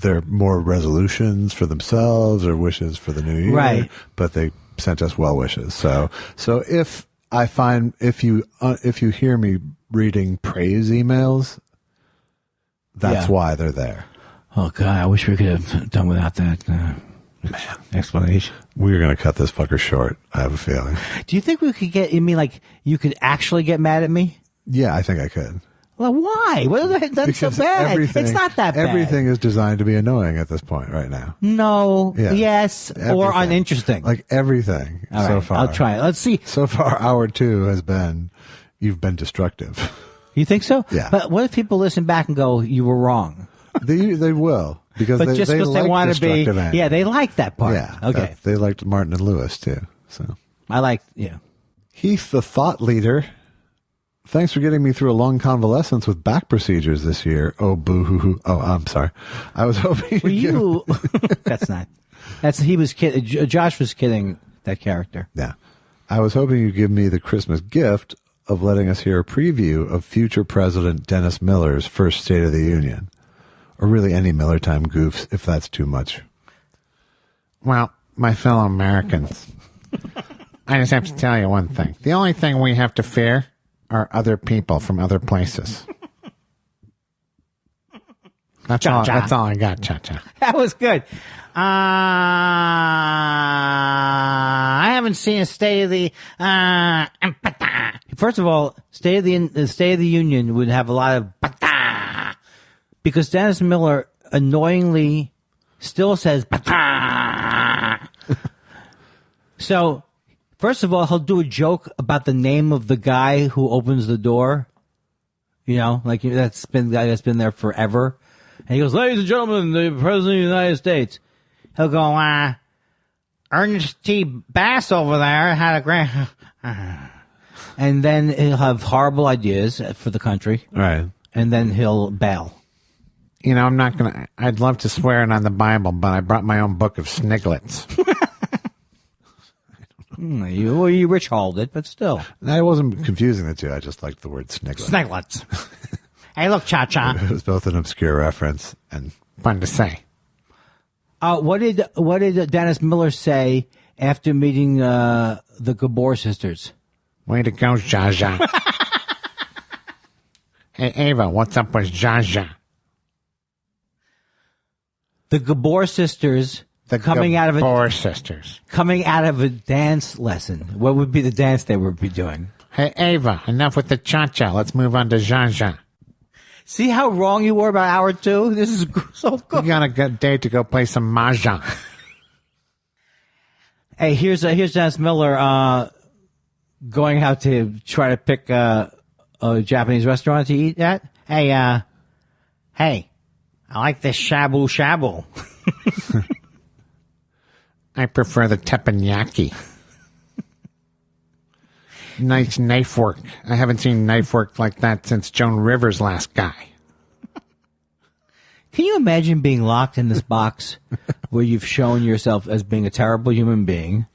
there are more resolutions for themselves or wishes for the new year. Right. But they sent us well wishes. So if you hear me reading praise emails, that's why they're there. Oh God, I wish we could have done without that explanation. We're going to cut this fucker short. I have a feeling. Do you think we could you could actually get mad at me? Yeah, I think I could. Well, why? What have I done so bad? It's not that bad. Everything is designed to be annoying at this point right now. No. Yeah. Yes. Everything. Or uninteresting. Like everything All so right, far. I'll try it. Let's see. So far, hour 2 has been, you've been destructive. You think so? Yeah. But what if people listen back and go, you were wrong? They will. Because But just because they like want to be, destructive anger. yeah, they like that part. Yeah. Okay. They liked Martin and Lewis too. So I like, yeah. Heath, the thought leader. Thanks for getting me through a long convalescence with back procedures this year. Oh, boo-hoo-hoo. Oh, I'm sorry. I was hoping Were you? He was kidding. Josh was kidding that character. Yeah. I was hoping you'd give me the Christmas gift of letting us hear a preview of future President Dennis Miller's first State of the Union. Or really any Miller Time goofs, if that's too much. Well, my fellow Americans, I just have to tell you one thing. The only thing we have to fear are other people from other places. That's all I got, Cha-Cha. That was good. I haven't seen a State of the First of all, State of the Union would have a lot of because Dennis Miller annoyingly still says So, first of all, he'll do a joke about the name of the guy who opens the door. Like that's been the guy that's been there forever. And he goes, ladies and gentlemen, the President of the United States. He'll go, Ernest T. Bass over there had a grand... And then he'll have horrible ideas for the country. Right. And then he'll bail. I'm not going to... I'd love to swear it on the Bible, but I brought my own book of Sniglets. You Rich hauled it, but still. I wasn't confusing the two. I just liked the word sniglet. Sniglets. Hey, look, Cha-Cha. It was both an obscure reference and Fun to say. What did Dennis Miller say after meeting the Gabor sisters? Way to go, Zsa. Hey, Ava, what's up with Zsa? The Gabor sisters coming out of a dance lesson. What would be the dance they would be doing? Hey, Ava, enough with the cha-cha. Let's move on to Zsa. See how wrong you were about hour 2? This is so good. We got a good day to go play some mahjong. Hey, here's Dennis Miller going out to try to pick a Japanese restaurant to eat at. Hey, I like this shabu shabu. I prefer the teppanyaki. Nice knife work. I haven't seen knife work like that since Joan Rivers' last guy. Can you imagine being locked in this box where you've shown yourself as being a terrible human being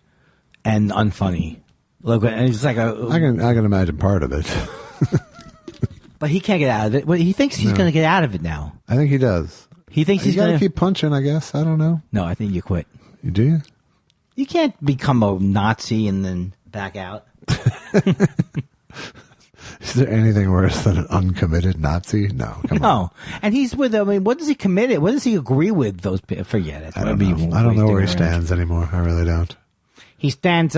and unfunny? Look, and it's like I can imagine part of it. But he can't get out of it. Well, he thinks he's going to get out of it now. I think he does. He thinks he's got going to keep punching, I guess. I don't know. No, I think you quit. You do? You can't become a Nazi and then back out. Is there anything worse than an uncommitted Nazi? No, come on. No. And he's with, I mean, what does he commit it? What does he agree with those people? Forget it. I don't know. I don't know where he stands anymore. I really don't. He stands,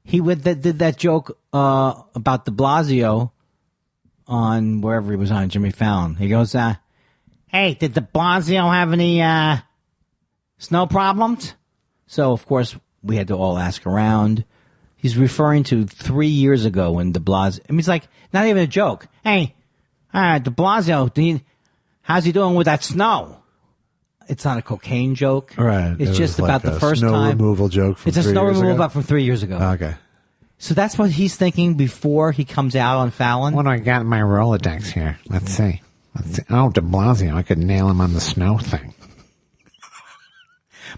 he did that joke about de Blasio on wherever he was on, Jimmy Fallon. He goes, hey, did de Blasio have any snow problems? So, of course, we had to all ask around. He's referring to 3 years ago when de Blasio, I mean, it's like, not even a joke. Hey, de Blasio, how's he doing with that snow? It's not a cocaine joke. Right. It's just like about the first snow time. removal joke from It's a 3 snow years removal ago? about from 3 years ago. Okay. So that's what he's thinking before he comes out on Fallon? What do I got in my Rolodex here? Let's see. Oh, de Blasio. I could nail him on the snow thing.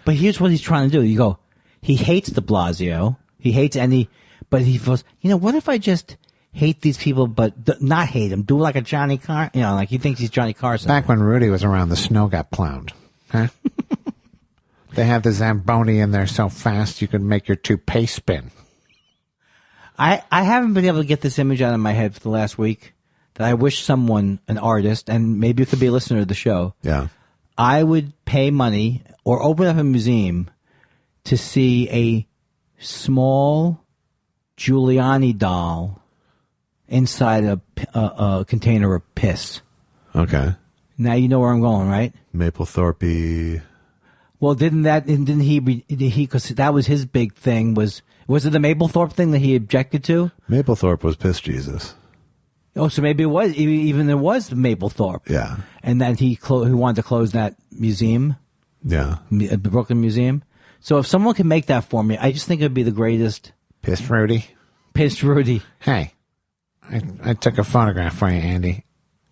But here's what he's trying to do. You go, he hates de Blasio. He hates but he goes, you know, what if I just hate these people but not hate him? Do like a Johnny Carson. You know, like he thinks he's Johnny Carson. Back when Rudy was around, the snow got plowed. Huh? They have the Zamboni in there so fast you could make your toupee spin. I haven't been able to get this image out of my head for the last week that I wish someone, an artist, and maybe it could be a listener to the show. Yeah. I would pay money or open up a museum to see a small Giuliani doll inside a container of piss. Okay. Now you know where I'm going, right? Maplethorpe. Well, didn't he, because that was his big thing, was it the Mapplethorpe thing that he objected to? Maplethorpe was Piss Jesus. Oh, so maybe it was, even there was Mapplethorpe. Yeah. And that he wanted to close that museum, Yeah. the Brooklyn Museum. So if someone could make that for me, I just think it would be the greatest. Piss Rudy. Piss Rudy. Hey, I took a photograph for you, Andy.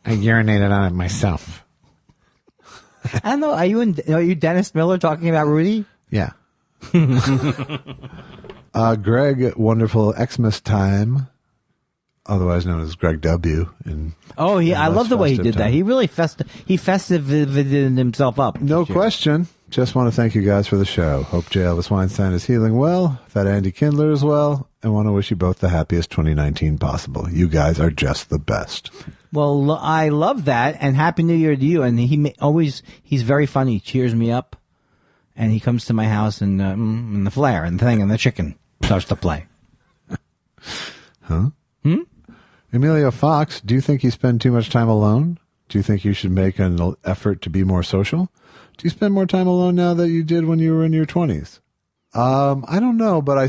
I urinated on it myself. I don't know. Are you Dennis Miller talking about Rudy? Yeah. Greg, wonderful Xmas time, otherwise known as Greg W. I love the way he did that. He really festived himself up. No question. Just want to thank you guys for the show. Hope J. Elvis Weinstein is healing well, that Andy Kindler is well, and want to wish you both the happiest 2019 possible. You guys are just the best. Well, I love that, and Happy New Year to you. And he's very funny. He cheers me up, and he comes to my house and the flare and the thing and the chicken starts to play. Huh? Emilio Fox, do you think you spend too much time alone? Do you think you should make an effort to be more social? Do you spend more time alone now that you did when you were in your 20s? I don't know, but I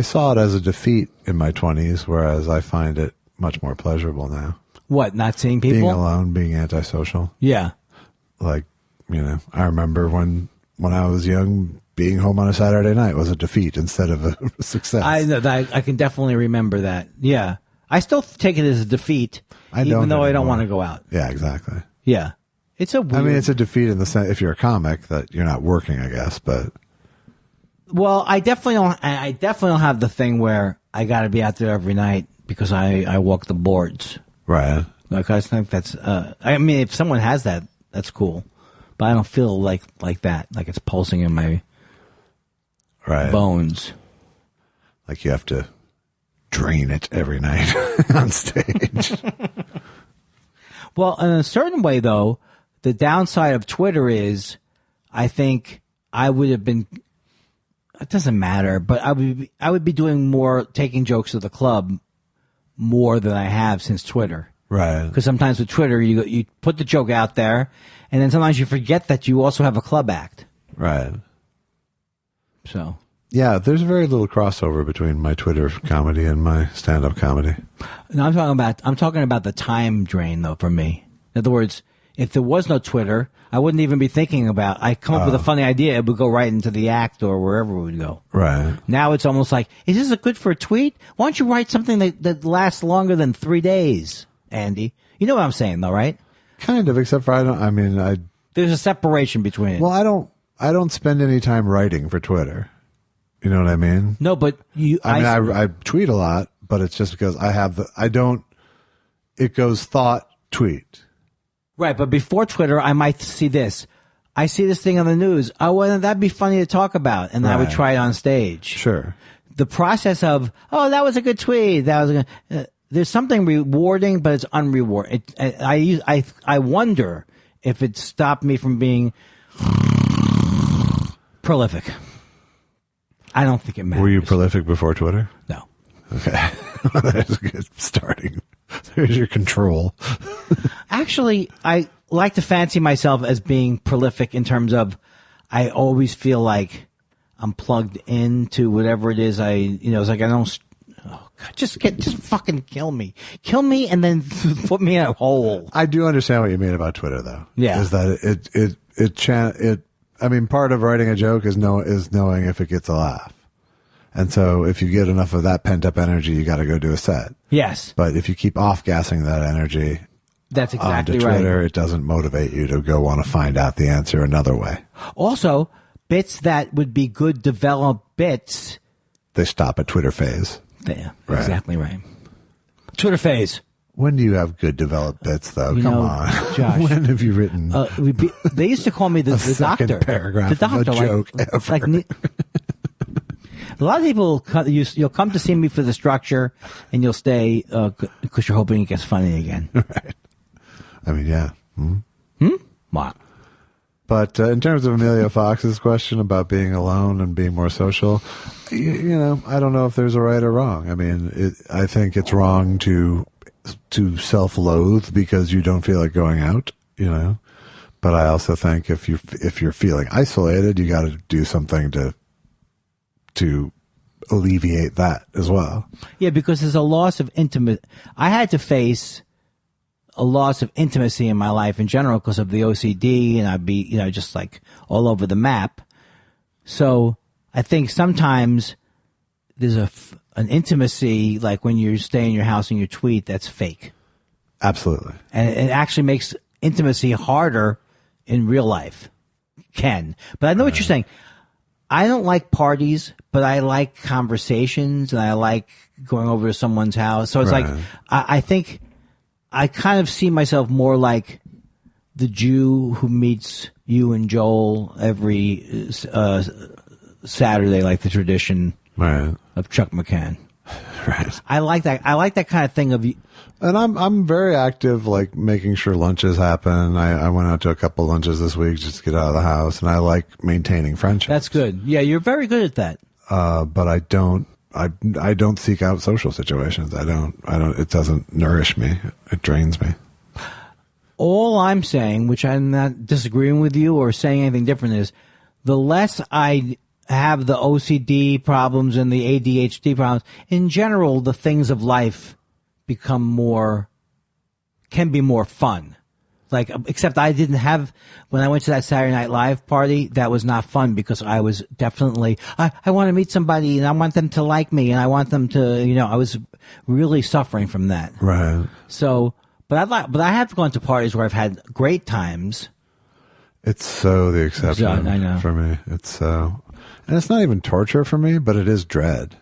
saw it as a defeat in my 20s, whereas I find it much more pleasurable now. What, not seeing people? Being alone, being antisocial. Yeah. Like, I remember when I was young, being home on a Saturday night was a defeat instead of a success. I can definitely remember that. Yeah. I still take it as a defeat, even though I don't want to go out. Yeah, exactly. Yeah. It's a weird... I mean, it's a defeat in the sense, if you're a comic, that you're not working, I guess, but... Well, I definitely don't have the thing where I got to be out there every night because I walk the boards. Right. Like, I think that's... I mean, if someone has that, that's cool. But I don't feel like that, like it's pulsing in my bones. Like you have to drain it every night on stage. Well, in a certain way, though, the downside of Twitter is, I think I would have been. It doesn't matter, but I would be doing more, taking jokes to the club more than I have since Twitter. Right. Because sometimes with Twitter, you put the joke out there, and then sometimes you forget that you also have a club act. Right. So. Yeah, there's very little crossover between my Twitter comedy and my stand-up comedy. No, I'm talking about the time drain, though, for me. In other words, if there was no Twitter, I wouldn't even be thinking about. I come up with a funny idea, it would go right into the act or wherever we would go. Right. Now it's almost like, is this good for a tweet? Why don't you write something that lasts longer than 3 days, Andy? You know what I'm saying, though, right? Kind of, except for There's a separation between it. well, I don't spend any time writing for Twitter. You know what I mean? No, but I tweet a lot, but it's just because it goes thought tweet. Right, but before Twitter, I might see this. I see this thing on the news. Oh, well, that'd be funny to talk about, and I would try it on stage. Sure. The process of, that was a good tweet. That was a good. There's something rewarding, but it's unrewarding. I wonder if it stopped me from being prolific. I don't think it matters. Were you prolific before Twitter? No. Okay. That's good starting. There's your control. Actually, I like to fancy myself as being prolific in terms of I always feel like I'm plugged into whatever it is it's like I don't, just fucking kill me. Kill me and then put me in a hole. I do understand what you mean about Twitter, though. Yeah. Is that part of writing a joke is knowing if it gets a laugh. And so if you get enough of that pent up energy, you got to go do a set. Yes. But if you keep off gassing that energy, that's exactly onto Twitter, right. it doesn't motivate you to go want to find out the answer another way. Also, bits that would be good developed bits. They stop at Twitter phase. Yeah, Right. exactly right. Twitter phase. When do you have good developed bits, though? Come on. Josh. When have you written they used to call me the second doctor. paragraph the doctor, of a joke ever? A lot of people, you'll come to see me for the structure, and you'll stay because you're hoping it gets funny again. Right. I mean, yeah. What? But in terms of Amelia Fox's question about being alone and being more social, I don't know if there's a right or wrong. I mean, I think it's wrong to self-loathe because you don't feel like going out, But I also think if you're feeling isolated, you got to do something to alleviate that as well. Yeah, because there's a loss of I had to face a loss of intimacy in my life in general because of the OCD, and I'd be, just like all over the map. So I think sometimes there's an intimacy, like when you stay in your house and you tweet, that's fake. Absolutely. And it actually makes intimacy harder in real life. But I know what you're saying. I don't like parties, but I like conversations, and I like going over to someone's house. So it's like, I think I kind of see myself more like the Jew who meets you and Joel every Saturday, like the tradition of Chuck McCann. Right. I like that. I like that kind of thing of. And I'm very active, like making sure lunches happen. I went out to a couple lunches this week just to get out of the house, and I like maintaining friendships. That's good. Yeah, you're very good at that. But I don't seek out social situations. I don't. It doesn't nourish me. It drains me. All I'm saying, which I'm not disagreeing with you or saying anything different, is the less I have the OCD problems and the ADHD problems, in general, the things of life can be more fun. Like, except I didn't have, when I went to that Saturday Night Live party, that was not fun because I was definitely, I want to meet somebody and I want them to like me and I want them to, I was really suffering from that. Right. So, but I have gone to parties where I've had great times. It's so the exception I know. for me. It's so, and it's not even torture for me, but it is dread.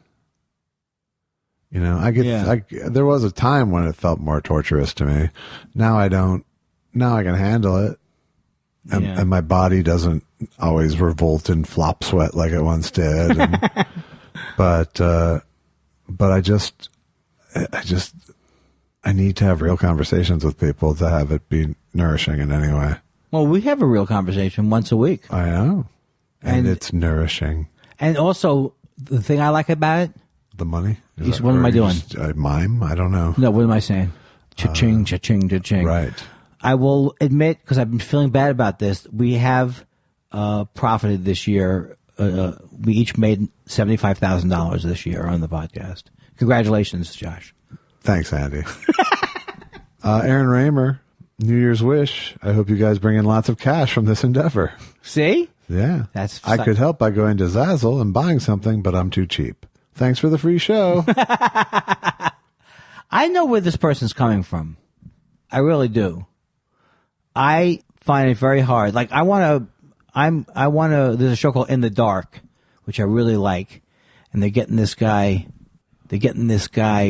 There was a time when it felt more torturous to me. Now I don't. Now I can handle it. And my body doesn't always revolt in flop sweat like it once did. But I need to have real conversations with people to have it be nourishing in any way. Well, we have a real conversation once a week. I know. And it's nourishing. And also, the thing I like about it. The money? What am I doing? Mime? I don't know. No, what am I saying? Cha-ching, cha-ching, cha-ching. Right. I will admit, because I've been feeling bad about this, we have profited this year. We each made $75,000 this year on the podcast. Congratulations, Josh. Thanks, Andy. Aaron Raymer, New Year's wish. I hope you guys bring in lots of cash from this endeavor. See? Yeah. I could help by going to Zazzle and buying something, but I'm too cheap. Thanks for the free show. I know where this person's coming from. I really do. I find it very hard. Like I want to. There's a show called In the Dark, which I really like, and they're getting this guy.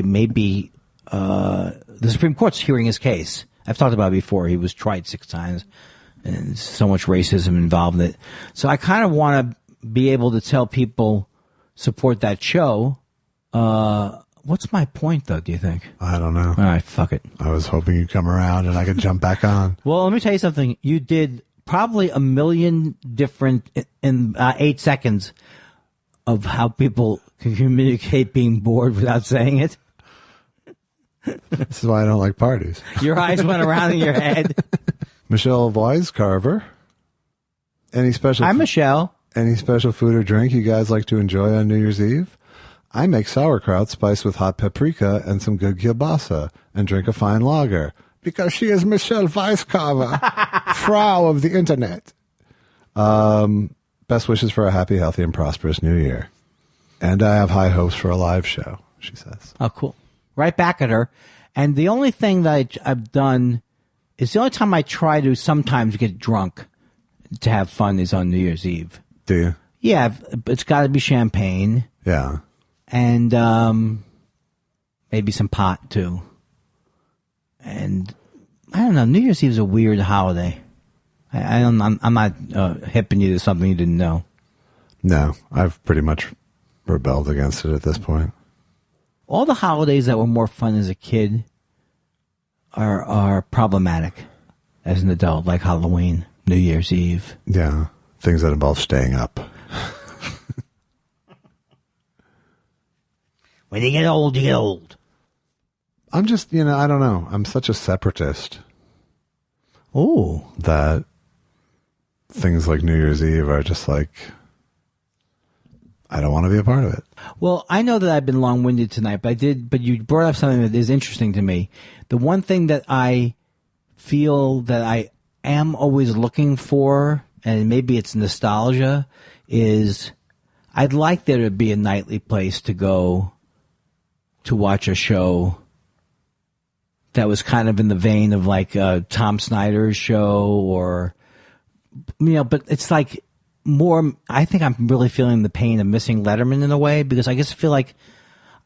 Maybe the Supreme Court's hearing his case. I've talked about it before. He was tried 6 times, and so much racism involved in it. So I kind of want to be able to tell people support that show. What's my point, though, do you think? I don't know. All right, fuck it. I was hoping you'd come around and I could jump back on. Well, let me tell you something. You did probably a million different, in 8 seconds, of how people can communicate being bored without saying it. This is why I don't like parties. Your eyes went around in your head. Michelle Weiscarver. Any special? Hi, Michelle. Any special food or drink you guys like to enjoy on New Year's Eve? I make sauerkraut spiced with hot paprika and some good kielbasa and drink a fine lager because she is Michelle Weiscarver, Frau of the Internet. Best wishes for a happy, healthy, and prosperous New Year. And I have high hopes for a live show, she says. Oh, cool. Right back at her. And the only thing that I've done is the only time I try to sometimes get drunk to have fun is on New Year's Eve. Do you? Yeah, it's got to be champagne. Yeah. And maybe some pot, too. And I don't know. New Year's Eve is a weird holiday. I'm not hipping you to something you didn't know. No, I've pretty much rebelled against it at this point. All the holidays that were more fun as a kid are problematic as an adult, like Halloween, New Year's Eve. Yeah, things that involve staying up. When you get old, you get old. I'm just, I don't know. I'm such a separatist. Oh. That things like New Year's Eve are just like, I don't want to be a part of it. Well, I know that I've been long-winded tonight, but you brought up something that is interesting to me. The one thing that I feel that I am always looking for, and maybe it's nostalgia, is I'd like there to be a nightly place to go to watch a show that was kind of in the vein of like Tom Snyder's show or, but it's like more, I think I'm really feeling the pain of missing Letterman in a way because I guess I feel like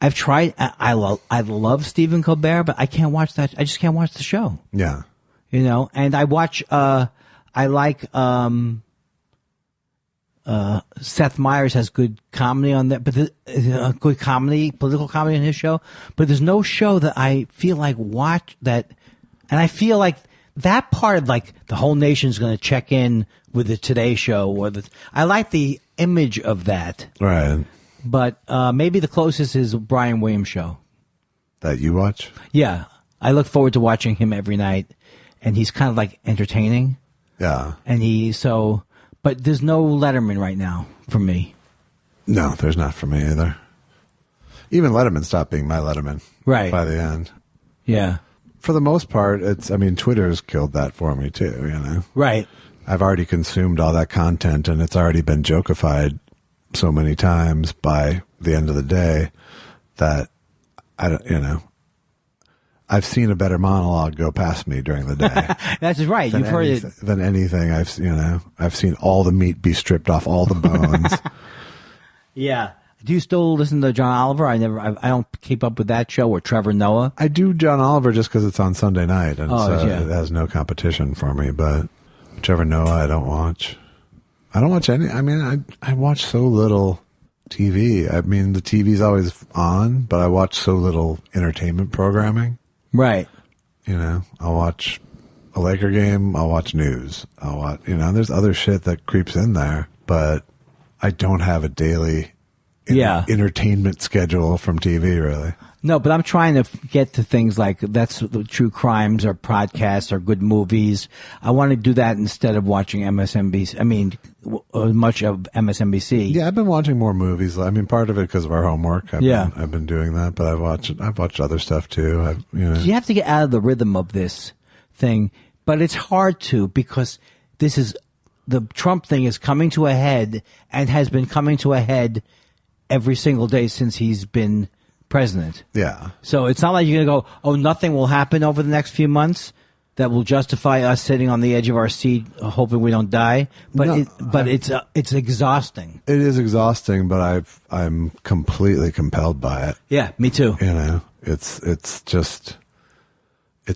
I've tried, I love Stephen Colbert, but I can't watch that. I just can't watch the show. Yeah. And I watch, I like, Seth Meyers has good comedy on that, but good comedy, political comedy on his show. But there's no show that I feel like watch that, and I feel like that part of like the whole nation's going to check in with the Today Show or I like the image of that. Right. But maybe the closest is Brian Williams' show. That you watch? Yeah, I look forward to watching him every night, and he's kind of like entertaining. Yeah. And but there's no Letterman right now for me. No, there's not for me either. Even Letterman stopped being my Letterman. Right. By the end. Yeah. For the most part, Twitter's killed that for me too, Right. I've already consumed all that content and it's already been jokeified so many times by the end of the day that I've seen a better monologue go past me during the day. That's right. You've heard it. Than anything I've seen all the meat be stripped off all the bones. Yeah. Do you still listen to John Oliver? I don't keep up with that show or Trevor Noah. I do John Oliver just because it's on Sunday night and yeah. It has no competition for me. But Trevor Noah, I don't watch. I don't watch any. I watch so little TV. The TV's always on, but I watch so little entertainment programming. Right. I'll watch a Laker game. I'll watch news. I'll watch, there's other shit that creeps in there, but I don't have a daily entertainment schedule from TV, really. No, but I'm trying to get to things like that's the true crimes or podcasts or good movies. I want to do that instead of watching MSNBC. Much of MSNBC. Yeah, I've been watching more movies. Part of it because of our homework. I've been doing that, but I've watched other stuff too. You have to get out of the rhythm of this thing, but it's hard to because the Trump thing is coming to a head and has been coming to a head every single day since he's been president. Yeah. So it's not like you're going to go, oh, nothing will happen over the next few months. that will justify us sitting on the edge of our seat, hoping we don't die. But No, it's exhausting. It is exhausting, but I'm completely compelled by it. Yeah, me too. You know, it's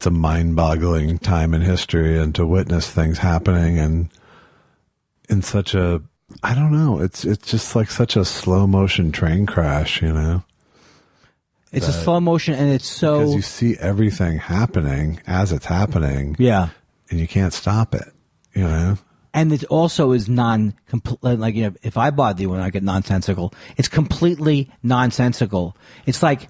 a mind-boggling time in history, and to witness things happening and in such a, I don't know, it's just like such a slow motion train crash, you know. It's a slow motion, and it's so Because you see everything happening as it's happening. Yeah. And you can't stop it, you know? And it also is like, you know, if I bother you when I get nonsensical, it's completely nonsensical. It's like,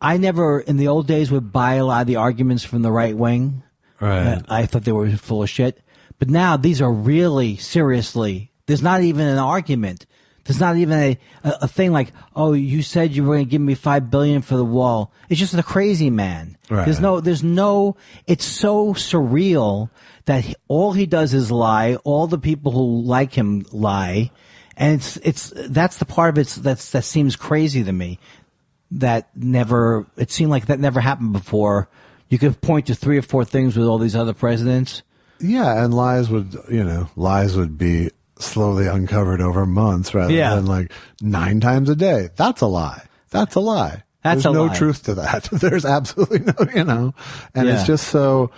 I never, in the old days, would buy a lot of the arguments from the right wing. Right. I thought they were full of shit. But now these are really, seriously, there's not even an argument. There's not even a thing like, oh, you said you were going to give me $5 billion for the wall. It's just a crazy man. Right. There's no, it's so surreal that all he does is lie. All the people who like him lie. And that's the part of it that seems crazy to me. It seemed like that never happened before. You could point to 3 or 4 things with all these other presidents. Yeah, and lies would be slowly uncovered over months rather than like 9 times a day. That's a lie. That's a lie. There's no truth to that. There's absolutely no, you know, and it's just so,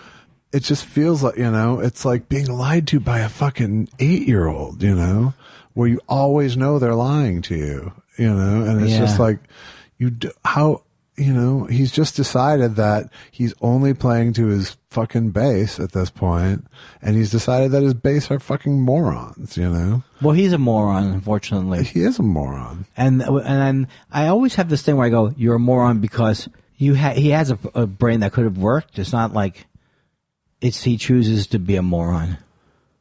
it just feels like, you know, it's like being lied to by a fucking 8-year-old, you know, where you always know they're lying to you, you know, and it's just like, you know, he's just decided that he's only playing to his fucking base at this point, and he's decided that his base are fucking morons, you know? Well, he's a moron, unfortunately. He is a moron. And I always have this thing where I go, you're a moron because he has a brain that could have worked. It's not like he chooses to be a moron.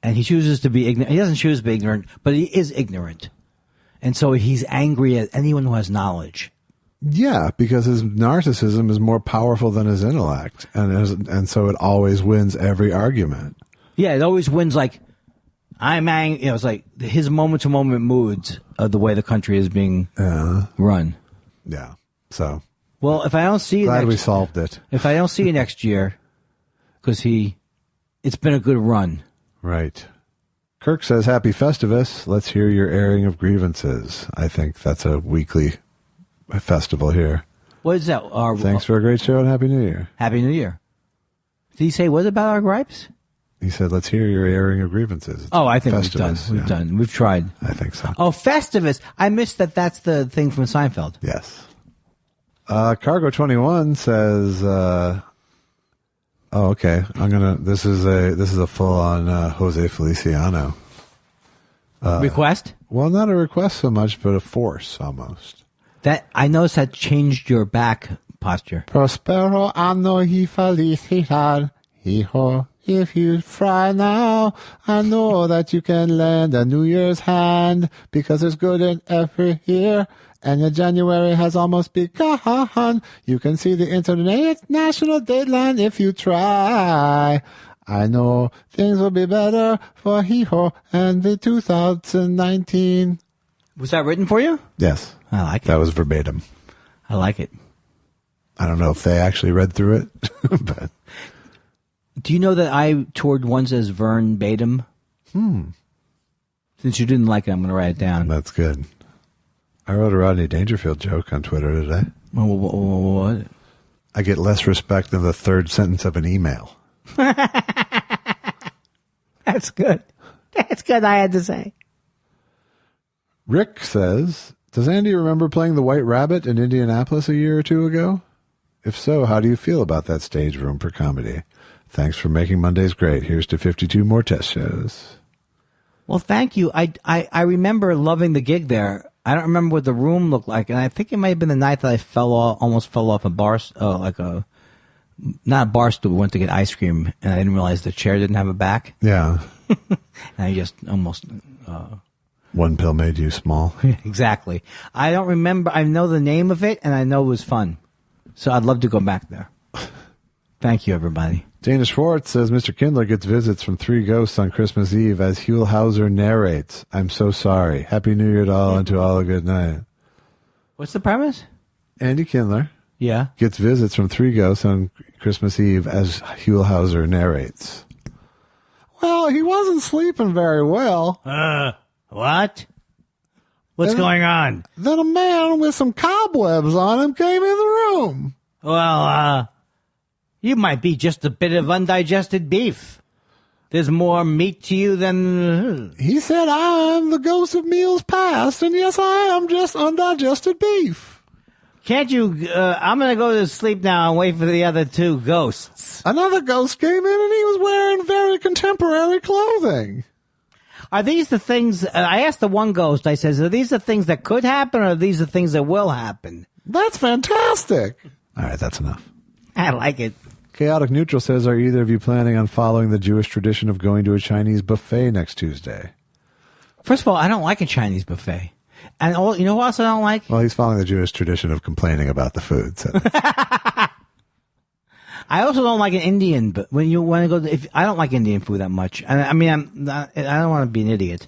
And he chooses to be ignorant. He doesn't choose to be ignorant, but he is ignorant. And so he's angry at anyone who has knowledge. Yeah, because his narcissism is more powerful than his intellect, and so it always wins every argument. Yeah, it always wins. Like, I'm angry. You know, it's like his moment-to-moment moods of the way the country is being run. Yeah. So, well, if I don't see you, glad we solved it. If I don't see you next year, because it's been a good run. Right. Kirk says, "Happy Festivus. Let's hear your airing of grievances." I think that's a weekly festival here. What is that? Thanks for a great show and Happy New Year. Happy New Year. Did he say what about our gripes? He said, let's hear your airing of grievances. Oh, I think Festivus, we've done. We've tried. I think so. Oh, Festivus. I missed that. That's the thing from Seinfeld. Yes. Cargo 21 says, oh, okay. This is a full on, Jose Feliciano. Request? Well, not a request so much, but a force almost. That I noticed that changed your back posture. Prospero anno y felicidad, hijo. If you fry now, I know that you can lend a New Year's hand, because there's good in every year, and your January has almost begun. You can see the international deadline if you try. I know things will be better for hijo and the 2019. Was that written for you? Yes. I like it. That was verbatim. I like it. I don't know if they actually read through it, but. Do you know that I toured once as Vern Batum? Since you didn't like it, I'm going to write it down. That's good. I wrote a Rodney Dangerfield joke on Twitter today. What? I get less respect than the third sentence of an email. That's good. That's good, I had to say. Rick says, does Andy remember playing the White Rabbit in Indianapolis a year or two ago? If so, how do you feel about that stage room for comedy? Thanks for making Mondays great. Here's to 52 more test shows. Well, thank you. I remember loving the gig there. I don't remember what the room looked like, and I think it might have been the night that I almost fell off a bar, not a bar stool. We went to get ice cream, and I didn't realize the chair didn't have a back. Yeah. And I just almost... one pill made you small. Exactly. I don't remember. I know the name of it, and I know it was fun. So I'd love to go back there. Thank you, everybody. Dana Schwartz says Mr. Kindler gets visits from 3 ghosts on Christmas Eve as Huell Hauser narrates. I'm so sorry. Happy New Year to all and to all a good night. What's the premise? Andy Kindler Yeah. gets visits from 3 ghosts on Christmas Eve as Huelhauser narrates. Well, he wasn't sleeping very well. What? What's going on? Then a man with some cobwebs on him came in the room. Well, you might be just a bit of undigested beef. There's more meat to you than... He said, I'm the ghost of meals past, and yes, I am just undigested beef. Can't you... I'm going to go to sleep now and wait for the other 2 ghosts. Another ghost came in, and he was wearing very contemporary clothing. Are these the things... I asked the one ghost, I says, are these the things that could happen, or are these the things that will happen? That's fantastic. All right, that's enough. I like it. Chaotic Neutral says, are either of you planning on following the Jewish tradition of going to a Chinese buffet next Tuesday? First of all, I don't like a Chinese buffet. And you know what else I don't like? Well, he's following the Jewish tradition of complaining about the food. So. I also don't like an Indian, but when you want to go, I don't like Indian food that much. I mean, I don't want to be an idiot,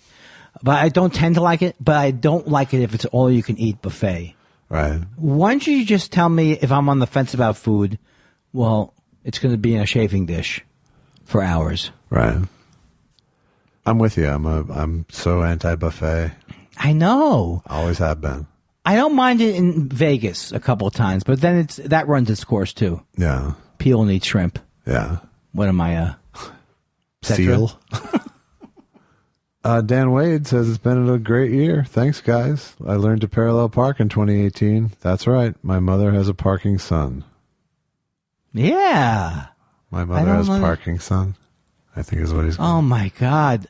but I don't tend to like it. But I don't like it if it's all you can eat buffet. Right. Why don't you just tell me if I'm on the fence about food? Well, it's going to be in a chafing dish for hours. Right. I'm with you. I'm so anti-buffet. I know. Always have been. I don't mind it in Vegas a couple of times, but then that runs its course too. Yeah. Peel and eat shrimp. Yeah. What am I, Seal. Dan Wade says it's been a great year. Thanks, guys. I learned to parallel park in 2018. That's right. My mother has a parking son. Yeah. My mother has parking son, I think is what he's called. Oh, my God.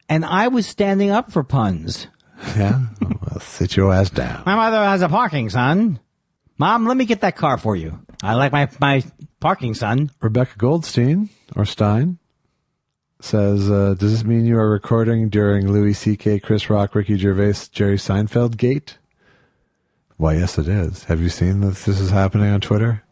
And I was standing up for puns. Yeah? Well, sit your ass down. My mother has a parking son. Mom, let me get that car for you. I like my parking son. Rebecca Goldstein, or Stein, says, does this mean you are recording during Louis C.K., Chris Rock, Ricky Gervais, Jerry Seinfeld gate? Why, yes, it is. Have you seen that this is happening on Twitter?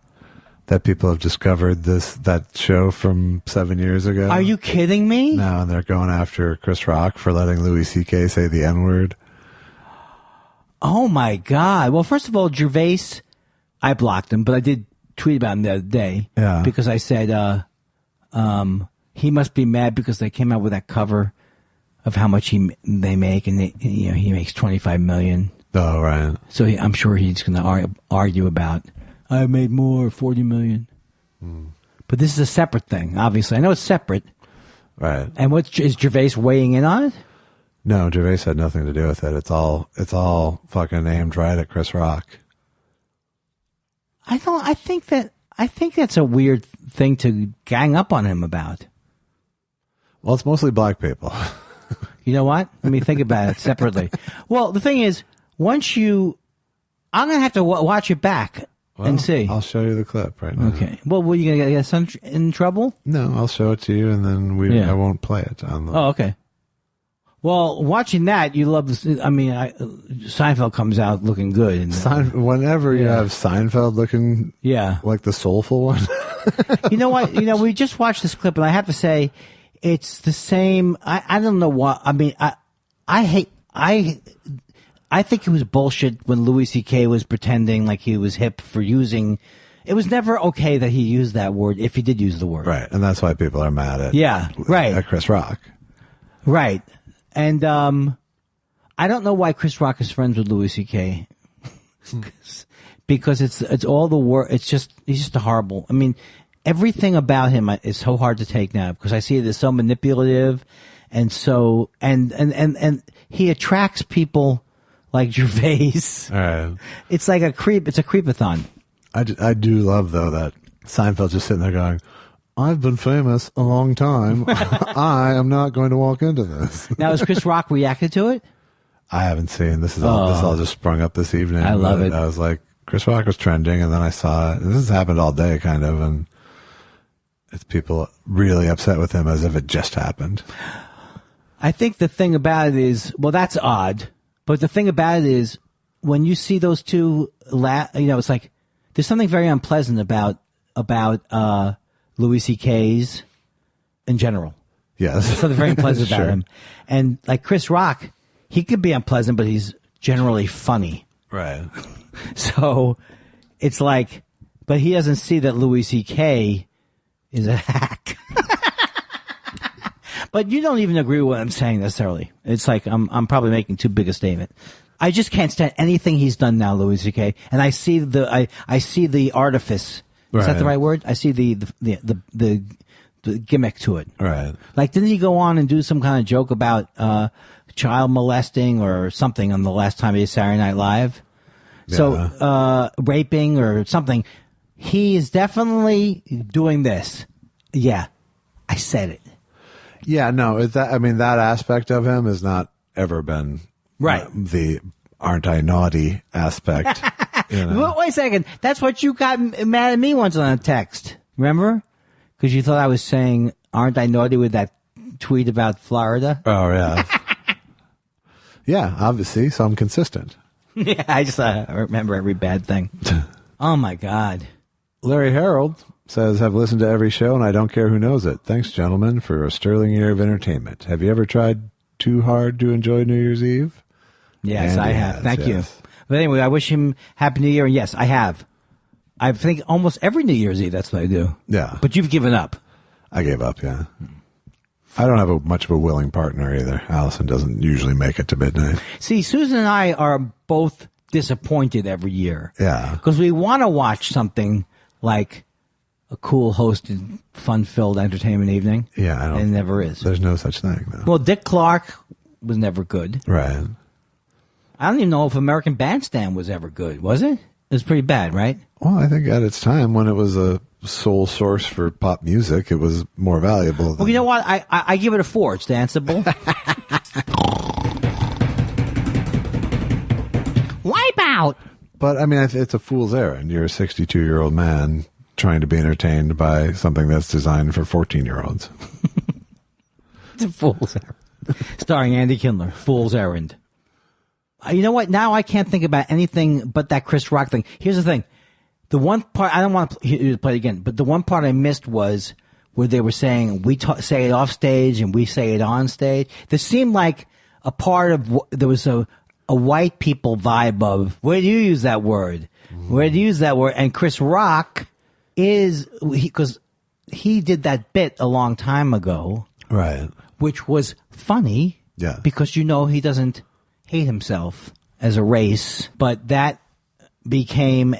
That people have discovered that show from 7 years ago? Are you kidding me? No, and they're going after Chris Rock for letting Louis C.K. say the N-word. Oh, my God. Well, first of all, Gervais, I blocked him, but I did tweet about him the other day. Yeah. Because I said he must be mad because they came out with that cover of how much they make, and he makes $25 million. Oh, right. So I'm sure he's going to argue about, I made more, $40 million. But this is a separate thing, obviously. I know it's separate. Right. And is Gervais weighing in on it? No, Gervais had nothing to do with it. It's all fucking aimed right at Chris Rock. I think that's a weird thing to gang up on him about. Well, it's mostly black people. You know what? Let me think about it separately. Well, the thing is, I'm going to have to watch it back and see. I'll show you the clip right now. Okay. Well, were you going to get us in trouble? No, I'll show it to you, and then I won't play it on the... Oh, okay. Well, watching that, you love this. I mean, Seinfeld comes out looking good. Whenever you have Seinfeld looking like the soulful one. You know what? We just watched this clip, and I have to say, it's the same. I don't know what. I mean, I think it was bullshit when Louis C.K. was pretending like he was hip for using. It was never okay that he used that word if he did use the word. Right, and that's why people are mad at at Chris Rock. Right. And I don't know why Chris Rock is friends with Louis C.K. Because it's all the word. He's just a horrible. I mean, everything about him is so hard to take now because I see it as so manipulative, and so and he attracts people like Gervais. All right. It's like a creep. It's a creepathon. I do love though that Seinfeld just sitting there going, I've been famous a long time. I am not going to walk into this. Now, has Chris Rock reacted to it? I haven't seen. This all just sprung up this evening. I love it. I was like, Chris Rock was trending, and then I saw it. This has happened all day, kind of, and it's people really upset with him as if it just happened. I think the thing about it is, well, that's odd. But the thing about it is, when you see those two, it's like there's something very unpleasant about Louis C.K.'s in general. Yes. There's something very unpleasant about him. And like Chris Rock, he could be unpleasant, but he's generally funny. Right. So it's like, but he doesn't see that Louis C.K. is a hack. But you don't even agree with what I'm saying necessarily. It's like I'm probably making too big a statement. I just can't stand anything he's done now, Louis C.K. And I see I see the artifice. Is that the right word? I see the gimmick to it. Right. Like, didn't he go on and do some kind of joke about child molesting or something on the last time he did Saturday Night Live? Yeah. So raping or something. He is definitely doing this. Yeah, I said it. Yeah, no, that aspect of him has not ever been Right. The aren't I naughty aspect. You know? Wait a second. That's what you got mad at me once on a text. Remember? Because you thought I was saying, aren't I naughty with that tweet about Florida? Oh, yeah. Yeah, obviously, so I'm consistent. Yeah, I remember every bad thing. Oh, my God. Larry Harold says, have listened to every show, and I don't care who knows it. Thanks, gentlemen, for a sterling year of entertainment. Have you ever tried too hard to enjoy New Year's Eve? Yes, Andy I have. has, Thank yes. you. But anyway, I wish him Happy New Year, and yes, I have. I think almost every New Year's Eve, that's what I do. Yeah. But you've given up. I gave up, yeah. I don't have much of a willing partner either. Allison doesn't usually make it to midnight. See, Susan and I are both disappointed every year. Yeah. Because we want to watch something like a cool hosted, fun-filled entertainment evening. Yeah, I don't. And it never is. There's no such thing, though. Well, Dick Clark was never good. Right. I don't even know if American Bandstand was ever good, was it? It was pretty bad, right? Well, I think at its time, when it was a sole source for pop music, it was more valuable. Than... Well, you know what? I give it a 4. It's danceable. Wipeout! But, I mean, it's a fool's errand. You're a 62-year-old man trying to be entertained by something that's designed for 14-year-olds. It's a Fool's Errand. Starring Andy Kindler. Fool's Errand. You know what? Now I can't think about anything but that Chris Rock thing. Here's the thing. The one part, I don't want to play it again, but the one part I missed was where they were saying, we say it off stage and we say it on stage. There seemed like a part of, there was a white people vibe of, where do you use that word? Where do you use that word? And Chris Rock is, because he did that bit a long time ago. Right. Which was funny. Yeah. Because he doesn't hate himself as a race, but that became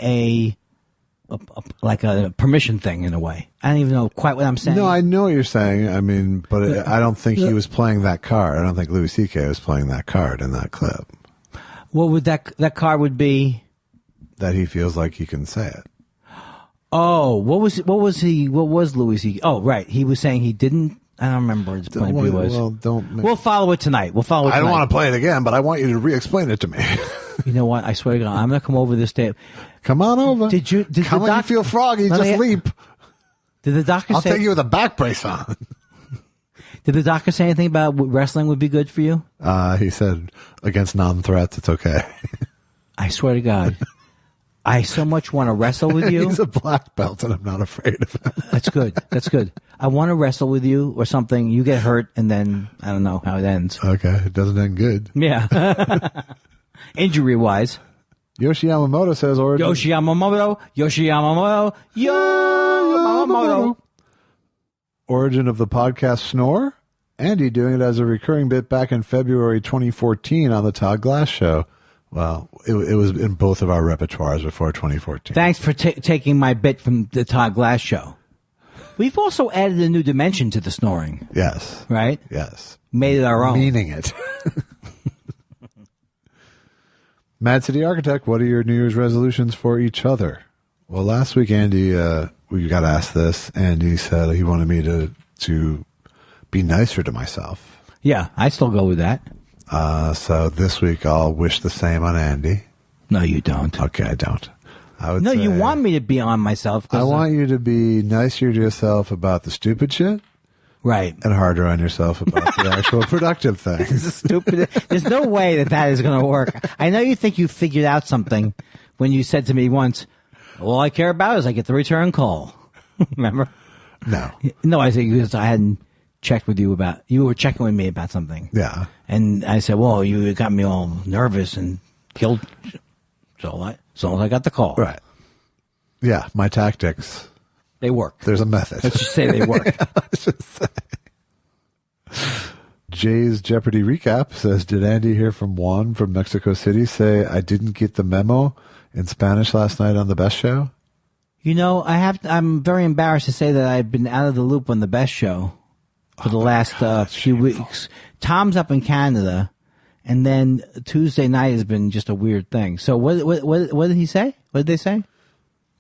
like a permission thing in a way. I don't even know quite what I'm saying. No, I know what you're saying. I mean, but I don't think he was playing that card. I don't think Louis C.K. was playing that card in that clip. What would that card would be? That he feels like he can say it. Oh, what was Louis C.K.? Oh, right. He was saying he didn't. I don't remember what his point of view was. Well, don't. We'll follow it tonight. I don't want to play it again, but I want you to re-explain it to me. You know what? I swear to God, I'm going to come over this day. Come on over. Come on, you feel froggy, just leap. Did the doctor I'll say? take you with a back brace on. Did the doctor say anything about wrestling would be good for you? He said against non-threats, it's okay. I swear to God. I so much want to wrestle with you. He's a black belt, and I'm not afraid of him. That's good. That's good. I want to wrestle with you or something. You get hurt, and then I don't know how it ends. Okay, it doesn't end good. Yeah. Injury-wise. Yoshi Yamamoto says, Yoshi Yamamoto. Origin of the podcast Snore? Andy doing it as a recurring bit back in February 2014 on the Todd Glass Show. Well, it was in both of our repertoires before 2014. Thanks for taking my bit from the Todd Glass Show. We've also added a new dimension to the snoring. Yes. Right? Yes. Made it our own. Meaning it. Mad City Architect, what are your New Year's resolutions for each other? Well, last week, Andy, we got asked this, and he said he wanted me to be nicer to myself. Yeah, I still go with that. So this week I'll wish the same on Andy. No, you don't. Okay, I don't. I would No, say, you want me to be on myself. I want you to be nicer to yourself about the stupid shit. Right. And harder on yourself about the actual productive things. This is stupid. There's no way that is going to work. I know you think you figured out something when you said to me once, all I care about is I get the return call. Remember? No. No, I think because I hadn't checked with you about, you were checking with me about something. Yeah. And I said, well, you got me all nervous and killed. So I got the call. Right. Yeah, my tactics. They work. There's a method. Let's just say they work. Let's just say. Jay's Jeopardy recap says, did Andy hear from Juan from Mexico City say, I didn't get the memo in Spanish last night on the Best Show? You know, I'm very embarrassed to say that I've been out of the loop on the Best Show for the last few weeks. Tom's up in Canada, and then Tuesday night has been just a weird thing. So what did he say? What did they say?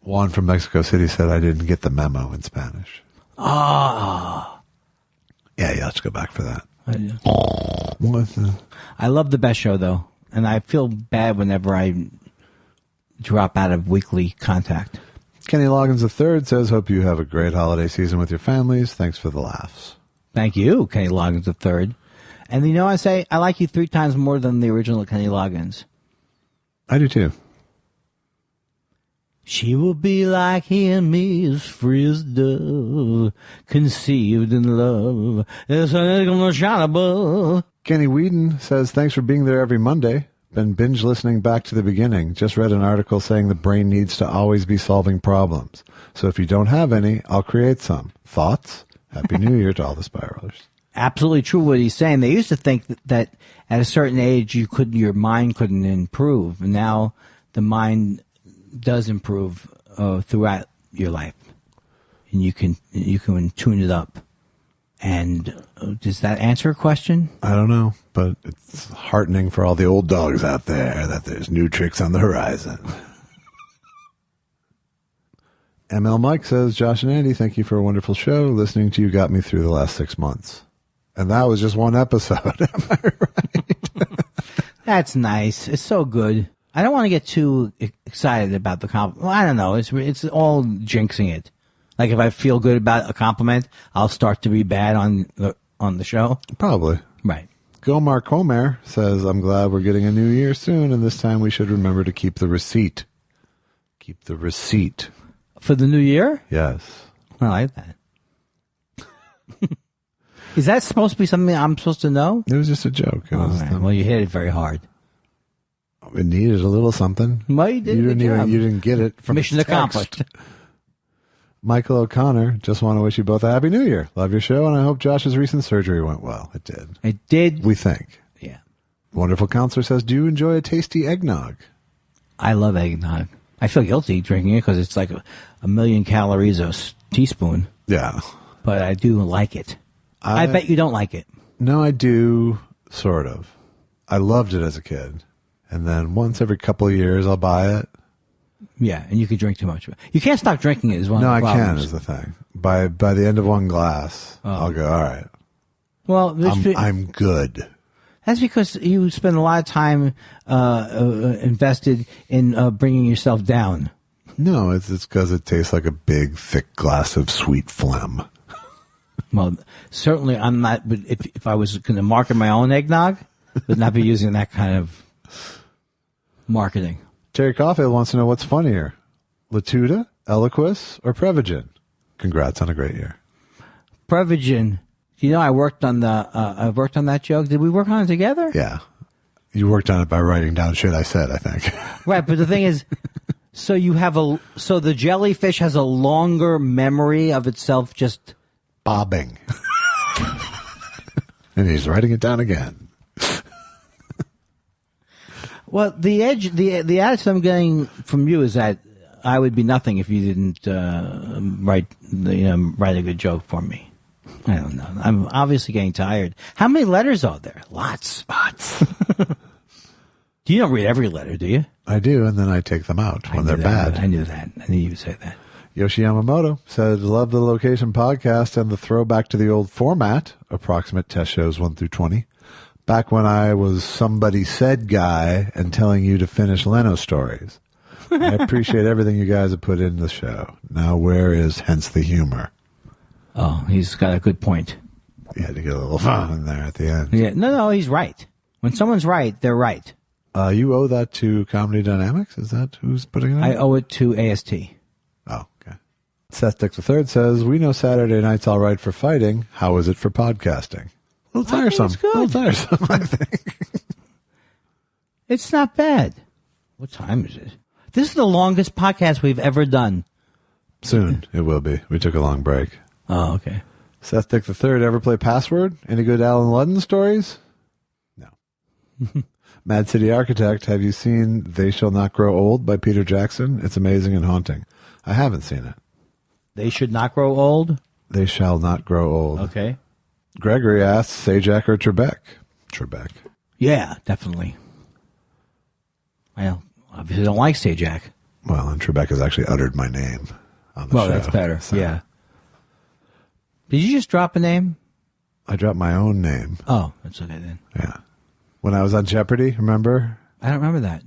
Juan from Mexico City said, I didn't get the memo in Spanish. Ah. Yeah, let's go back for that. I love the Best Show, though, and I feel bad whenever I drop out of weekly contact. Kenny Loggins III says, hope you have a great holiday season with your families. Thanks for the laughs. Thank you, Kenny Loggins III. And you know, I say I like you 3 times more than the original Kenny Loggins. I do too. She will be like him, as free as dove, conceived in love. The sun is gonna shine above. Kenny Whedon says, thanks for being there every Monday. Been binge listening back to the beginning. Just read an article saying the brain needs to always be solving problems. So if you don't have any, I'll create some. Thoughts? Happy New Year to all the spiralers. Absolutely true what he's saying. They used to think that at a certain age your mind couldn't improve. And now the mind does improve throughout your life, and you can tune it up. And does that answer a question? I don't know, but it's heartening for all the old dogs out there that there's new tricks on the horizon. ML Mike says, Josh and Andy, thank you for a wonderful show. Listening to you got me through the last 6 months. And that was just one episode. Am I right? That's nice. It's so good. I don't want to get too excited about the compliment. Well, I don't know. It's all jinxing it. Like if I feel good about a compliment, I'll start to be bad on the show. Probably. Right. Gomar Comer says, I'm glad we're getting a new year soon, and this time we should remember to keep the receipt. Keep the receipt. For the new year? Yes. I like that. Is that supposed to be something I'm supposed to know? It was just a joke. It was, right. Well, you hit it very hard. It needed a little something. Well, you did. You didn't get it from Mission text. accomplished. Michael O'Connor, just want to wish you both a happy new year. Love your show, and I hope Josh's recent surgery went well. It did. It did. We think. Yeah. Wonderful Counselor says, do you enjoy a tasty eggnog? I love eggnog. I feel guilty drinking it because it's like a million calories a teaspoon. Yeah. But I do like it. I bet you don't like it. No, I do, sort of. I loved it as a kid. And then once every couple of years, I'll buy it. Yeah, and you can drink too much of it. You can't stop drinking it is one of the problems. No, I can is the thing. By the end of one glass, I'll go, all right. Well, I'm good. That's because you spend a lot of time invested in bringing yourself down. No, it's because it tastes like a big, thick glass of sweet phlegm. Well, certainly I'm not, but if I was going to market my own eggnog, I would not be using that kind of marketing. Terry Caulfield wants to know what's funnier, Latuda, Eliquis, or Prevagen? Congrats on a great year. Prevagen. You know, I worked on that joke. Did we work on it together? Yeah. You worked on it by writing down shit I said, I think. Right, but the thing is, so the jellyfish has a longer memory of itself just bobbing. And he's writing it down again. Well, the attitude I'm getting from you is that I would be nothing if you didn't write a good joke for me. I don't know. I'm obviously getting tired. How many letters are there? Lots. You don't read every letter, do you? I do, and then I take them out when they're bad. I knew that. I knew you would say that. Yoshi Yamamoto said, love the Location podcast and the throwback to the old format, approximate test shows 1 through 20. Back when I was somebody said guy and telling you to finish Leno stories. I appreciate everything you guys have put in the show. Now where is hence the humor? Oh, he's got a good point. You had to get a little fun in there at the end. Yeah, no, he's right. When someone's right, they're right. You owe that to Comedy Dynamics? Is that who's putting it on? I owe it to AST. Oh, okay. Seth Dick III says, we know Saturday night's all right for fighting. How is it for podcasting? A little tiresome. I think. It's not bad. What time is it? This is the longest podcast we've ever done. Soon it will be. We took a long break. Oh, okay. Seth Dick III ever play Password? Any good Alan Ludden stories? No. Mad City Architect, have you seen They Shall Not Grow Old by Peter Jackson? It's amazing and haunting. I haven't seen it. They should not grow old? They Shall Not Grow Old. Okay. Gregory asks, Sajak or Trebek? Trebek. Yeah, definitely. I obviously don't like Sajak. Well, and Trebek has actually uttered my name on the show. Well, that's better. So Yeah. Did you just drop a name? I dropped my own name. Oh, that's okay then. Yeah. When I was on Jeopardy, remember? I don't remember that.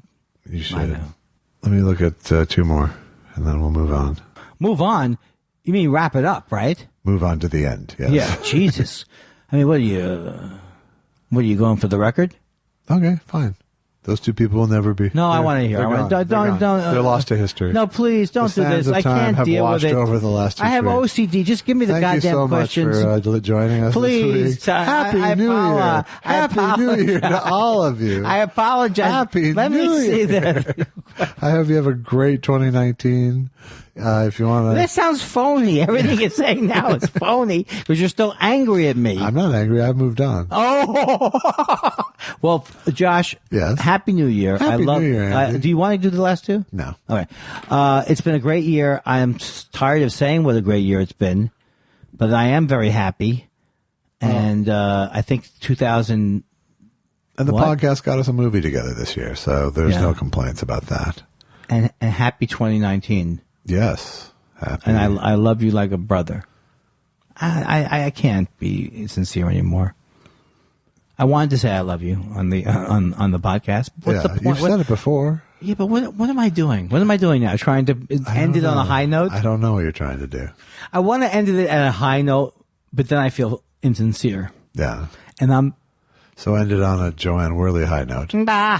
You should. I know. Let me look at two more, and then we'll move on. Move on? You mean wrap it up, right? Move on to the end, yes. Yeah, Jesus. I mean, what are you going for the record? Okay, fine. Those two people will never be. No, I want to hear. Don't. They're lost to history. No, please don't do this. I can't deal with it. Over the last 2 I have weeks. OCD. Just give me the Thank goddamn you so questions. much for joining us Please. this week. Happy New Year. Happy New Year to all of you. I apologize. Happy Let New me see Year. that. I hope you have a great 2019. If you want to. That sounds phony. Everything you're saying now is phony because you're still angry at me. I'm not angry. I've moved on. Oh, well, Josh. Yes. Happy New Year. Happy New Year, Andy. Do you want to do the last two? No. Okay. It's been a great year. I am tired of saying what a great year it's been, but I am very happy. And I think 2000. And the What? podcast got us a movie together this year, so there's Yeah. no complaints about that. And happy 2019. Yes. Happy. And I love you like a brother. I can't be sincere anymore. I wanted to say I love you on the on the podcast. What's the point? You've said it before. Yeah, but what am I doing? What am I doing now? Trying to end it on a high note? I don't know what you're trying to do. I want to end it at a high note, but then I feel insincere. Yeah. And I'm So ended on a Joanne Worley high note. Bah.